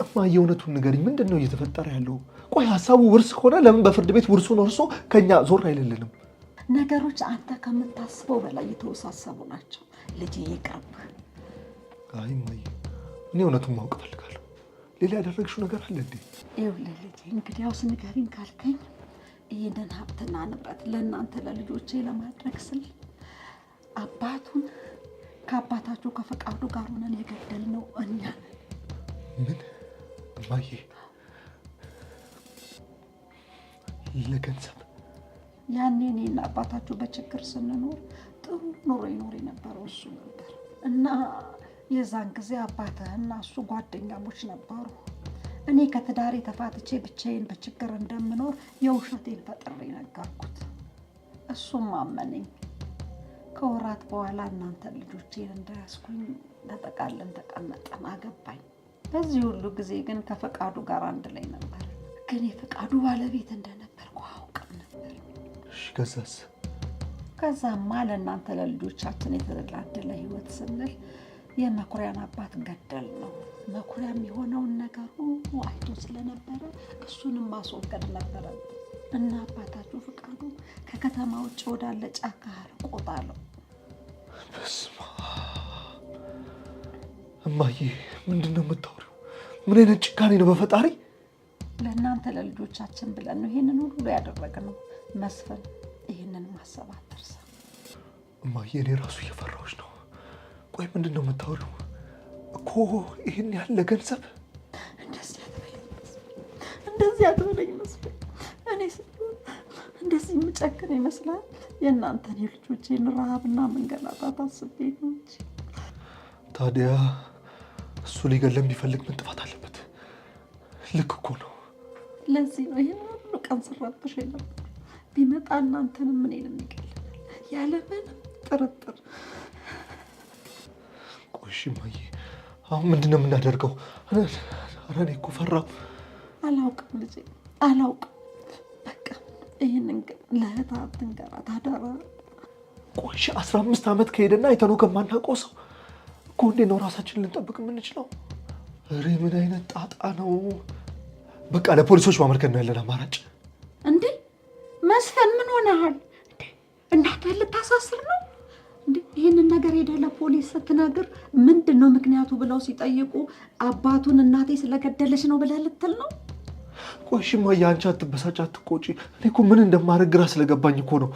እማዬ እውነቱን ንገሪኝ፣ ምንድን ነው እየተፈጠረ ያለው? ቆይ ሀሳቡ ውርስ ከሆነ ለምን በፍርድ ቤት ውርሱን ወርሶ ከኛ ዞር አይልልንም? ነገሮች አንተ ከምታስበው በላይ የተወሳሰቡ ናቸው ልጄ፣ ይቅርብህ። አይ እማዬ፣ እኔ እውነቱን ማወቅ እፈልጋለሁ። ሌላ ያደረግሽው ነገር አለ እንዴ? ይኸውልህ ልጄ፣ እንግዲያውስ ንገሪኝ ካልከኝ ይህንን ሀብትና ንብረት ለእናንተ ለልጆቼ ለማድረግ ስል አባቱን ከአባታችሁ ከፈቃዱ ጋር ሆነን የገደልነው እኛ ነን። ምን እማዬ? ለገንዘብ? ያኔ እኔና አባታችሁ በችግር ስንኖር ጥሩ ኑሮ ይኖር የነበረው እሱ ነበር እና የዛን ጊዜ አባትህና እሱ ጓደኛሞች ነበሩ። እኔ ከትዳሬ ተፋትቼ ብቻዬን በችግር እንደምኖር የውሸቴን ፈጥሬ ነገርኩት። እሱም አመነኝ። ከወራት በኋላ እናንተ ልጆቼን እንዳያስኩኝ ተጠቃለን ተቀመጠን፣ አገባኝ። በዚህ ሁሉ ጊዜ ግን ከፈቃዱ ጋር አንድ ላይ ነበር። ግን የፈቃዱ ባለቤት እንደነበርኩ አውቅም ነበር። እሺ ከዛስ? ከዛማ ለእናንተ ለልጆቻችን የተደላደለ ህይወት ስንል የመኩሪያን አባት ገደል ነው። መኩሪያም የሆነውን ነገር ሁሉ አይቶ ስለነበረ እሱንም ማስወገድ ነበረ እና አባታችሁ ፈቃዱ ከከተማ ውጭ ወዳለ ጫካ ርቆታለው። በስመ አብ! እማዬ ምንድን ነው የምታወሪው? ምን አይነት ጭካኔ ነው በፈጣሪ? ለእናንተ ለልጆቻችን ብለን ነው ይህንን ሁሉ ያደረግነው። መስፍን ይህንን ማሰብ አትርሳ። እማዬ እኔ ራሱ እየፈራሁሽ ነው። ቆይ ምንድን ነው የምታወሪው? እኮ ይህን ያለ ገንዘብ? እንደዚህ አትበለኝ መስፍን። እኔ እንደዚህ የምጨክን ይመስላል? የእናንተን የልጆቼን ረሃብና መንገላታት አስቤ ነው እንጂ። ታዲያ እሱ ሊገለን ቢፈልግ ምን ጥፋት አለበት? ልክ እኮ ነው። ለዚህ ነው ይህን ሁሉ ቀን ስራብሽ ነበር። ቢመጣ እናንተንም እኔንም ይገለናል ያለምንም ጥርጥር። ቆይ እሺ እማዬ አሁን ምንድን ነው የምናደርገው? ኧረ እኔ እኮ ፈራሁ። አላውቅም ልጄ አላውቅም። በቃ ይህንን ግን ለእህት አትንገራት አደራ። ቆይ 15 ዓመት ከሄደና አይተነው ከማናውቀው ሰው እኮ እንዴት ነው ራሳችንን ልንጠብቅ የምንችለው? ኧረ ምን አይነት ጣጣ ነው? በቃ ለፖሊሶች ማመልከት ነው ያለን አማራጭ። እንዴ መስፍን ምን ሆነሃል? እንዴ እናትህን ልታሳስር ነው እንዴ? ይህንን ነገር ሄደህ ለፖሊስ ስትነግር ምንድን ነው ምክንያቱ ብለው ሲጠይቁ አባቱን እናቴ ስለገደለች ነው ብለህ ልትል ነው? ቆይ እሺ እማዬ አንቺ አትበሳጭ፣ አትቆጪ። እኔ እኮ ምን እንደማደርግ ግራ ስለገባኝ እኮ ነው።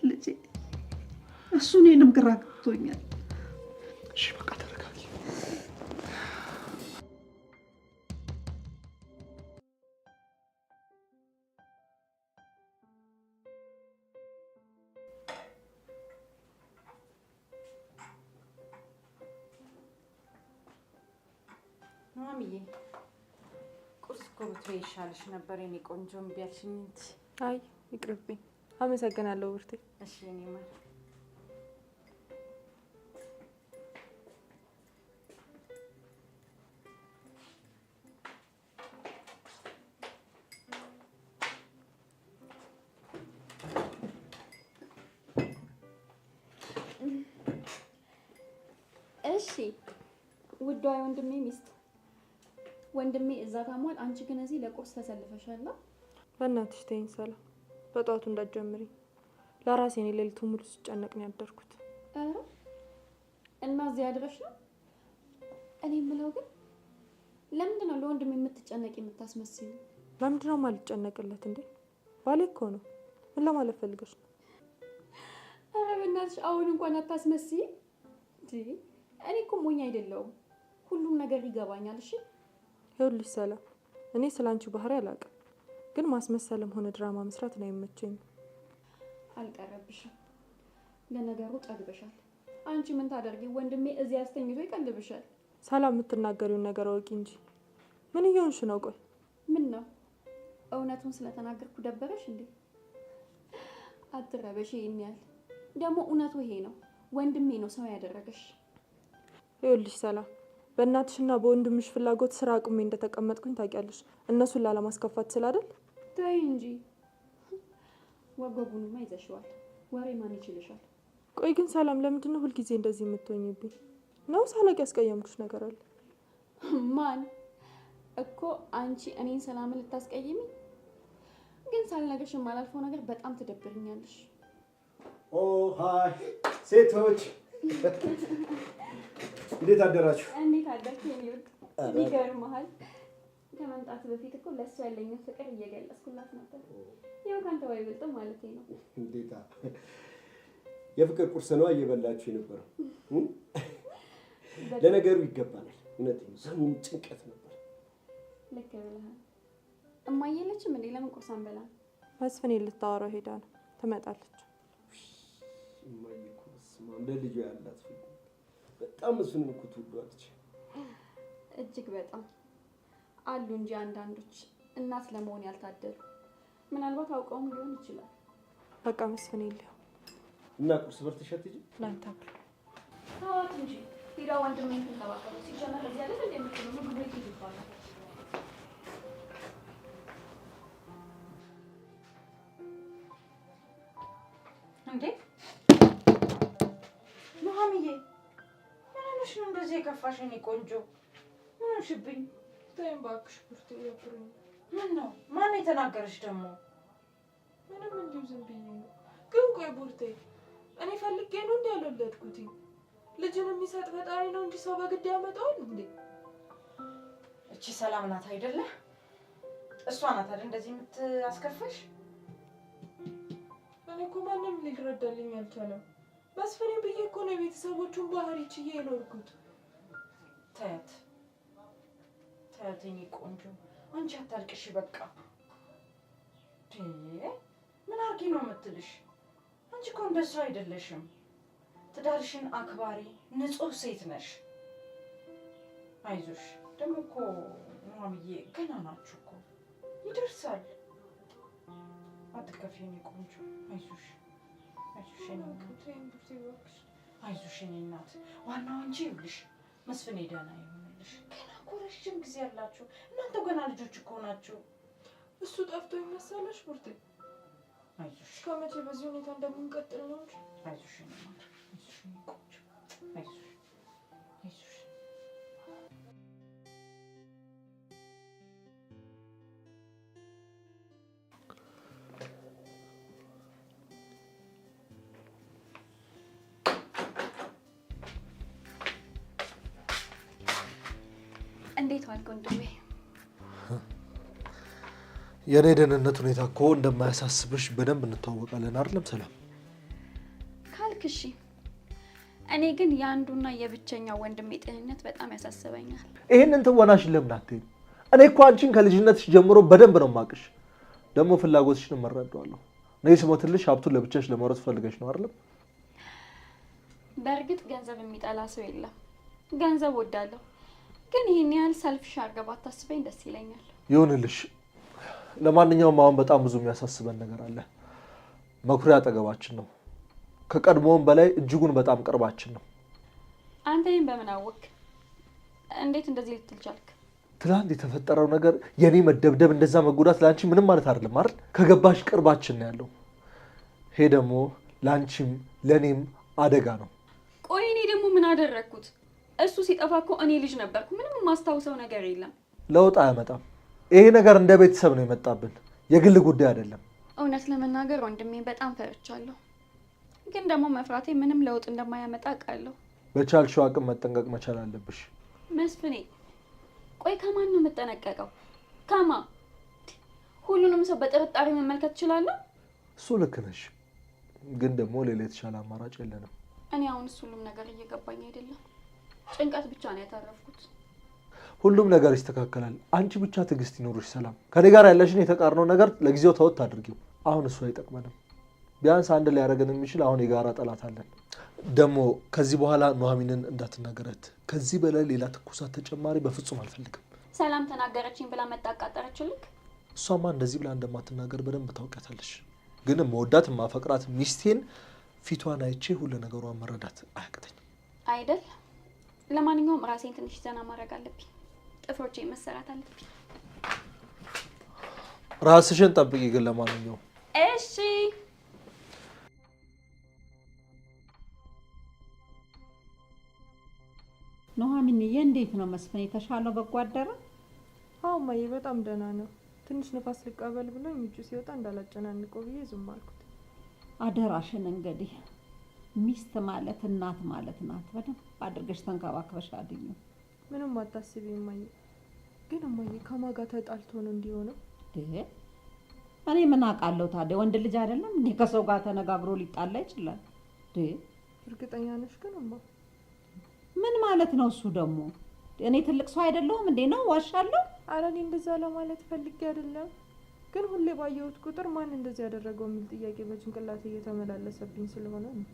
ልጄ እሱ እኔንም ግራ ገብቶኛል። እሺ በቃ ተረጋጊ። ማሚዬ ቁርስ እኮ ብትበይ ይሻልሽ ነበር የኔ ቆንጆ። እምቢ አልሽኝ እንጂ። አይ ይቅርብኝ። አመሰግናለሁ ብርቴ። እሺ የኔ ማር። እሺ ውዷ ወንድሜ ሚስት፣ ወንድሜ እዛ ታሟል። አንቺ ግን እዚህ ለቁርስ ተሰልፈሻል። በእናትሽ ተይኝ ሰላም፣ በጠዋቱ እንዳትጀምሪ። ለራሴ እኔ ሌሊቱን ሙሉ ስጨነቅ ነው ያደርኩት። ኧረ እና እዚህ አድረሽ ነው? እኔ የምለው ግን ለምንድን ነው ለወንድሜ የምትጨነቂ የምታስመስዩ? ለምንድን ነው የማልጨነቅለት እንዴ? ባሌ እኮ ነው። ምን ለማለት ፈልገሽ ነው? ኧረ በእናትሽ አሁን እንኳን አታስመስይ። እኔ እኮ ሞኝ አይደለሁም፣ ሁሉም ነገር ይገባኛል። እሺ ይኸውልሽ ሰላም፣ እኔ ስለ አንቺ ባህሪ አላውቅም፣ ግን ማስመሰልም ሆነ ድራማ መስራት ነው አይመቸኝም። አልቀረብሽም። ለነገሩ ጠግበሻል። አንቺ ምን ታደርጊ? ወንድሜ እዚህ አስተኝቶ ይቀልብሻል። ሰላም፣ የምትናገሪውን ነገር አውቂ እንጂ ምን እየሆንሽ ነው? ቆይ ምን ነው እውነቱን ስለተናገርኩ ደበረሽ እንዴ? አትረበሽ። ይሄን ያህል ደግሞ እውነቱ ይሄ ነው። ወንድሜ ነው ሰው ያደረገሽ። ይኸውልሽ ሰላም፣ በእናትሽና በወንድምሽ ፍላጎት ስራ አቁሜ እንደተቀመጥኩኝ ታውቂያለሽ። እነሱን ላለማስከፋት ስላደል። ተይ እንጂ ወገቡንማ ይዘሽዋል። ወሬ ማን ይችልሻል? ቆይ ግን ሰላም፣ ለምንድን ነው ሁልጊዜ እንደዚህ የምትሆኝብኝ? ነው ሳላቅ ያስቀየምኩሽ ነገር አለ? ማን እኮ አንቺ እኔን ሰላምን ልታስቀይሚ? ግን ሳልነግርሽ የማላልፈው ነገር በጣም ትደብርኛለሽ። ኦ ሃይ ሴቶች እንዴት አደራችሁ? እንዴት አደርክ? የሚወድ ይገርምሃል። ከመምጣት በፊት እኮ ለእሱ ያለኝን ፍቅር እየገለጽኩላት ነበር። ያው ካንተ ባይበልጥም ማለት ነው። እንዴታ የፍቅር ቁርስ ነው እየበላችሁ የነበረው። ለነገሩ ይገባናል። እውነት ነው፣ ሰሞኑን ጭንቀት ነበር። ልክ ብለሃል። እማዬ የለችም እንዴ? ለምን ቁርስ አንበላም? መስፍኔ ልታወራው ሄዳ ነው፣ ትመጣለች። እማዬ እኮ በስመ አብ ለልጇ ያላት ፍቅር በጣም እሱን እኮ ትወዷለች። እጅግ በጣም አሉ እንጂ አንዳንዶች እናት ለመሆን ያልታደሉ። ምናልባት አውቀውም ሊሆን ይችላል። በቃ መስፍኔ ይለው እና ቁርስ በልተሽ አትሄጂ? ላንተ ብሎ ተዋት እንጂ ሄዳ ወንድሜን ትንከባከቡ። ሲጀመር እዚህ አይደል እንደምትሉ ምግብ ቤት ይባላል። እንዴ ኑሐሚዬ፣ ምን ሆነሽ ነው እንደዚህ የከፋሽ? እኔ ቆንጆ ምን ሆንሽብኝ? ተይኝ እባክሽ ብርቴ፣ ይደብረኝ። ምን ነው? ማን የተናገረሽ ደግሞ? ምንም እንዲሁ ዝም ብዬ ነው። ግን ቆይ ቡርቴ፣ እኔ ፈልጌ ነው እንዲ ያልወለድኩት? ልጅን የሚሰጥ ፈጣሪ ነው እንጂ ሰው በግድ ያመጣዋል እንዴ? እቺ ሰላም ናት አይደለ? እሷ ናት አይደል እንደዚህ የምታስከፋሽ? እኔ እኮ ማንም ሊረዳልኝ አልቻለም። መስፍኔ ብዬ እኮ ነው የቤተሰቦቹን ባህሪ ችዬ የኖርኩት። ተያት ተያት፣ የኔ ቆንጆ አንቺ አታልቅሽ በቃ። ምን አርጊ ነው የምትልሽ? አንቺ እኮ እንደሱ አይደለሽም። ትዳርሽን አክባሪ ንጹህ ሴት ነሽ። አይዞሽ። ደግሞ እኮ ኑሐሚዬ ገና ናችሁ እኮ ይደርሳል። አትከፊ የኔ ቆንጆ። አይዞሽ አይዞሽ የኔ እናት፣ አይዞሽ የኔ እናት። ዋናው አንቺ ይኸውልሽ መስፍኔ ደህና ይሆንልሽ። ገና እኮ ረጅም ጊዜ ያላችሁ እናንተ ገና ልጆች እኮ ናችሁ። እሱ ጠፍቶ ይመሰለሽ ቡርቴ? አይዞሽ ከመቼ በዚህ ሁኔታ እንደምንቀጥል ነው እንጂ። አይዞሽ የኔ እናት፣ አይዞሽ የኔ ቆንጆ፣ አይዞሽ አይዞሽ። እንዴት ዋልክ ወንድሜ? የኔ ደህንነት ሁኔታ እኮ እንደማያሳስብሽ በደንብ እንተዋወቃለን አይደለም ሰላም? ካልክ እሺ። እኔ ግን የአንዱና የብቸኛው ወንድሜ ጤንነት በጣም ያሳስበኛል። ይሄንን ትወናሽን ለምን አትሄድ? እኔ እኮ አንቺን ከልጅነትሽ ጀምሮ በደንብ ነው የማውቅሽ። ደግሞ ፍላጎትሽን እረዳዋለሁ። እኔ ስሞትልሽ ሀብቱን ለብቻሽ ለማውረስ ፈልገሽ ነው አይደለም? በእርግጥ ገንዘብ የሚጠላ ሰው የለም። ገንዘብ ወዳለሁ፣ ግን ይሄን ያህል ሰልፍሽ አድርገህ ባታስበኝ ደስ ይለኛል። ይሁንልሽ። ለማንኛውም አሁን በጣም ብዙ የሚያሳስበን ነገር አለ። መኩሪያ አጠገባችን ነው። ከቀድሞውም በላይ እጅጉን በጣም ቅርባችን ነው። አንተ ይሄን በምን አወቅ? እንዴት እንደዚህ ልትል ቻልክ? ትናንት የተፈጠረው ነገር የኔ መደብደብ፣ እንደዛ መጎዳት ለአንቺ ምንም ማለት አይደለም አይደል? ከገባሽ ቅርባችን ነው ያለው። ይሄ ደግሞ ለአንቺም ለእኔም አደጋ ነው። ቆይ እኔ ደግሞ ምን አደረግኩት? እሱ ሲጠፋ እኮ እኔ ልጅ ነበርኩ። ምንም የማስታውሰው ነገር የለም። ለውጥ አያመጣም። ይሄ ነገር እንደ ቤተሰብ ነው የመጣብን፣ የግል ጉዳይ አይደለም። እውነት ለመናገር ወንድሜ በጣም ፈርቻለሁ፣ ግን ደግሞ መፍራቴ ምንም ለውጥ እንደማያመጣ አውቃለሁ። በቻልሽው አቅም መጠንቀቅ መቻል አለብሽ መስፍኔ። ቆይ ከማን ነው የምጠነቀቀው? ከማ? ሁሉንም ሰው በጥርጣሬ መመልከት እችላለሁ? እሱ ልክ ነሽ፣ ግን ደግሞ ሌላ የተሻለ አማራጭ የለንም። እኔ አሁንስ ሁሉም ነገር እየገባኝ አይደለም። ጭንቀት ብቻ ነው ያተረፍኩት። ሁሉም ነገር ይስተካከላል። አንቺ ብቻ ትዕግስት ይኖርሽ ሰላም። ከኔ ጋር ያለሽን የተቃርነው ነገር ለጊዜው ተወት አድርጊው። አሁን እሱ አይጠቅመንም። ቢያንስ አንድ ላይ ያደረገን የሚችል አሁን የጋራ ጠላት አለን። ደግሞ ከዚህ በኋላ ኑሐሚንን እንዳትናገረት። ከዚህ በላይ ሌላ ትኩሳት ተጨማሪ በፍጹም አልፈልግም። ሰላም ተናገረችኝ ብላ መጣቃጠረችልክ? እሷማ እንደዚህ ብላ እንደማትናገር በደንብ ታውቂያታለሽ። ግን መወዳት ማፈቅራት ሚስቴን ፊቷን አይቼ ሁሉ ነገሯን መረዳት አያቅተኝም አይደል? ለማንኛውም ራሴን ትንሽ ዘና ማድረግ አለብኝ። ጥፍሮቼ መሰራት አለብኝ። ራስሽን ጠብቂ ግን ለማንኛውም እሺ። ኑሐሚንዬ እንዴት ነው መስፍን? የተሻለው በጎ አደረ? አዎ እማዬ በጣም ደህና ነው። ትንሽ ንፋስ ልቀበል ብሎኝ እጁ ሲወጣ እንዳላጨናንቀው ብዬ ዝም አልኩት። አደራሽን እንግዲህ ሚስት ማለት እናት ማለት ናት። በደንብ አድርገሽ ተንከባክበሽ አድኙ። ምንም አታስቢ እማዬ። ግን እማዬ ከማን ጋር ተጣልቶ ነው እንዲሆነው? እኔ ምን አውቃለሁ ታዲያ? ወንድ ልጅ አይደለም እንዴ? ከሰው ጋር ተነጋግሮ ሊጣላ ይችላል። እርግጠኛ ነሽ ግን እማ? ምን ማለት ነው እሱ ደግሞ? እኔ ትልቅ ሰው አይደለሁም እንዴ? ነው ዋሻለሁ? ኧረ እኔ እንደዛ ለማለት ፈልጌ አይደለም፣ ግን ሁሌ ባየሁት ቁጥር ማን እንደዚህ ያደረገው የሚል ጥያቄ በጭንቅላቴ እየተመላለሰብኝ ስለሆነ ነው።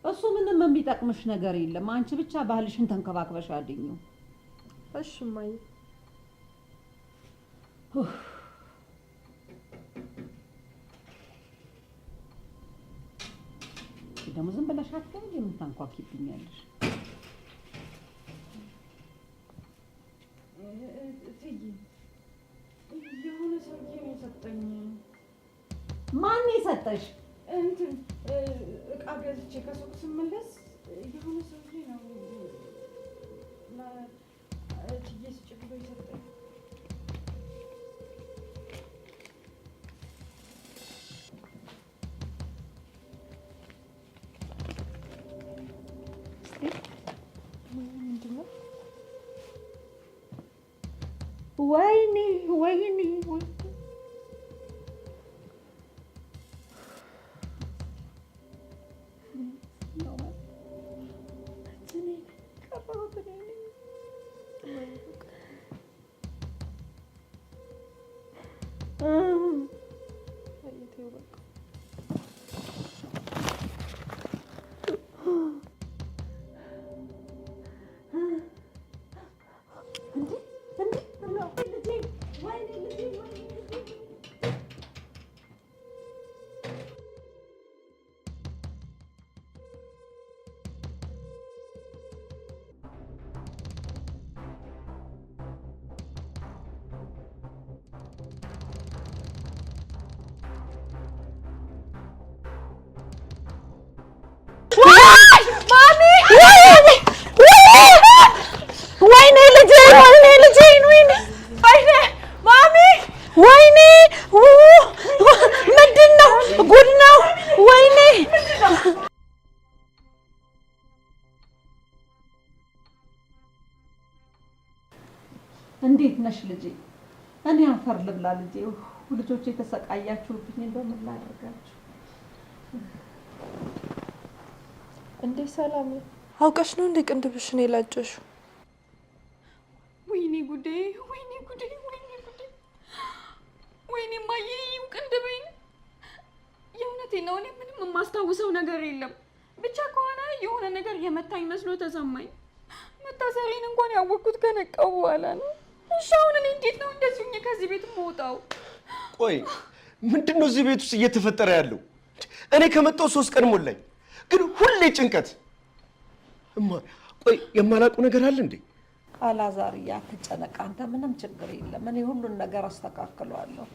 እሱ ምንም የሚጠቅምሽ ነገር የለም። አንቺ ብቻ ባህልሽን ተንከባክበሽ አድኙ። እሺ እማዬ። ደግሞ ዝም ብለሽ አትገቢ። የምታንኳኪብኛለሽ? የሆነ ሰውዬ ነው የሰጠኝ። ማን የሰጠሽ? እንትን እቃ ገዝቼ ከሱቅ ስመለስ የሆነ ሰውዬ ነው እትዬ ስጭ ብሎ የሰጠኝ። ወይኔ ወይኔ ወይኔ ልጄ እንዴት ነሽ ልጄ? እኔ አፈር ልብላ ልጄ። ልጆቼ የተሰቃያችሁብኝ እንደምን ላድርጋችሁ? እንዴ ሰላም፣ አውቀሽ ነው እንዴ ቅንድብሽን የላጨሽው? ወይኔ ጉዴ፣ ወይኔ ጉዴ፣ ወይኔ ጉዴ፣ ወይኔ ማየ ቅንድቤን። የእውነቴን ነው። እኔ ምንም የማስታውሰው ነገር የለም። ብቻ ከሆነ የሆነ ነገር የመታኝ መስሎ ተሰማኝ። መታሰሬን እንኳን ያወቅኩት ከነቃው በኋላ ነው። እሺ አሁን እኔ እንዴት ነው እንደዚህ ሆኜ ከዚህ ቤት የምወጣው? ቆይ ምንድን ነው እዚህ ቤት ውስጥ እየተፈጠረ ያለው? እኔ ከመጣሁ 3 ቀን ሞላኝ፣ ግን ሁሌ ጭንቀት። እማ ቆይ የማላውቀው ነገር አለ እንዴ? አላዛርዬ አትጨነቅ አንተ፣ ምንም ችግር የለም። እኔ ሁሉን ነገር አስተካክለዋለሁ።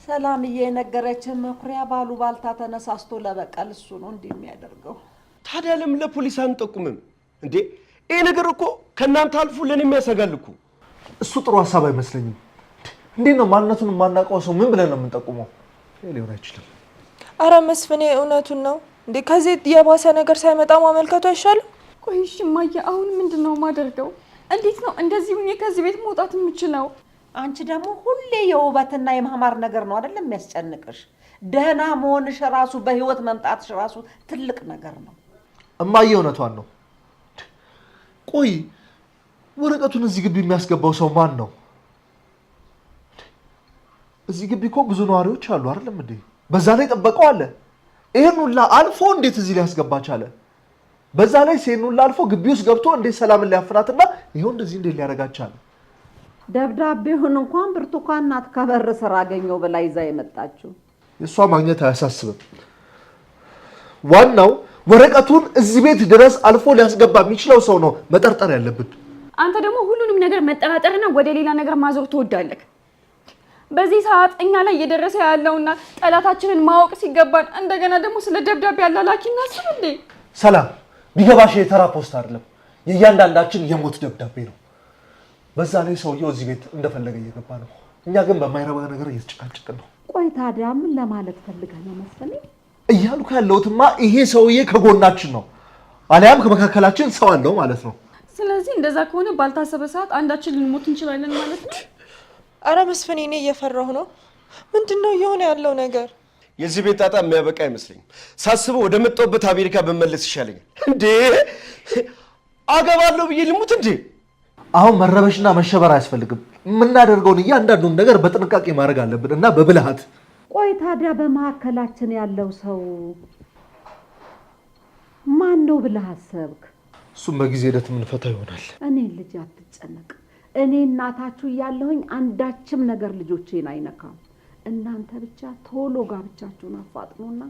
ሰላምዬ የነገረችን መኩሪያ ባሉባልታ ተነሳስቶ ለበቀል እሱ ነው እንዲህ የሚያደርገው። ታዲያ ለምን ለፖሊስ አንጠቁምም እንዴ? ይሄ ነገር እኮ ከእናንተ አልፎ ለእኔም ያሰጋል እኮ። እሱ ጥሩ ሀሳብ አይመስለኝም። እንዴት ነው ማንነቱን የማናውቀው ሰው ምን ብለን ነው የምንጠቁመው? ሊሆን አይችልም። አረ መስፍኔ እውነቱን ነው እንዴ? ከዚህ የባሰ ነገር ሳይመጣ ማመልከቱ አይሻልም? ቆይ እሺ እማዬ፣ አሁን ምንድን ነው የማደርገው? እንዴት ነው እንደዚህ ሆኜ ከዚህ ቤት መውጣት የምችለው? አንቺ ደግሞ ሁሌ የውበትና የማማር ነገር ነው አይደለም የሚያስጨንቅሽ? ደህና መሆንሽ ራሱ በህይወት መምጣትሽ ራሱ ትልቅ ነገር ነው። እማዬ እውነቷን ነው። ቆይ ወረቀቱን እዚህ ግቢ የሚያስገባው ሰው ማን ነው? እዚህ ግቢ እኮ ብዙ ነዋሪዎች አሉ አይደለም እንዴ? በዛ ላይ ጠበቀው አለ። ይሄን ሁላ አልፎ እንዴት እዚህ ሊያስገባ ቻለ? በዛ ላይ ይሄን ሁላ አልፎ ግቢ ውስጥ ገብቶ እንዴት ሰላምን ሊያፈናትና ይሄው እንደዚህ እንዴት ሊያረጋጋ ቻለ? ደብዳቤውን እንኳን ብርቱካን ናት ከበር ስራ አገኘው ብላ ይዛ የመጣችው። የእሷ ማግኘት አያሳስብም። ዋናው ወረቀቱን እዚህ ቤት ድረስ አልፎ ሊያስገባ የሚችለው ሰው ነው መጠርጠር ያለብን። አንተ ደግሞ ሁሉንም ነገር መጠራጠርና ወደ ሌላ ነገር ማዞር ትወዳለህ። በዚህ ሰዓት እኛ ላይ እየደረሰ ያለውና ጠላታችንን ማወቅ ሲገባን እንደገና ደግሞ ስለ ደብዳቤ አላላኪ እናስብ እንዴ? ሰላም ቢገባሽ የተራ ፖስት አይደለም፣ የእያንዳንዳችን የሞት ደብዳቤ ነው። በዛ ላይ ሰውየው እዚህ ቤት እንደፈለገ እየገባ ነው። እኛ ግን በማይረባ ነገር እየተጨቃጨቅን ነው። ቆይ ታዲያ ምን ለማለት ፈልገህ ነው መስለኝ? እያልኩ ያለሁትማ ይሄ ሰውዬ ከጎናችን ነው፣ አሊያም ከመካከላችን ሰው አለው ማለት ነው። ስለዚህ እንደዛ ከሆነ ባልታሰበ ሰዓት አንዳችን ልንሞት እንችላለን ማለት ነው። አረ መስፍኔ እኔ እየፈራሁ ነው። ምንድነው እየሆነ ያለው ነገር? የዚህ ቤት ጣጣ የሚያበቃ አይመስለኝም። ሳስበው ወደ መጣሁበት አሜሪካ በመለስ ይሻለኛል። እንዴ አገባለሁ ብዬ ልሙት እንዴ? አሁን መረበሽና መሸበር አያስፈልግም። የምናደርገውን እያንዳንዱን ነገር በጥንቃቄ ማድረግ አለብን እና በብልሃት። ቆይ ታዲያ በመካከላችን ያለው ሰው ማን ነው ብለህ አሰብክ? እሱም በጊዜ ሂደት የምንፈታ ይሆናል። እኔ ልጅ አትጨነቅ። እኔ እናታችሁ እያለሁኝ አንዳችም ነገር ልጆቼን አይነካም። እናንተ ብቻ ቶሎ ጋብቻችሁን አፋጥኑና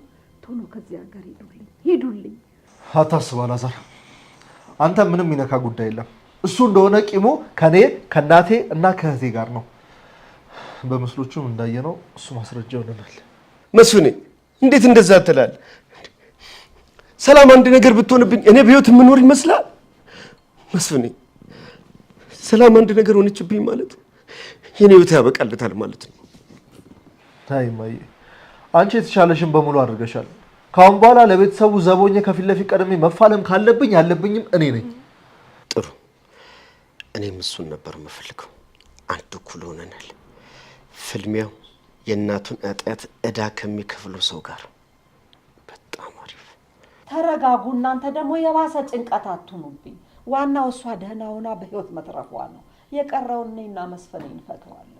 ቶሎ ከዚህ ሀገር ሂዱልኝ። አታስብ አላዛር፣ አንተ ምንም የሚነካ ጉዳይ የለም። እሱ እንደሆነ ቂሙ ከኔ ከእናቴ እና ከእህቴ ጋር ነው። በምስሎቹም እንዳየነው እሱ ማስረጃ ይሆነናል። መስፍኔ እንዴት እንደዛ ትላለህ? ሰላም አንድ ነገር ብትሆንብኝ እኔ በህይወት የምኖር ይመስላል? መስፍኔ ሰላም አንድ ነገር ሆነችብኝ ማለት የኔ ህይወት ያበቃልታል ማለት ነው። ታይ ማይ፣ አንቺ የተቻለሽን በሙሉ አድርገሻል። ካሁን በኋላ ለቤተሰቡ ዘቦኜ ከፊት ለፊት ቀድሜ መፋለም ካለብኝ ያለብኝም እኔ ነኝ። ጥሩ፣ እኔም እሱን ነበር የምፈልገው። አንድ እኩል ሆነናል። ፍልሚያው የእናቱን ኃጢአት ዕዳ ከሚከፍለው ሰው ጋር። በጣም አሪፍ። ተረጋጉ። እናንተ ደግሞ የባሰ ጭንቀት አትሁኑብኝ። ዋናው እሷ ደህና ሆና በህይወት መትረፏ ነው። የቀረውን እኔና መስፍን እንፈተዋለን።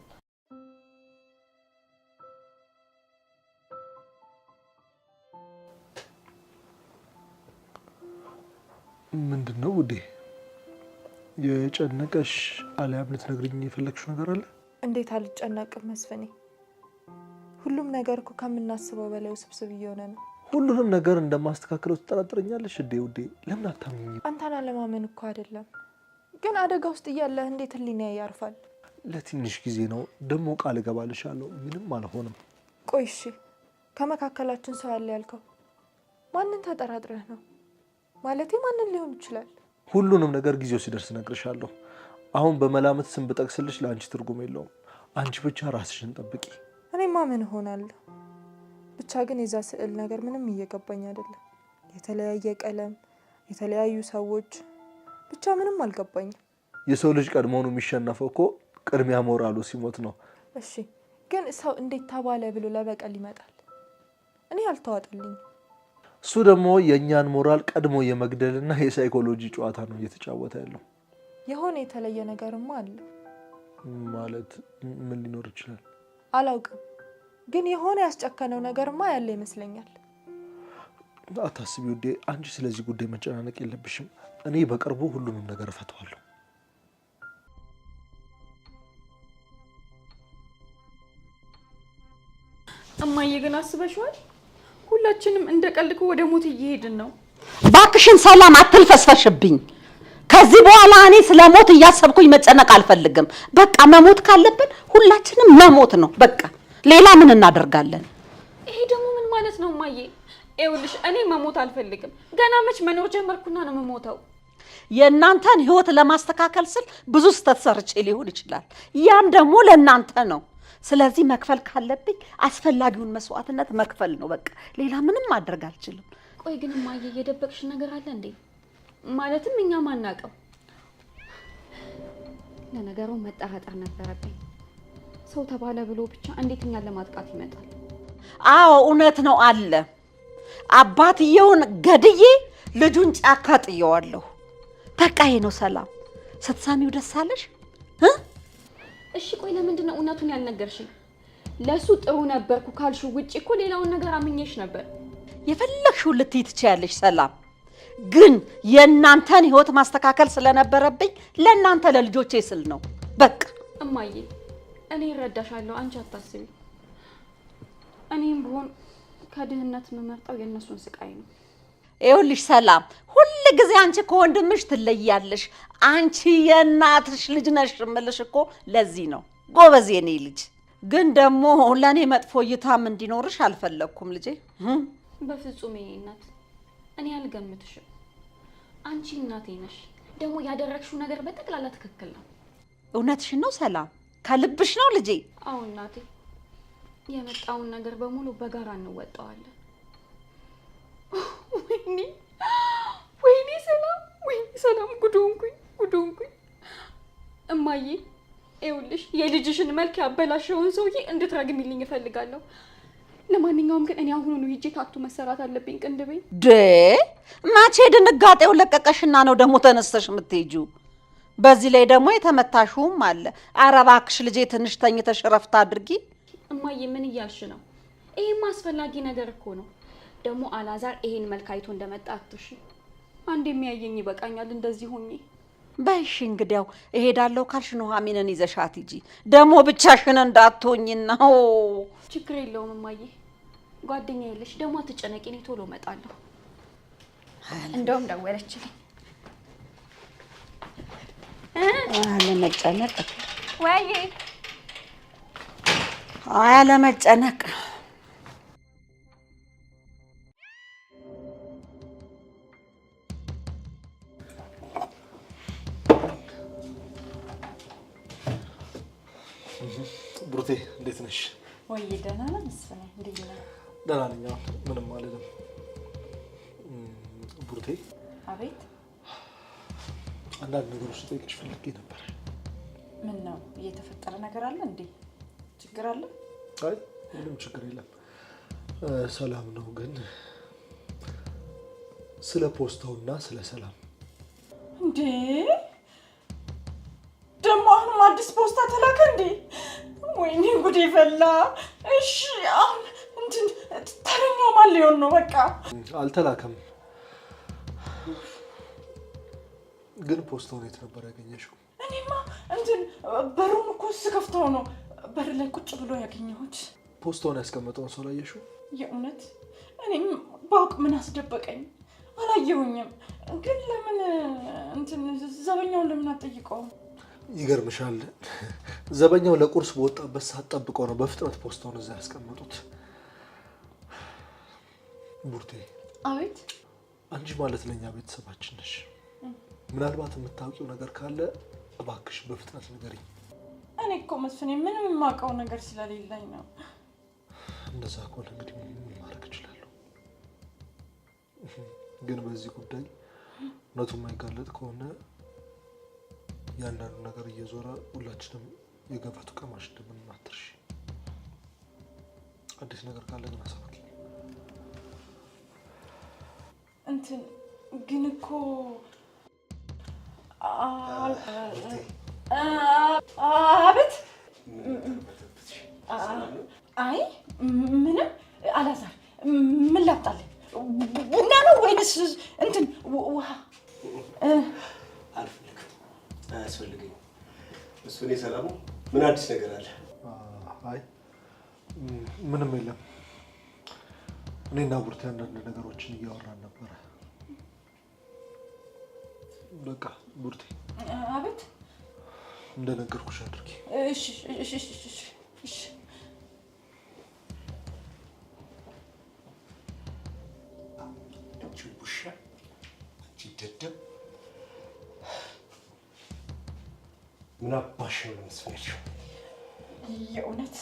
ምንድነው ውዴ? የጨነቀሽ አሊያም ልትነግሪኝ የፈለግሽው ነገር አለ? እንዴት አልጨነቅም መስፍኔ? ሁሉም ነገር እኮ ከምናስበው በላይ ውስብስብ እየሆነ ነው። ሁሉንም ነገር እንደማስተካከለው ትጠራጥረኛለሽ እንዴ ውዴ? ለምን አታምኚኝ? አንተን አለማመን እኮ አይደለም፣ ግን አደጋ ውስጥ እያለህ እንዴት ህሊና ያርፋል? ለትንሽ ጊዜ ነው ደግሞ ቃል እገባልሻለሁ፣ ምንም አልሆንም። ቆይ እሺ፣ ከመካከላችን ሰው አለ ያልከው ማንን ተጠራጥረህ ነው? ማለቴ ማንን ሊሆን ይችላል? ሁሉንም ነገር ጊዜው ሲደርስ እነግርሻለሁ። አሁን በመላምት ስም ብጠቅስልሽ ለአንቺ ትርጉም የለውም። አንቺ ብቻ ራስሽን ጠብቂ። እኔማ ምን እሆናለሁ? ብቻ ግን የዛ ስዕል ነገር ምንም እየገባኝ አይደለም። የተለያየ ቀለም፣ የተለያዩ ሰዎች፣ ብቻ ምንም አልገባኝም። የሰው ልጅ ቀድሞውኑ የሚሸነፈው እኮ ቅድሚያ ሞራሉ ሲሞት ነው። እሺ ግን ሰው እንዴት ተባለ ብሎ ለበቀል ይመጣል? እኔ አልተዋጠልኝም። እሱ ደግሞ የእኛን ሞራል ቀድሞ የመግደልና የሳይኮሎጂ ጨዋታ ነው እየተጫወተ ያለው። የሆነ የተለየ ነገርማ አለ። ማለት ምን ሊኖር ይችላል? አላውቅም፣ ግን የሆነ ያስጨከነው ነገርማ ያለ ይመስለኛል። አታስቢ ውዴ፣ አንቺ ስለዚህ ጉዳይ መጨናነቅ የለብሽም። እኔ በቅርቡ ሁሉንም ነገር እፈታዋለሁ። እማዬ ግን አስበሽዋል? ሁላችንም እንደ ቀልድ ወደ ሞት እየሄድን ነው። ባክሽን ሰላም አትልፈስፈሽብኝ። ከዚህ በኋላ እኔ ስለ ሞት እያሰብኩኝ መጨነቅ አልፈልግም። በቃ መሞት ካለብን ሁላችንም መሞት ነው በቃ። ሌላ ምን እናደርጋለን? ይሄ ደግሞ ምን ማለት ነው እማዬ? ይኸውልሽ እኔ መሞት አልፈልግም። ገና መች መኖር ጀመርኩና ነው የምሞተው። የእናንተን ህይወት ለማስተካከል ስል ብዙ ስህተት ሰርቼ ሊሆን ይችላል። ያም ደግሞ ለእናንተ ነው። ስለዚህ መክፈል ካለብኝ አስፈላጊውን መስዋዕትነት መክፈል ነው በቃ። ሌላ ምንም ማድረግ አልችልም። ቆይ ግን እማዬ የደበቅሽ ነገር አለ እንዴ? ማለትም እኛ ማናቀው። ለነገሩ መጠራጠር ነበረብኝ። ሰው ተባለ ብሎ ብቻ እንዴት እኛን ለማጥቃት ይመጣል? አዎ እውነት ነው አለ። አባትየውን ገድዬ ልጁን ጫካ ጥየዋለሁ። በቃ ይሄ ነው ሰላም። ስትሰሚው ደስ አለሽ? እሺ ቆይ ለምንድን ነው እውነቱን ያልነገርሽኝ? ለሱ ጥሩ ነበርኩ ካልሽው ውጪ እኮ ሌላውን ነገር አምኜሽ ነበር። የፈለግሽው ልትይ ትችያለሽ ሰላም፣ ግን የእናንተን ህይወት ማስተካከል ስለነበረብኝ ለእናንተ ለልጆቼ ስል ነው በቃ። እማዬ እኔ እረዳሻለሁ፣ አንቺ አታስቢ። እኔም ብሆን ከድህነት የምመርጠው የእነሱን ስቃይ ነው። ይኸውልሽ ሰላም፣ ሁል ጊዜ አንቺ ከወንድምሽ ትለያለሽ። አንቺ የእናትሽ ልጅ ነሽ እምልሽ እኮ ለዚህ ነው ጎበዝ የኔ ልጅ። ግን ደግሞ ለእኔ መጥፎ እይታም እንዲኖርሽ አልፈለግኩም ልጄ። በፍጹም የኔ እናት፣ እኔ አልገምትሽም። አንቺ እናቴ ነሽ። ደግሞ ያደረግሽው ነገር በጠቅላላ ትክክል ነው። እውነትሽን ነው ሰላም? ከልብሽ ነው ልጄ? አዎ እናቴ፣ የመጣውን ነገር በሙሉ በጋራ እንወጣዋለን። ወይኔ ወይኔ ሰላም፣ ወይኔ ሰላም፣ ጉዶንኩኝ ጉዶንኩኝ። እማዬ ይኸውልሽ የልጅሽን መልክ ያበላሸውን ሰውዬ እንድትረግሚልኝ እፈልጋለሁ። ለማንኛውም ግን እኔ አሁኑኑ ሂጄ ታቱ መሰራት አለብኝ ቅንድቤ። መቼ ድንጋጤው ለቀቀሽና ነው ደግሞ ተነስተሽ የምትሄጂው? በዚህ ላይ ደግሞ የተመታሽውም አለ። ኧረ እባክሽ ልጄ ትንሽ ተኝተሽ እረፍት አድርጊ። እማዬ ምን እያልሽ ነው? ይሄማ አስፈላጊ ነገር እኮ ነው። ደግሞ አላዛር ይሄን መልክ አይቶ እንደመጣ አትሽ። አንድ የሚያየኝ ይበቃኛል እንደዚህ ሆኜ። በይሽ እንግዲያው እሄዳለሁ ካልሽ ኑሐሚንን ይዘሻት ሂጂ። ደግሞ ብቻሽን እንዳትሆኝና። ችግር የለውም እማዬ፣ ጓደኛ የለሽ። ደግሞ አትጨነቂ፣ እኔ ቶሎ እመጣለሁ። እንደውም ደወለችልኝ። አለመጨነቅ ወይ አለመጨነቅ። ብሩቴ እንዴት ነሽ? ወይ ደህና ነህ መሰለኝ። እንዴት ነህ? ደህና ነኝ፣ ምንም አልልም። ብሩቴ። አቤት። አንዳንድ ነገሮች ልጠይቅሽ ፈልጌ ነበር። ምን ነው? እየተፈጠረ ነገር አለ እንዴ? ችግር አለ? አይ ምንም ችግር የለም፣ ሰላም ነው። ግን ስለ ፖስታውና ስለ ሰላም እንዴ ደግሞ አሁንም አዲስ ፖስታ ተላከ እንዴ? ወይኔ ጉዴ ፈላ። እሺ አሁን እንትን ተረኛው ማን ሊሆን ነው? በቃ አልተላከም። ግን ፖስታውን የት ነበር ያገኘሽው? እኔማ እንትን በሩን እኮ ስከፍተው ነው በር ላይ ቁጭ ብሎ ያገኘሁት። ፖስታውን ያስቀመጠውን ሰው ላየሽው? የእውነት እኔም ባውቅ ምን አስደበቀኝ? አላየሁኝም። ግን ለምን እንትን ዘበኛውን ለምን አትጠይቀውም? ይገርምሻል፣ ዘበኛው ለቁርስ በወጣበት ሰዓት ጠብቀው ነው በፍጥነት ፖስታውን እዛ ያስቀመጡት። ቡርቴ። አቤት። አንቺ ማለት ለኛ ቤተሰባችን ነሽ። ምናልባት የምታውቂው ነገር ካለ እባክሽ በፍጥነት ንገሪኝ። እኔ እኮ መስፍኔ ምንም የማውቀው ነገር ስለሌለኝ ነው። እንደዛ ከሆነ እንግዲህ ምን ማድረግ እችላለሁ? ግን በዚህ ጉዳይ እውነቱ የማይጋለጥ ከሆነ ያንዳንዱ ነገር እየዞረ ሁላችንም የገበቱ ቀማሽ እንደምን አትርሺ። አዲስ ነገር ካለ ግን አሳውቂ። እንትን ግን እኮ አቤት። አይ ምንም አላዛር፣ ምን ላምጣልህ? ቡና ነው ወይንስ እንትን ውሃ? አልፈልግም፣ አያስፈልገኝም። እሱ እኔ ሰላሙ፣ ምን አዲስ ነገር አለ? አይ ምንም የለም። እኔና ቡርቴ አንዳንድ ነገሮችን እያወራን ነበረ። በቃ ቡርቴ። አቤት። እንደነገርኩሽ አድርጊ። እሺ እሺ እሺ እሺ። አንቺ ውሻ፣ አንቺ ደደብ፣ ምን አባሽ ነው ለመስፈን ያልሽው? የእውነት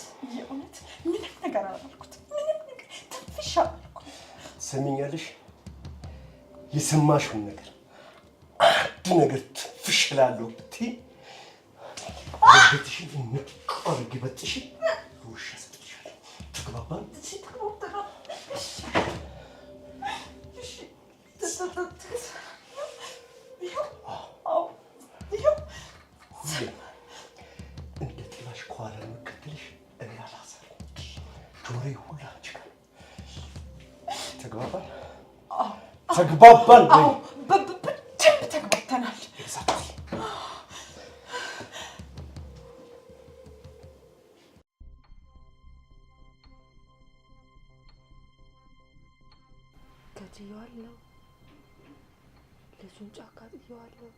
ምንም ነገር አላልኩት። ምንም ነገር ትንፍሽ አላልኩት። ትሰሚኛለሽ? የሰማሽውን ነገር አንድ ነገር ትንፍሽ እላለሁ ብትይ ቤትሽን እንቃርግ በጥሽ ውሻ ሰጥሻለሁ። ተግባባን? እንደ ጥላሽ ከኋላ የምከተልሽ እኔ አላሳልም። ጆሮዬ ሁላ አንቺ ጋር። ተግባባን? ተግባባን? በደንብ ተግባብተናል። ገድዬዋለሁ፣ ልጁን ጫካ ጥዬዋለሁ።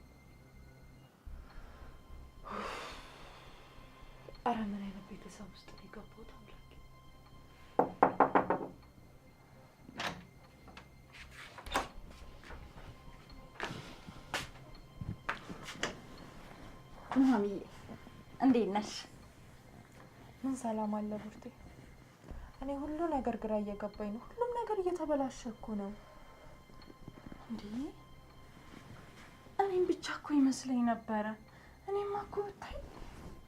ኧረ ምን አይነት ቤተሰብ ውስጥ ነው የገባሁት አምላኬ። ማሚዬ እንዴት ነሽ? ምን ሰላም አለ ቡርቴ? እኔ ሁሉ ነገር ግራ እየገባኝ ነው። ሁሉም ነገር እየተበላሸ እኮ ነው። እንዴ እኔም ብቻ እኮ ይመስለኝ ነበረ። እኔማ እኮ ብታይ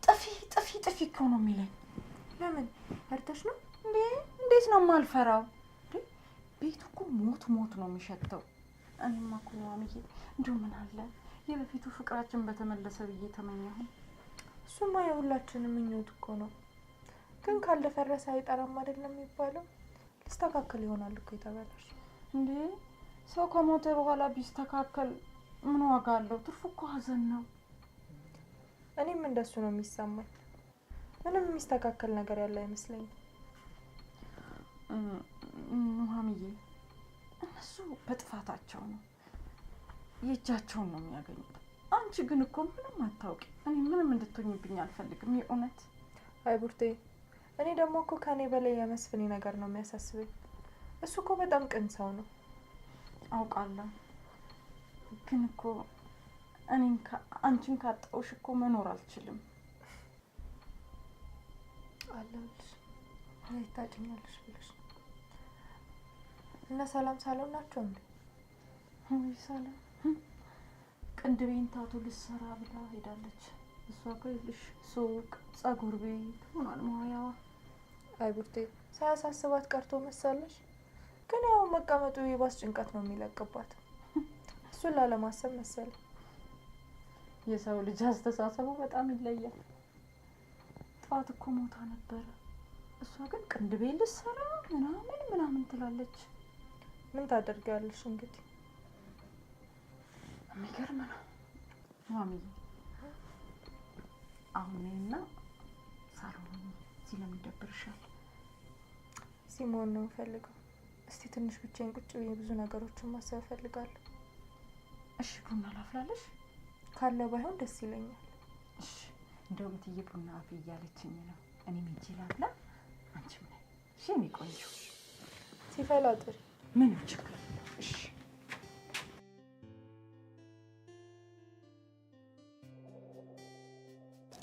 ጥፊ እኮ ነው የሚለኝ። ለምን ፈርተሽ ነው እንዴ? እንዴት ነው የማልፈራው? ቤቱ እኮ ሞት ነው የሚሸተው። እኔማ እኮ ማሚዬ እንደው ምን አለ የበፊቱ ፍቅራችን በተመለሰ ብዬ ተመኘሁ። እሱማ የሁላችንም ምኞት እኮ ነው። ግን ካልደፈረሰ አይጠራም አይደለም የሚባለው። ሊስተካከል ይሆናል እኮ የተበላሽ። እንዴ ሰው ከሞተ በኋላ ቢስተካከል ምን ዋጋ አለው? ትርፉ እኮ ሀዘን ነው። እኔም እንደሱ ነው የሚሰማኝ። ምንም የሚስተካከል ነገር ያለ አይመስለኝም። ማሚዬ እነሱ በጥፋታቸው ነው የእጃቸውን ነው የሚያገኙት። አንቺ ግን እኮ ምንም አታውቂ። እኔ ምንም እንድትሆኝብኝ አልፈልግም የእውነት። አይ ቡርቴ፣ እኔ ደግሞ እኮ ከኔ በላይ የመስፍኔ ነገር ነው የሚያሳስበኝ። እሱ እኮ በጣም ቅን ሰው ነው። አውቃለሁ፣ ግን እኮ እኔን አንቺን ካጣሁሽ እኮ መኖር አልችልም። አለሁልሽ፣ እኔ ታጭኛለሽ ብለሽ እና ሰላም ሳሎን ናቸው እንዴ? ወይ ሰላም ቅንድቤን ታቱ ልትሰራ ብላ ሄዳለች። እሷ እኮ ይልሽ ሱቅ፣ ጸጉር ቤት ሆኗል ሙያዋ። አይ ቡርቴ፣ ሳያሳስባት ቀርቶ መሰለሽ? ግን ያው መቀመጡ የባስ ጭንቀት ነው የሚለቅባት። እሱን ላለማሰብ መሰለኝ። የሰው ልጅ አስተሳሰቡ በጣም ይለያል። ጠዋት እኮ ሞታ ነበረ። እሷ ግን ቅንድቤን ልትሰራ ምናምን ትላለች። ምን ታደርጊያለሽ እንግዲህ። የሚገርም ነው ማሚዬ። አሁን እኔና ሳሎን እዚህ ለምን ይደብርሻል? እዚህ መሆን ነው የምፈልገው። እስቲ ትንሽ ብቻዬን ቁጭ ብዬ ብዙ ነገሮችን ማሰብ እፈልጋለሁ። እሺ ቡና ላፍላለሽ? ካለ ባይሆን ደስ ይለኛል። እሺ እንደውም እትዬ ቡና አፍ እያለችኝ ነው። እኔም ሂጅ ላፍላ፣ አንቺም ነይ። እሺ እኔ ቆንጆ ሲፈላ ጥሪ። ምንም ችግር የለም። እሺ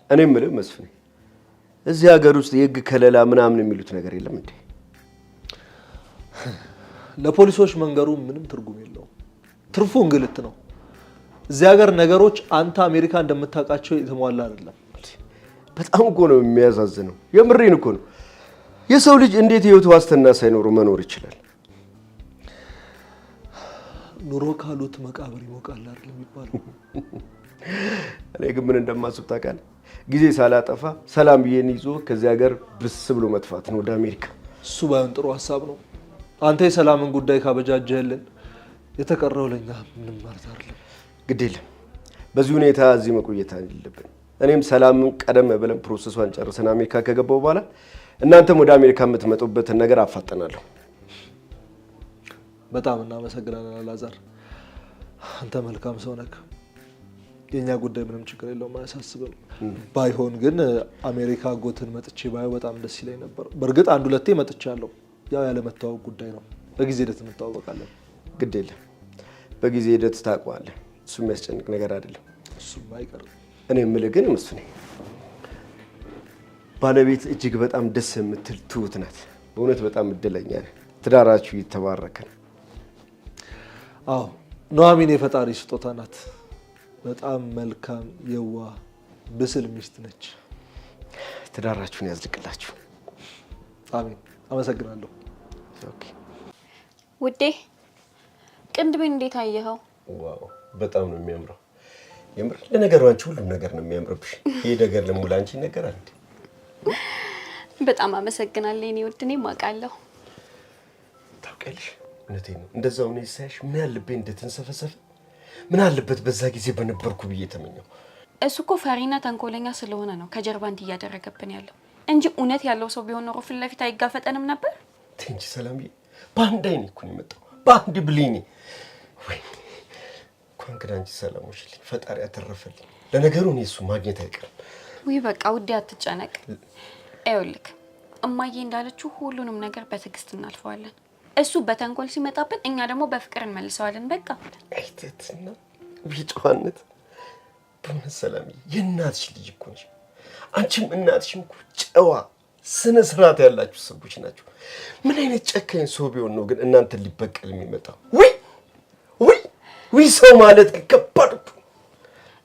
እኔ የምልህ መስፍኔ፣ እዚህ ሀገር ውስጥ የህግ ከለላ ምናምን የሚሉት ነገር የለም እንዴ? ለፖሊሶች መንገሩ ምንም ትርጉም የለውም። ትርፉ እንግልት ነው። እዚህ ሀገር ነገሮች አንተ አሜሪካ እንደምታውቃቸው የተሟላ አይደለም። በጣም እኮ ነው የሚያሳዝነው። የምሬን እኮ ነው። የሰው ልጅ እንዴት ህይወት ዋስትና ሳይኖረው መኖር ይችላል? ኑሮ ካሉት መቃብር ይሞቃል አይደል የሚባለው? እኔ ግን ምን እንደማስብ ታውቃለህ? ጊዜ ሳላጠፋ ሰላም ብዬን ይዞ ከዚህ ሀገር ብስ ብሎ መጥፋት ነው ወደ አሜሪካ። እሱ ባይሆን ጥሩ ሀሳብ ነው። አንተ የሰላምን ጉዳይ ካበጃጀህልን የተቀረው ለኛ ምንም ማለት አይደለም። ግድ የለም በዚህ ሁኔታ እዚህ መቆየት አለብን። እኔም ሰላምን ቀደም ብለን ፕሮሰሷን ጨርሰን አሜሪካ ከገባው በኋላ እናንተም ወደ አሜሪካ የምትመጡበትን ነገር አፋጠናለሁ። በጣም እናመሰግናለን አላዛር። አንተ መልካም ሰው ነህ። የኛ ጉዳይ ምንም ችግር የለውም፣ አያሳስብም። ባይሆን ግን አሜሪካ ጎትን መጥቼ ባየው በጣም ደስ ይለኝ ነበር። በእርግጥ አንድ ሁለቴ መጥቻለሁ። ያው ያለ መተዋወቅ ጉዳይ ነው። በጊዜ ሂደት እንተዋወቃለን። ግድ የለም በጊዜ ሂደት ታውቀዋለህ። እሱ የሚያስጨንቅ ነገር አይደለም። እሱም አይቀርም። እኔ የምልህ ግን መስፍኔ ባለቤት እጅግ በጣም ደስ የምትል ትሁት ናት። በእውነት በጣም እድለኛ ነህ። ትዳራችሁ የተባረከ ነው። አዎ ኑሐሚን የፈጣሪ ስጦታ ናት። በጣም መልካም የዋህ ብስል ሚስት ነች። ትዳራችሁን ያዝልቅላችሁ። አሜን። አመሰግናለሁ። ኦኬ ውዴ ቅንድቤን እንዴት አየኸው? ዋው በጣም ነው የሚያምረው። የምር ለነገሩ አንቺ ሁሉም ነገር ነው የሚያምርብሽ። ይሄ ነገር ለሙላ አንቺ ነገር አለ። በጣም አመሰግናለሁ የኔ ውድ። እኔም አውቃለሁ። ታውቂያለሽ እውነቴን ነው። እንደዛው ነው ሳይሽ ምን ያለብኝ እንደተንሰፈሰፈ ምን አለበት በዛ ጊዜ በነበርኩ ብዬ ተመኘው። እሱ እኮ ፈሪና ተንኮለኛ ስለሆነ ነው ከጀርባ እንዲህ እያደረገብን ያለው እንጂ እውነት ያለው ሰው ቢሆን ኖሮ ፊት ለፊት አይጋፈጠንም ነበር። እንጂ ሰላምዬ በአንድ አይኔ እኮ ነው የመጣው፣ በአንድ ብሌኔ። ወይ እንኳን ግን አንቺ ሰላሞሽልኝ፣ ፈጣሪ አተረፈልኝ። ለነገሩ እኔ እሱ ማግኘት አይቀርም። ውይ በቃ ውዴ አትጨነቅ። ይኸውልህ እማዬ እንዳለችው ሁሉንም ነገር በትዕግስት እናልፈዋለን። እሱ በተንኮል ሲመጣብን እኛ ደግሞ በፍቅር እንመልሰዋለን። በቃ አይተትና ቢጨዋነት በእውነት ሰላምዬ የእናትሽ ልጅ እኮ ነሽ። አንቺም እናትሽም እኮ ጨዋ ስነ ስርዓት ያላችሁ ሰዎች ናቸው። ምን አይነት ጨካኝ ሰው ቢሆን ነው ግን እናንተ ሊበቀል የሚመጣው? ወይ ወይ ወይ ሰው ማለት ከባድ ነው።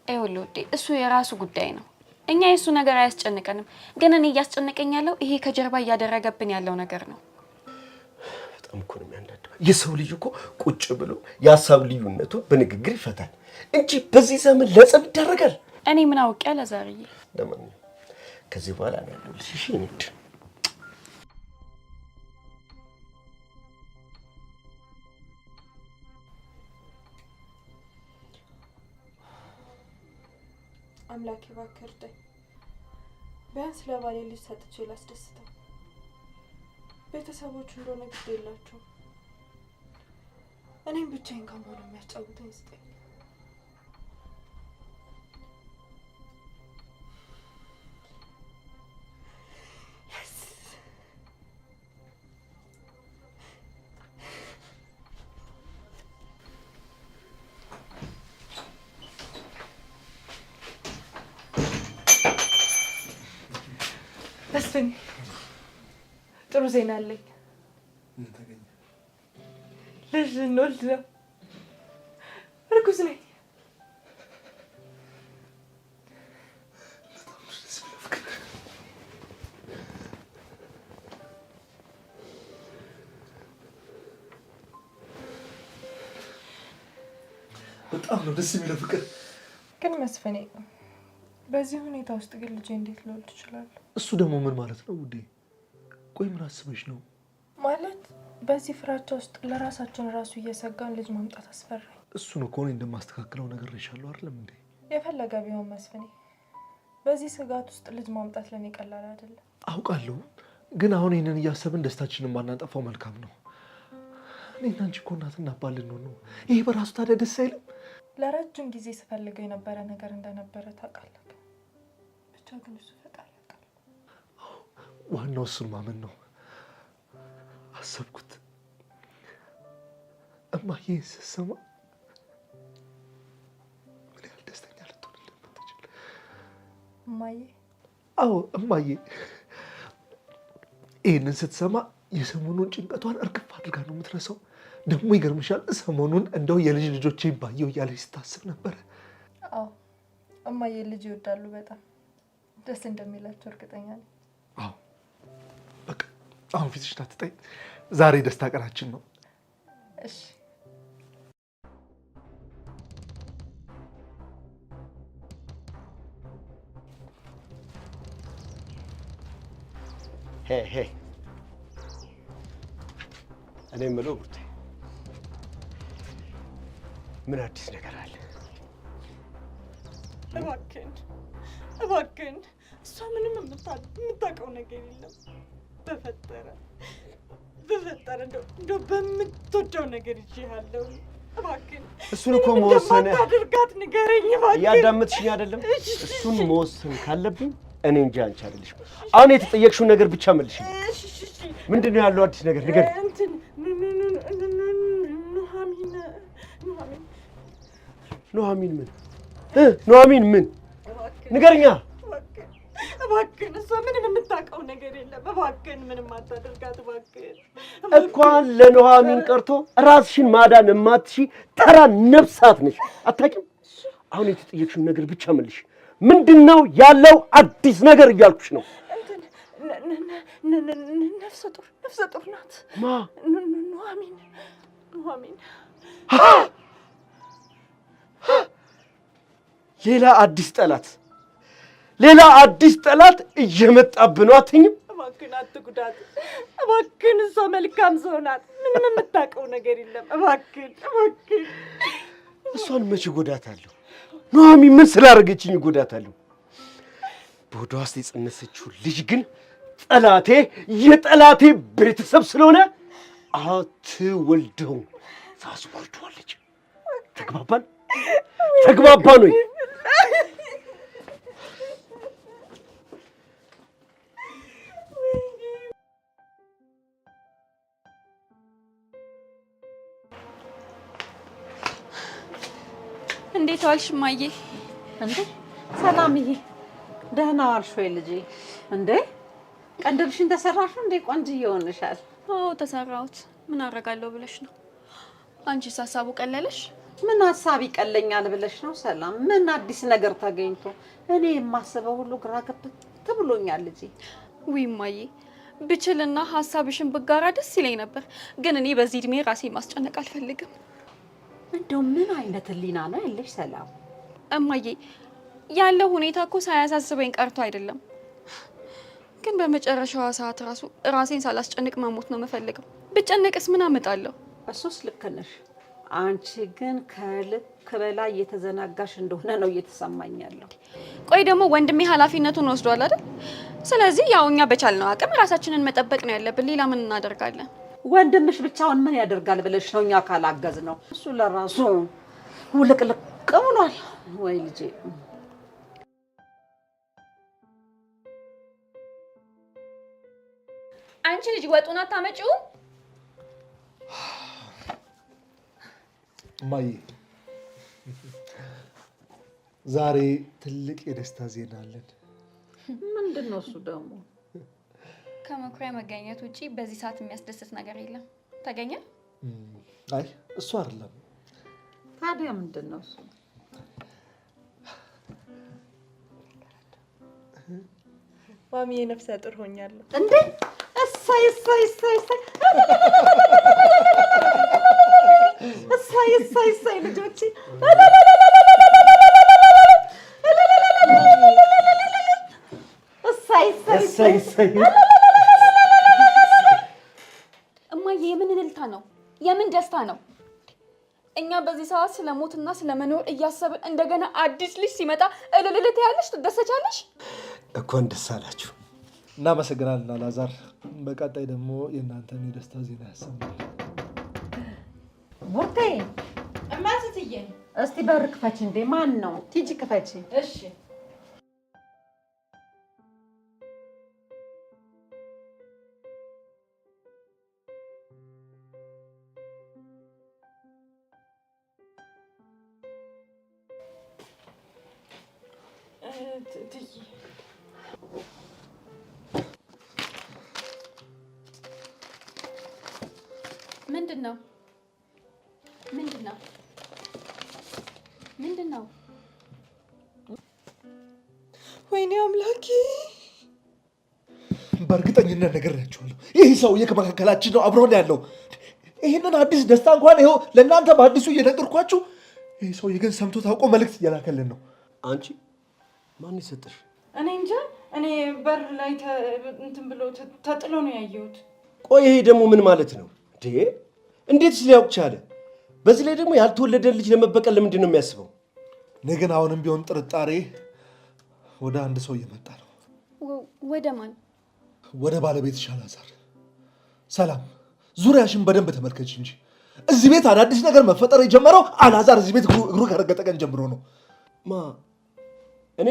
ይኸውልህ ውዴ እሱ የራሱ ጉዳይ ነው። እኛ የሱ ነገር አያስጨንቀንም። ግን እኔ እያስጨነቀኝ ያለው ይሄ ከጀርባ እያደረገብን ያለው ነገር ነው። በጣም እኮ ነው የሚያናድደው። የሰው ልጅ እኮ ቁጭ ብሎ የሀሳብ ልዩነቱን በንግግር ይፈታል እንጂ በዚህ ዘመን ለጸብ ይደረጋል። እኔ ምን አውቄ ለዛሬዬ። ለማንኛውም ከዚህ በኋላ ነው ያለሁልሽ። እሺ እንዴ አምላኬ እባክህ እርዳኝ። ቢያንስ ለባሌ ልጅ ሰጥቼ ላስደስተው። ቤተሰቦቹ እንደሆነ ግድ የላቸውም። እኔም ብቻዬን ከመሆኑ የሚያጫውተኝ ስጠኝ። መስፍን ጥሩ ዜና አለኝ። ልጅ ልንወልድ ነው። እርጉዝ ነኝ። በጣም ነው ደስ የሚለው ፍቅር። ግን መስፍኔ በዚህ ሁኔታ ውስጥ ግን ልጄ እንዴት ልወልድ እችላለሁ? እሱ ደግሞ ምን ማለት ነው ውዴ? ቆይ ምን አስበሽ ነው? ማለት በዚህ ፍራቻ ውስጥ ለራሳችን ራሱ እየሰጋን ልጅ ማምጣት አስፈራኝ። እሱን እኮ እኔ እንደማስተካክለው ነገር ይሻለው አይደለም እንዴ? የፈለገ ቢሆን መስፍኔ በዚህ ስጋት ውስጥ ልጅ ማምጣት ለኔ ቀላል አይደለም። አውቃለሁ፣ ግን አሁን ይሄንን እያሰብን ደስታችንን ማናጠፋው መልካም ነው። እኔና አንቺ እኮ እናትና አባት ልንሆን ነው። ይሄ በራሱ ታዲያ ደስ አይልም? ለረጅም ጊዜ ስፈልገው የነበረ ነገር እንደነበረ ታውቃለህ። ብቻ ግን እሱ ፈጣሪ ያውቃል። ዋናው እሱን ማመን ነው። አሰብኩት እማዬ ስትሰማ ምን ያህል ደስተኛ ልትሆን እንደምትችል። እማዬ? አዎ እማዬ ይህንን ስትሰማ የሰሞኑን ጭንቀቷን እርግፍ አድርጋ ነው የምትረሳው። ደግሞ ይገርምሻል፣ ሰሞኑን እንደው የልጅ ልጆቼ ባየው እያለች ስታስብ ነበረ። አዎ እማዬ ልጅ ይወዳሉ በጣም። ደስ እንደሚላቸው እርግጠኛ ነኝ። አዎ በቃ አሁን ፊትሽን አትጠይ። ዛሬ ደስታ ቀናችን ነው። እሺ ሄ እኔ የምለው ቡርቴ ምን አዲስ ነገር አለ? እባክህን እሷ ምንም የምታውቀው ነገር የለም። በፈጠረ እንደው በምትወደው ነገር ይዤሃለሁ። እባክህን እሱን እኮ መወሰን አድርጋት ንገረኝ እባክህን። እያዳመጥሽኝ አይደለም? እሱን መወሰን ካለብኝ እኔ እንጂ አንቺ አይደለሽም። አሁን የተጠየቅሽውን ነገር ብቻ መልሽ። ምንድን ነው ያለው አዲስ ነገር ንገሪኝ። እንትን ኑሐሚን ምን ኑሐሚን ምን ንገርኛ። እባክህን እሷ ምንም የምታውቀው ነገር የለም። እባክህን ምንም አታደርጋት እባክህን። እንኳን ለኑሐሚን ቀርቶ ራስሽን ማዳን የማትሺ ተራ ነፍሳት ነሽ። አታውቂም? አሁን የተጠየቅሽውን ነገር ብቻ መልሽ። ምንድን ነው ያለው አዲስ ነገር እያልኩሽ ነው። ነፍሰ ጡር ናት። ማ? ኑሐሚን ሌላ አዲስ ጠላት እየመጣብን ነው። አትኝም? እባክህን አትጉዳት እባክህን። እሷ መልካም ሰው ናት። ምንም የምታውቀው ነገር የለም። እባክህን እሷን መቼ ጎዳታለሁ? ኑሐሚን ምን ስላደረገችኝ ጎዳታለሁ? በሆዷ ውስጥ የጸነሰችው ልጅ ግን የጠላቴ ቤተሰብ ስለሆነ አትወልደውም። ታስወርደዋለች። ተግባባን ወይ? እንዴት ዋልሽ እማዬ? እንዴ ሰላምዬ፣ ደህና ዋልሽ ወይ ልጄ? እንዴ ቀንድብሽን ተሰራሽ እንዴ? ቆንጅዬ ሆነሻል። አዎ ተሰራሁት። ምን አደርጋለሁ ብለሽ ነው? አንቺስ ሀሳቡ ቀለለሽ? ምን ሀሳብ ይቀለኛል ብለሽ ነው ሰላም? ምን አዲስ ነገር ተገኝቶ? እኔ የማስበው ሁሉ ግራ ገብቶ ብሎኛል ልጄ። ውይ እማዬ፣ ብችልና ሀሳብሽን ብጋራ ደስ ይለኝ ነበር፣ ግን እኔ በዚህ እድሜ ራሴ ማስጨነቅ አልፈልግም። እንደው ምን አይነት ህሊና ነው ያለሽ ሰላም? እማዬ ያለው ሁኔታ እኮ ሳያሳስበኝ ቀርቶ አይደለም፣ ግን በመጨረሻዋ ሰዓት ራሴን ሳላስጨንቅ መሞት ነው የምፈልገው። ብጨነቅስ ምን አመጣለሁ? እሱስ ልክ ነሽ። አንቺ ግን ከልክ በላይ እየተዘናጋሽ እንደሆነ ነው እየተሰማኝ ያለው። ቆይ ደግሞ ወንድሜ ኃላፊነቱን ወስዷል አይደል? ስለዚህ ያው እኛ በቻልነው አቅም ራሳችንን መጠበቅ ነው ያለብን። ሌላ ምን እናደርጋለን? ወንድምሽ ብቻውን ምን ያደርጋል ብለሽ ነው? እኛ ካላገዝ ነው እሱ ለራሱ ውልቅልቅ ብሏል። ወይ ልጄ አንቺ ልጅ ወጡን አታመጪውም? እማዬ ዛሬ ትልቅ የደስታ ዜና አለን። ምንድን ነው እሱ ደግሞ? ከመኩሪያ መገኘት ውጪ በዚህ ሰዓት የሚያስደስት ነገር የለም። ተገኘ? አይ እሱ አይደለም። ታዲያ ምንድን ነው እሱ? ማሚዬ ነፍሰ ጡር ሆኛለሁ። እንዴ እሰይ እሰይ እሰይ እሰይ እሰይ እሰይ እሰይ ልጆቼ እሰይ እሰይ እሰይ። እማዬ የምን እልልታ ነው? የምን ደስታ ነው? እኛ በዚህ ሰዓት ስለ ሞትና ስለ መኖር እያሰብን እንደገና አዲስ ልጅ ሲመጣ እልልልት ያለሽ ትደሰቻለሽ? እንኳን ደስ አላችሁ። እናመሰግናለን አላዛር። በቀጣይ ደግሞ የእናንተን የደስታ ዜና ያሰማል። ቡርቴ እማትትዬ እስቲ በር ክፈች። እንዴ ማን ነው? ቲጂ ክፈች። እሺ ምንድን ነው? ምንድን ነው? ምንድን ነው? ወይኔ አምላኬ! በእርግጠኝነት ነግሬያቸዋለሁ። ይህ ሰውዬ ከመካከላችን ነው፣ አብሮን ያለው። ይህንን አዲስ ደስታ እንኳን ይኸው ለእናንተ በአዲሱ እየነገርኳችሁ፣ ይህ ሰውዬ ግን ሰምቶ ታውቆ መልእክት እየላከልን ነው። አንቺ ማን ይሰጥሽ? እኔ እንጃ። እኔ በር ላይ እንትን ብሎ ተጥሎ ነው ያየሁት። ቆይ ይሄ ደግሞ ምን ማለት ነው እንዴ? እንዴትስ ሊያውቅ ቻለ? በዚህ ላይ ደግሞ ያልተወለደ ልጅ ለመበቀል ለምንድን ነው የሚያስበው? እኔ ግን አሁንም ቢሆን ጥርጣሬ ወደ አንድ ሰው እየመጣ ነው። ወደ ማን? ወደ ባለቤትሽ አላዛር። ሰላም፣ ዙሪያሽን በደንብ ተመልከች እንጂ እዚህ ቤት አዳዲስ ነገር መፈጠር የጀመረው አላዛር እዚህ ቤት እግሩ ከረገጠ ቀን ጀምሮ ነው። ማ እኔ